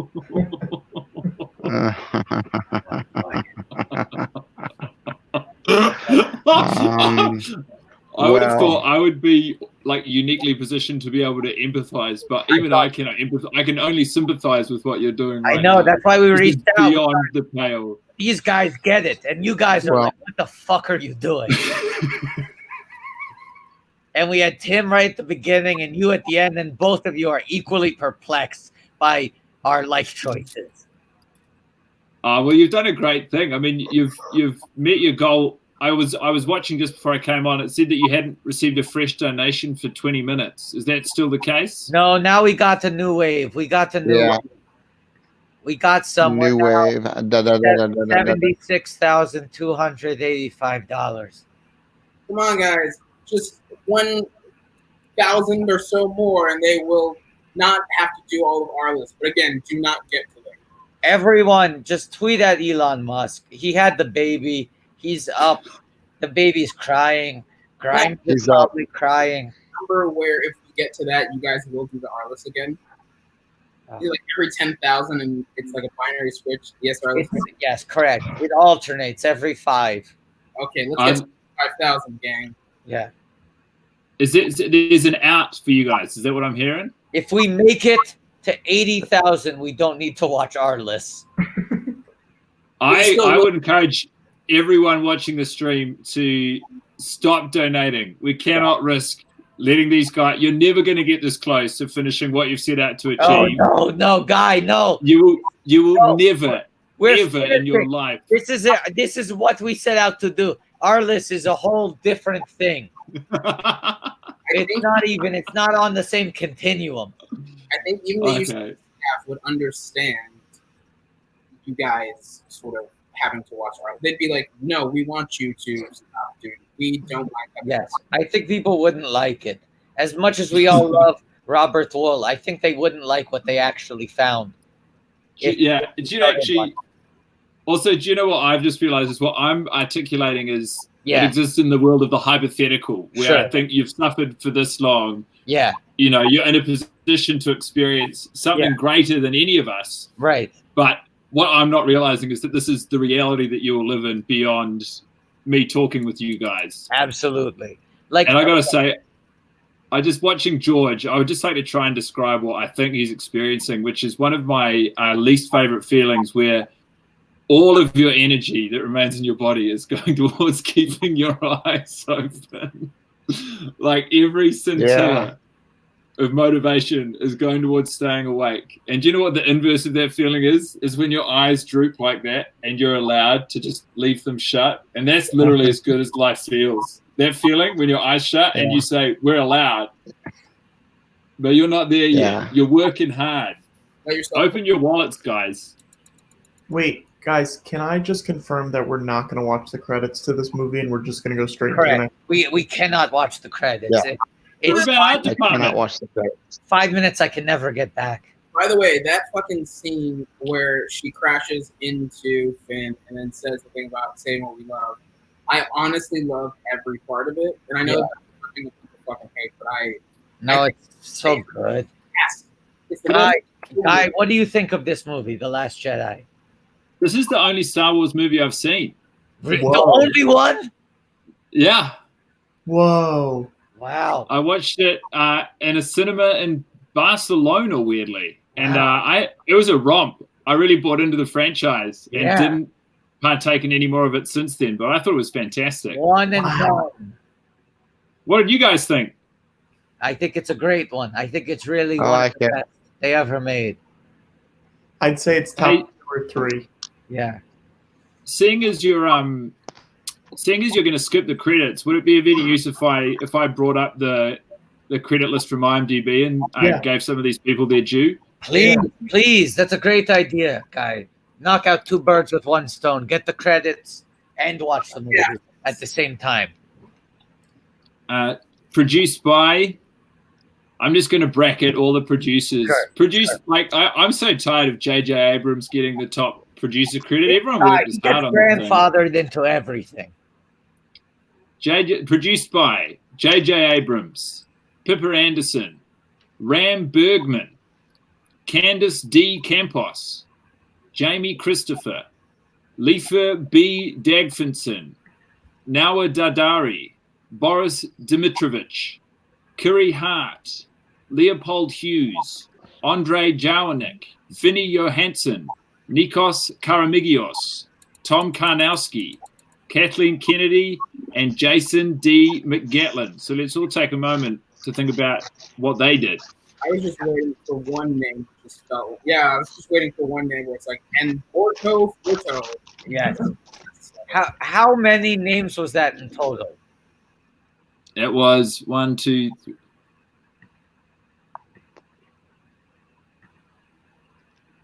I would have thought I would be like uniquely positioned to be able to empathize, but even I cannot empathize. I can only sympathize with what you're doing. Right I know, now. that's why we reached out. Beyond the pale. These guys get it, and you guys are like, "What the fuck are you doing?" And we had Tim right at the beginning, and you at the end, and both of you are equally perplexed by our life choices. Well, you've done a great thing. I mean, you've met your goal I was watching just before I came on. It said that you hadn't received a fresh donation for 20 minutes. Is that still the case? No, now we got the new wave. We got the new wave. We got someone New now. wave. $76,285. Come on, guys. Just 1,000 or so more, and they will not have to do all of our list. But again, do not get to them. Everyone, just tweet at Elon Musk. He had the baby. He's up. The baby's crying. Grimes is probably crying. Remember where if we get to that, you guys will do the R list again? Like every 10,000, and it's like a binary switch. Yes, R list. Yes, correct. It alternates every 5. Okay, let's get 5,000, gang. Yeah. There's an out for you guys? Is that what I'm hearing? If we make it to 80,000, we don't need to watch our list. I would encourage everyone watching the stream to stop donating. We cannot risk letting these guys. You're never going to get this close to finishing what you've set out to achieve. Oh no, Guy, no. You will never, ever in your life. This is what we set out to do. Our list is a whole different thing. It's not on the same continuum. I think even the UCB staff would understand you guys sort of having to watch our. They'd be like, "No, we want you to stop doing it. We don't like that." Yes, I think people wouldn't like it. As much as we all love Robert Wool, I think they wouldn't like what they actually found. Do you know what I've just realized is what I'm articulating is it exists in the world of the hypothetical, where I think you've suffered for this long. Yeah. You know, you're in a position to experience something greater than any of us. Right. But what I'm not realizing is that this is the reality that you will live in beyond me talking with you guys. Absolutely. And I got to say, I just watching George, I would just like to try and describe what I think he's experiencing, which is one of my least favorite feelings, where all of your energy that remains in your body is going towards keeping your eyes open. Like every scintilla of motivation is going towards staying awake. And do you know what the inverse of that feeling is? Is when your eyes droop like that and you're allowed to just leave them shut. And that's literally as good as life feels. That feeling when your eyes shut and you say, we're allowed. But you're not there yet. You're working hard. Open your wallets, guys. Wait, guys, can I just confirm that we're not going to watch the credits to this movie and we're just going to go straight to the next? We cannot watch the credits. Yeah. I cannot watch the credits. 5 minutes I can never get back. By the way, that fucking scene where she crashes into Finn and then says the thing about saying what we love, I honestly love every part of it. And I know that's something that people fucking hate, but it's so good. Yes. It's the Guy, what do you think of this movie, The Last Jedi? This is the only Star Wars movie I've seen. The only one? Yeah. Whoa. Wow. I watched it in a cinema in Barcelona, weirdly. And it was a romp. I really bought into the franchise and didn't partake in any more of it since then. But I thought it was fantastic. One and done. What did you guys think? I think it's a great one. I think it's really one of the best they ever made. I'd say it's top 2 or 3. Yeah. Seeing as you're going to skip the credits, would it be of any use if I brought up the credit list from IMDb and I gave some of these people their due? Please. That's a great idea, Guy. Knock out 2 birds with 1 stone. Get the credits and watch the movie at the same time. Produced by, I'm just going to bracket all the producers. I'm so tired of J.J. Abrams getting the top producer credit. Everyone worked his hard on that. Grandfathered into everything. Produced by J.J. Abrams, Pippa Anderson, Ram Bergman, Candice D. Campos, Jamie Christopher, Leifa B. Dagfinson, Noah Dadari, Boris Dimitrovich, Kiri Hart, Leopold Hughes, Andrei Jowanek, Vinny Johansson, Nikos Karamigios, Tom Karnowski, Kathleen Kennedy, and Jason D. McGatlin. So let's all take a moment to think about what they did. I was just waiting for one name to spell. Yeah, I was just waiting for one name where it's like, and Orto Foto. Yes. How many names was that in total? It was 1, 2, 3.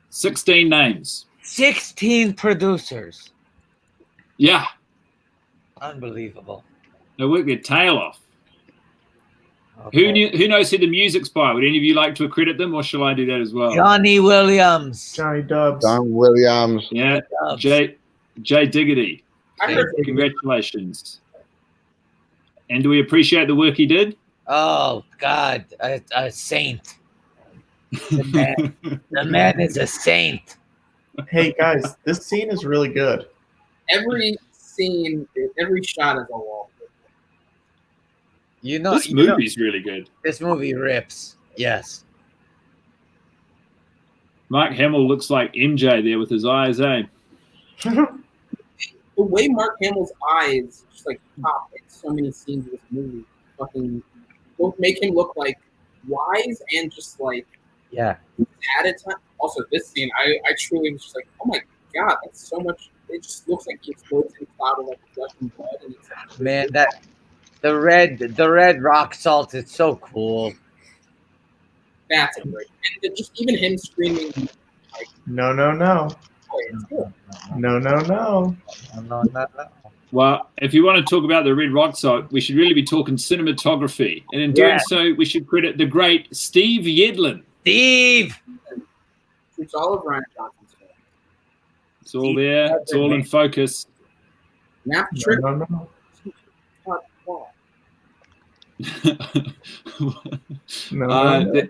16 names. 16 producers. Yeah. Unbelievable. They worked their tail off. Okay. Who knows who the music's by? Would any of you like to accredit them, or shall I do that as well? Johnny Williams. Johnny Dubs. Don Williams. Yeah. Dubs. Jay Diggity. I heard Congratulations. And do we appreciate the work he did? Oh God, a saint. The man is a saint. Hey guys, this scene is really good. every scene, every shot is a wall. You know, This movie's really good. This movie rips. Yes. Mark Hamill looks like MJ there with his eyes, eh? The way Mark Hamill's eyes just like pop in so many scenes of this movie, fucking both make him look like wise and just like Yeah. at a time. Also, this scene, I truly was just like, oh my god, that's so much. It just looks like he explodes in a cloud of like Russian blood, and it's like, Man, that the red rock salt is so cool. that's a great. And just even him screaming, like, No, no, no. oh, it's cool. No, no, no. No. Well, if you want to talk about the Red Rock Salt, we should really be talking cinematography. And in doing so, we should credit the great Steve Yedlin. Steve! It's all of Ryan Johnson's film. It's all there. It's all in focus. Nap No, trick. no, no. No, no, no.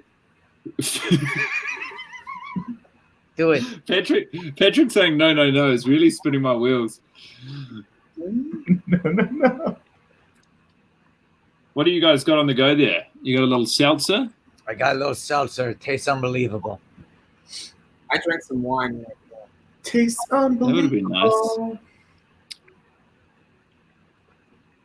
Do it. Patrick saying no is really spinning my wheels. No, no, no. What do you guys got on the go there? You got a little seltzer? I got a little seltzer. It tastes unbelievable. I drank some wine. Right now. Tastes That would have been unbelievable.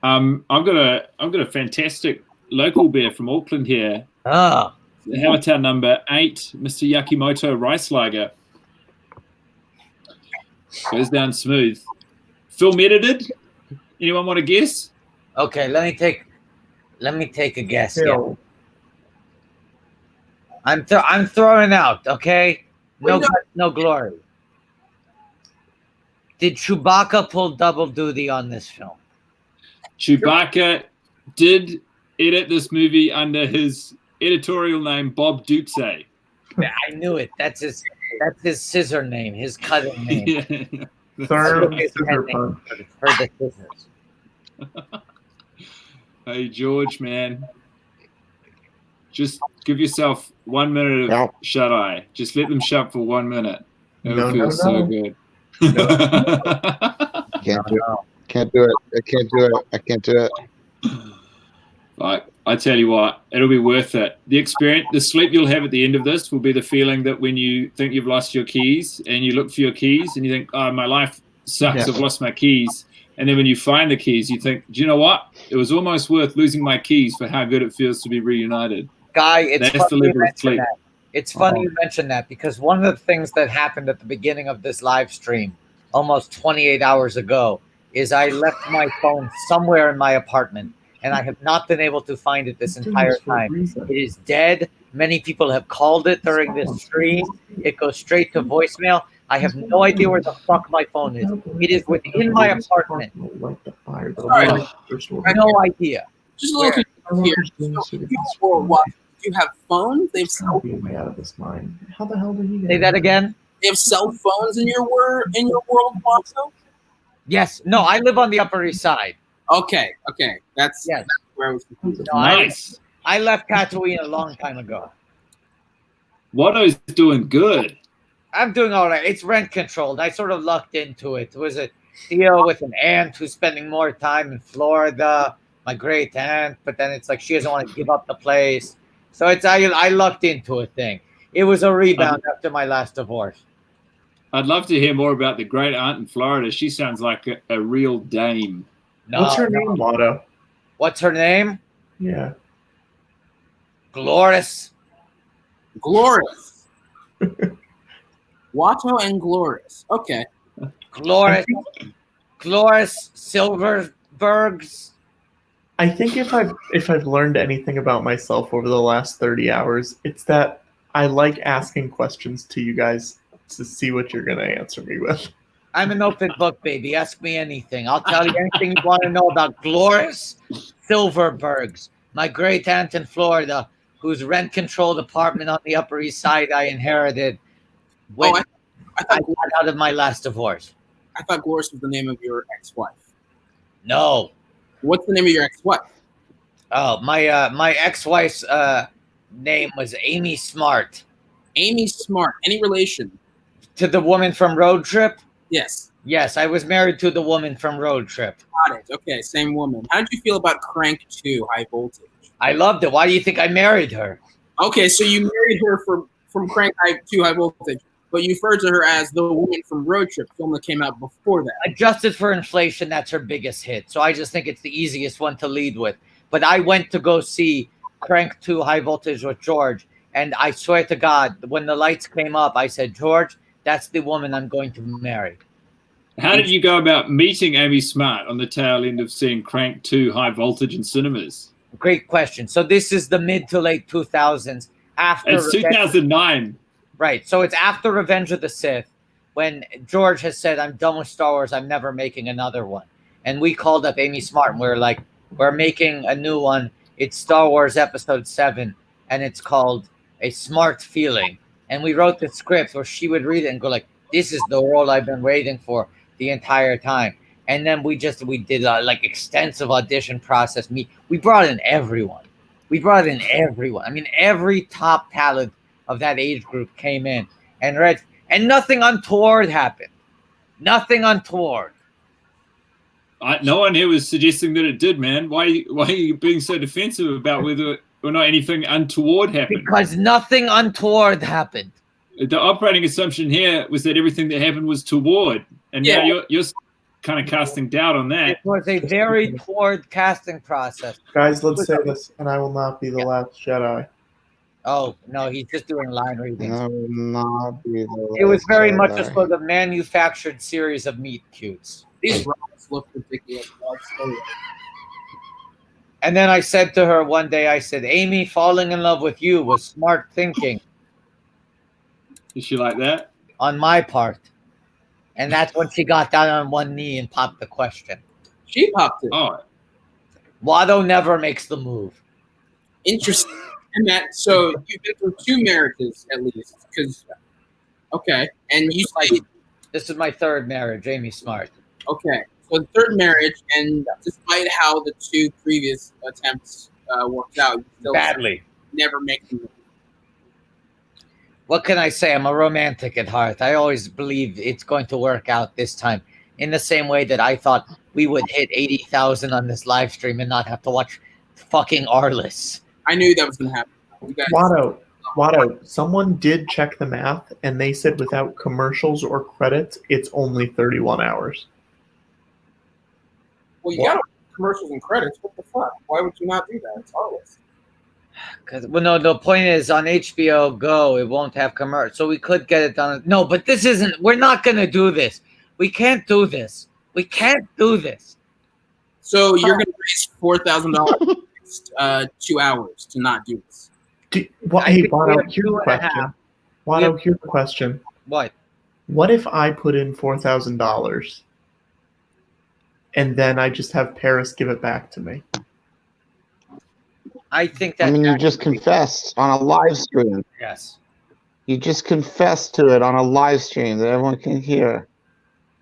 nice. I've got a fantastic local beer from Auckland here. Oh. Hammertown number 8, Mr. Yakimoto Rice Lager. Goes down smooth. Film edited? Anyone want to guess? Okay, let me take a guess. Yeah. Yeah. I'm throwing out, okay? No guts, no glory. Did Chewbacca pull double duty on this film? Chewbacca did edit this movie under his editorial name, Bob Duxey. Yeah, I knew it. That's his scissor name, his cutting name. Third His scissor pen name punch. for the scissors. Hey, George, man. Just give yourself 1 minute of shut eye. Just let them shut for 1 minute. It'll feel so good. Can't do it. Can't do it. I can't do it. I can't do it. Like, I tell you what, it'll be worth it. The experience, the sleep you'll have at the end of this will be the feeling that when you think you've lost your keys and you look for your keys and you think, oh, my life sucks, I've lost my keys. And then when you find the keys, you think, do you know what? It was almost worth losing my keys for how good it feels to be reunited. Guy, it's That's the funny you level of mention sleep. that. It's funny you mention that because one of the things that happened at the beginning of this live stream almost 28 hours ago is I left my phone somewhere in my apartment and I have not been able to find it this entire time. It is dead. Many people have called it during this stream. It goes straight to voicemail. I have no idea where the fuck my phone is. It is within my apartment. No idea. Just a little confused here. Do you have phones? They have cell phones. Way out of this mind. How the hell did he get Say that again? They have cell phones in your world, Watto? Yes. No, I live on the Upper East Side. Okay. That's where I was confused. No, Nice. I left Tatooine a long time ago. Watto's doing good. I'm doing all right. It's rent controlled. I sort of lucked into it. It was a deal with an aunt who's spending more time in Florida, my great aunt, but then it's like she doesn't want to give up the place. So I lucked into a thing. It was a rebound after my last divorce. I'd love to hear more about the great aunt in Florida. She sounds like a real dame. No, What's her name, Watto? What's her name? Yeah. Glorious. Glorious. Watto and Glorious. Okay. Glorious. Glorious Silverbergs. I think if I've learned anything about myself over the last 30 hours, it's that I like asking questions to you guys to see what you're gonna answer me with. I'm an open book, baby. Ask me anything. I'll tell you anything you want to know about Glorious Silverbergs, my great aunt in Florida, whose rent-controlled apartment on the Upper East Side I inherited when I got out of my last divorce. I thought Glorious was the name of your ex-wife. No. What's the name of your ex-wife? Oh, my ex-wife's name was Amy Smart. Amy Smart. Any relation? To the woman from Road Trip? Yes. Yes, I was married to the woman from Road Trip. Got it. Okay, same woman. How did you feel about Crank 2, High Voltage? I loved it. Why do you think I married her? Okay, so you married her from Crank 2, High Voltage, but you referred to her as the woman from Road Trip, film that came out before that. Adjusted for inflation, that's her biggest hit. So I just think it's the easiest one to lead with. But I went to go see Crank 2, High Voltage with George, and I swear to God, when the lights came up, I said, George, that's the woman I'm going to marry. How did you go about meeting Amy Smart on the tail end of seeing Crank 2 High Voltage in cinemas? Great question. So this is the mid to late 2000s. It's 2009. Right. So it's after Revenge of the Sith, when George has said, I'm done with Star Wars. I'm never making another one. And we called up Amy Smart, and we were like, we're making a new one. It's Star Wars Episode 7, and it's called A Smart Feeling. And we wrote the script where she would read it and go like, this is the role I've been waiting for the entire time. And then we did a like extensive audition process. We brought in everyone. I mean, every top talent of that age group came in and read, and nothing untoward happened. Nothing untoward. No one here was suggesting that it did, man. Why are you being so defensive about whether or not anything untoward happened? Because nothing untoward happened. The operating assumption here was that everything that happened was toward, and now you're kind of casting doubt on that. It was a very toward casting process. Guys, let's say this, and I will not be the last Jedi. Oh, no, he's just doing line readings. I will not be the last It was very much Jedi. just for the manufactured series of meet cutes. These robots look ridiculous. And then I said to her one day, I said, Amy, falling in love with you was smart thinking. Is she like that? On my part. And that's when she got down on one knee and popped the question. She popped it. Oh. Watto never makes the move. Interesting. And that, so you've been through 2 marriages at least, because, okay, and you like. This is my 3rd marriage, Amy Smart. Okay, so the 3rd marriage, and despite how the 2 previous attempts worked out, you still badly never make the move. What can I say? I'm a romantic at heart. I always believe it's going to work out this time. In the same way that I thought we would hit 80,000 on this live stream and not have to watch fucking Arliss. I knew that was going to happen. Watto, someone did check the math, and they said without commercials or credits, it's only 31 hours. Well, you got commercials and credits. What the fuck? Why would you not do that? It's Arliss. Well, no, the point is on HBO Go, it won't have commercials. So we could get it done. No, but this isn't, we're not going to do this. We can't do this. We can't do this. So you're going to raise $4,000 in 2 hours to not do this. Hey, Watto, here's the question. Watto, here's the question. What? What if I put in $4,000 and then I just have Paris give it back to me? I think that. I mean, you just confessed on a live stream. Yes. You just confessed to it on a live stream that everyone can hear.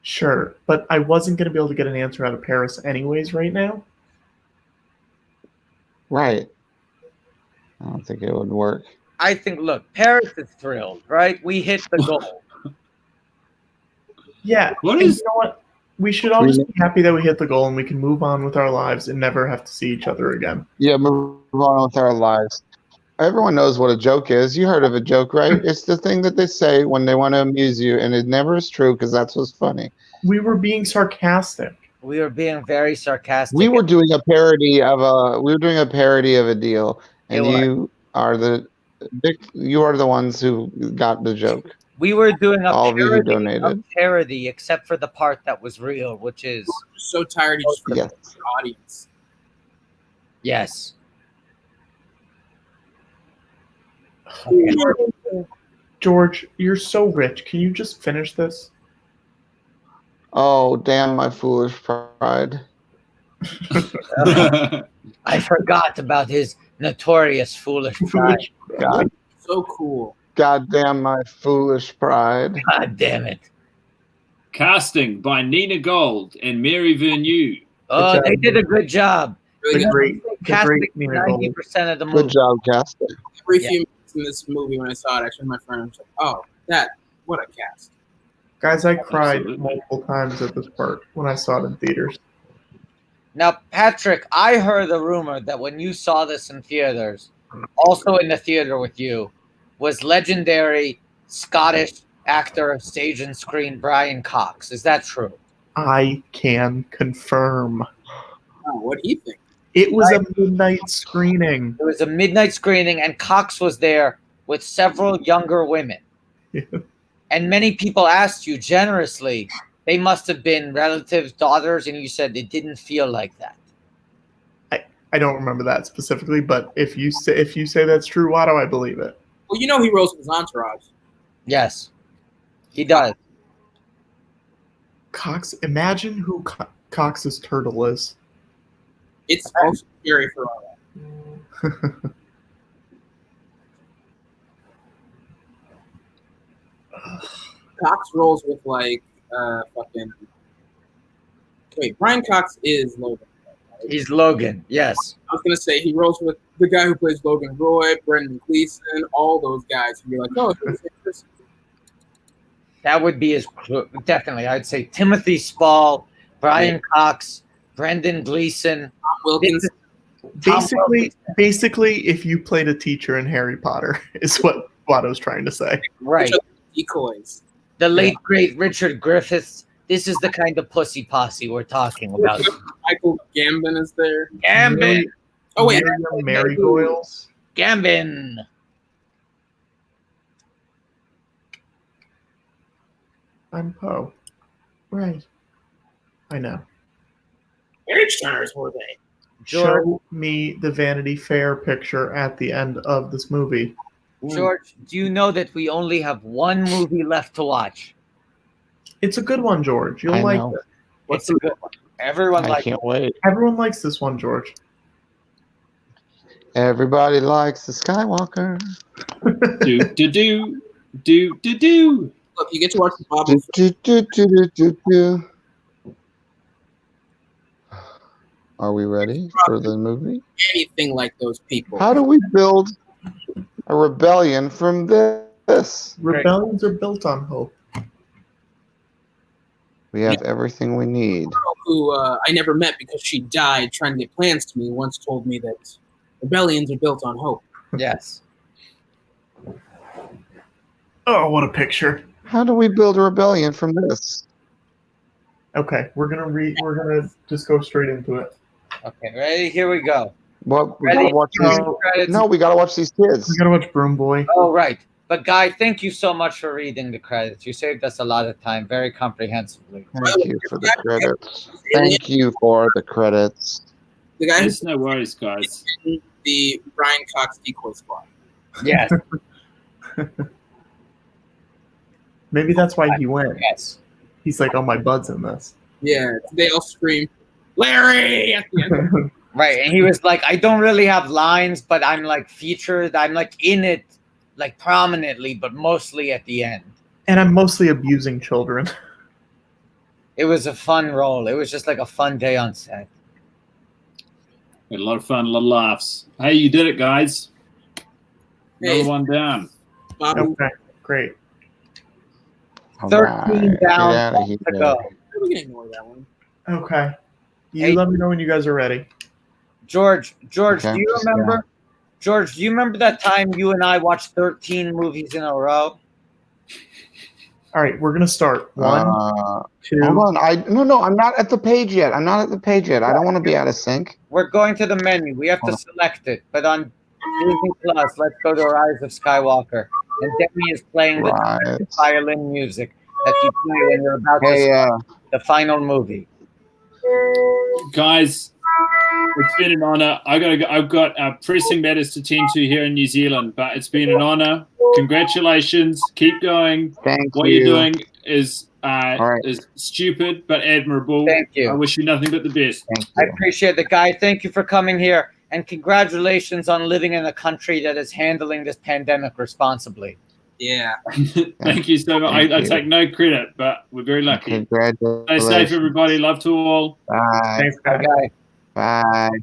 Sure, but I wasn't going to be able to get an answer out of Paris anyways right now. Right. I don't think it would work. I think, look, Paris is thrilled, right? We hit the goal. Yeah. You know what? We should all just be happy that we hit the goal and we can move on with our lives and never have to see each other again. Yeah, move on with our lives. Everyone knows what a joke is. You heard of a joke, right? It's the thing that they say when they want to amuse you, and it never is true because that's what's funny. We were being sarcastic. We were being very sarcastic. We were doing a parody of a deal, and you are the ones who got the joke. We were doing a All of you who parody of donated. parody, except for the part that was real, which is I'm so tired. He just Yes. the audience. yes. George, you're so rich. Can you just finish this? Oh, damn my foolish pride. I forgot about his notorious foolish pride. God, So cool. God damn my foolish pride. God damn it. Casting by Nina Gold and Mary Vernieu. Oh, job. they did a good job. Really The good. Casting Nina Gold. 90% of the Good movie. job, casting. Every Yeah. few minutes in this movie, when I saw it, actually, my friend was like, "Oh, what a cast!" Guys, I cried Absolutely. multiple times at this part when I saw it in theaters. Now, Patrick, I heard a rumor that when you saw this in theaters, also in the theater with you, was legendary Scottish actor, stage and screen Brian Cox. Is that true? I can confirm. Oh, what do you think? It was a midnight screening. It was a midnight screening, and Cox was there with several younger women. Yeah. And many people asked you generously, they must have been relatives, daughters, and you said it didn't feel like that. I don't remember that specifically, but if you say that's true, Watto, I believe it. Well, you know he rolls with his entourage. Yes, he does. Cox, imagine who Cox's turtle is. It's also scary for all that. Cox rolls with like fucking. Wait, Brian Cox is Logan. Right? He's Logan, yes. I was gonna say he rolls with the guy who plays Logan Roy, Brendan Gleeson, all those guys. And you're like, oh, it's the same person. That would be his definitely. I'd say Timothy Spall, Brian Cox, Brendan Gleeson. Tom Wilkins. Basically, if you played a teacher in Harry Potter, is what Watto's trying to say. Right. Decoys. The late great Richard Griffiths. This is the kind of pussy posse we're talking about. Michael Gambon is there. Gambin. Oh wait, Mary Goyles. Gambin. I'm Poe. Right. I know. marriage centers were they? George, Show me the Vanity Fair picture at the end of this movie. George, do you know that we only have one movie left to watch? It's a good one, George. You'll I like know. it. It's a good one. Everyone I likes can't wait. Everyone likes this one, George. Everybody likes the Skywalker. Do do do do do do. Look, you get to watch the Bob. Do, do, do, do, do, do. Are we ready for the movie? Anything like those people. How do we build a rebellion from this? Rebellions are built on hope. We have everything we need. Who I never met because she died trying to get plans to me once told me that rebellions are built on hope. Yes. Oh, what a picture. How do we build a rebellion from this? Okay, we're gonna just go straight into it. Okay, ready? Here we go. What we Ready? gotta watch these? Credits. No, we gotta watch these kids. We gotta watch Broom Boy. Oh, right. But Guy, thank you so much for reading the credits. You saved us a lot of time, very comprehensively. Thank you for the credits. Thank you for the credits. The guy There's no worries, guys. who's in the Brian Cox decoy squad. Yes, Maybe that's why he went. yes. He's like, oh, my bud's in this. Yeah, they all scream, Larry! At the end. Right. And he was like, I don't really have lines, but I'm like featured. I'm like in it, like prominently, but mostly at the end. And I'm mostly abusing children. It was a fun role. It was just like a fun day on set. We had a lot of fun, a lot of laughs. Hey, you did it, guys. Hey, Another one down. Bob, Okay, great. 13 down Get outta here. to go. we can ignore that one. Okay. You Hey. let me know when you guys are ready. George, Okay, do you remember? George, do you remember that time you and I watched 13 movies in a row? All right, we're gonna start. One, two. Hold on. No, I'm not at the page yet. I don't want to be out of sync. We're going to the menu. We have to select it. But on Disney Plus, let's go to Rise of Skywalker. and Demi is playing the Right. violin music that you play when you're about to Hey, start the final movie. Guys, it's been an honor. I've got pressing matters to tend to here in New Zealand, but it's been an honor. Congratulations. Keep going. Thank what you. you're doing is right. is stupid but admirable. Thank you. I wish you nothing but the best. Thank I you. appreciate it, Guy. Thank you for coming here, and congratulations on living in a country that is handling this pandemic responsibly. Yeah. Thank you so much. Thank I you. take no credit, but we're very lucky. Congratulations. Stay safe, everybody. Love to all. Bye. Thanks, guys. Guy. Bye.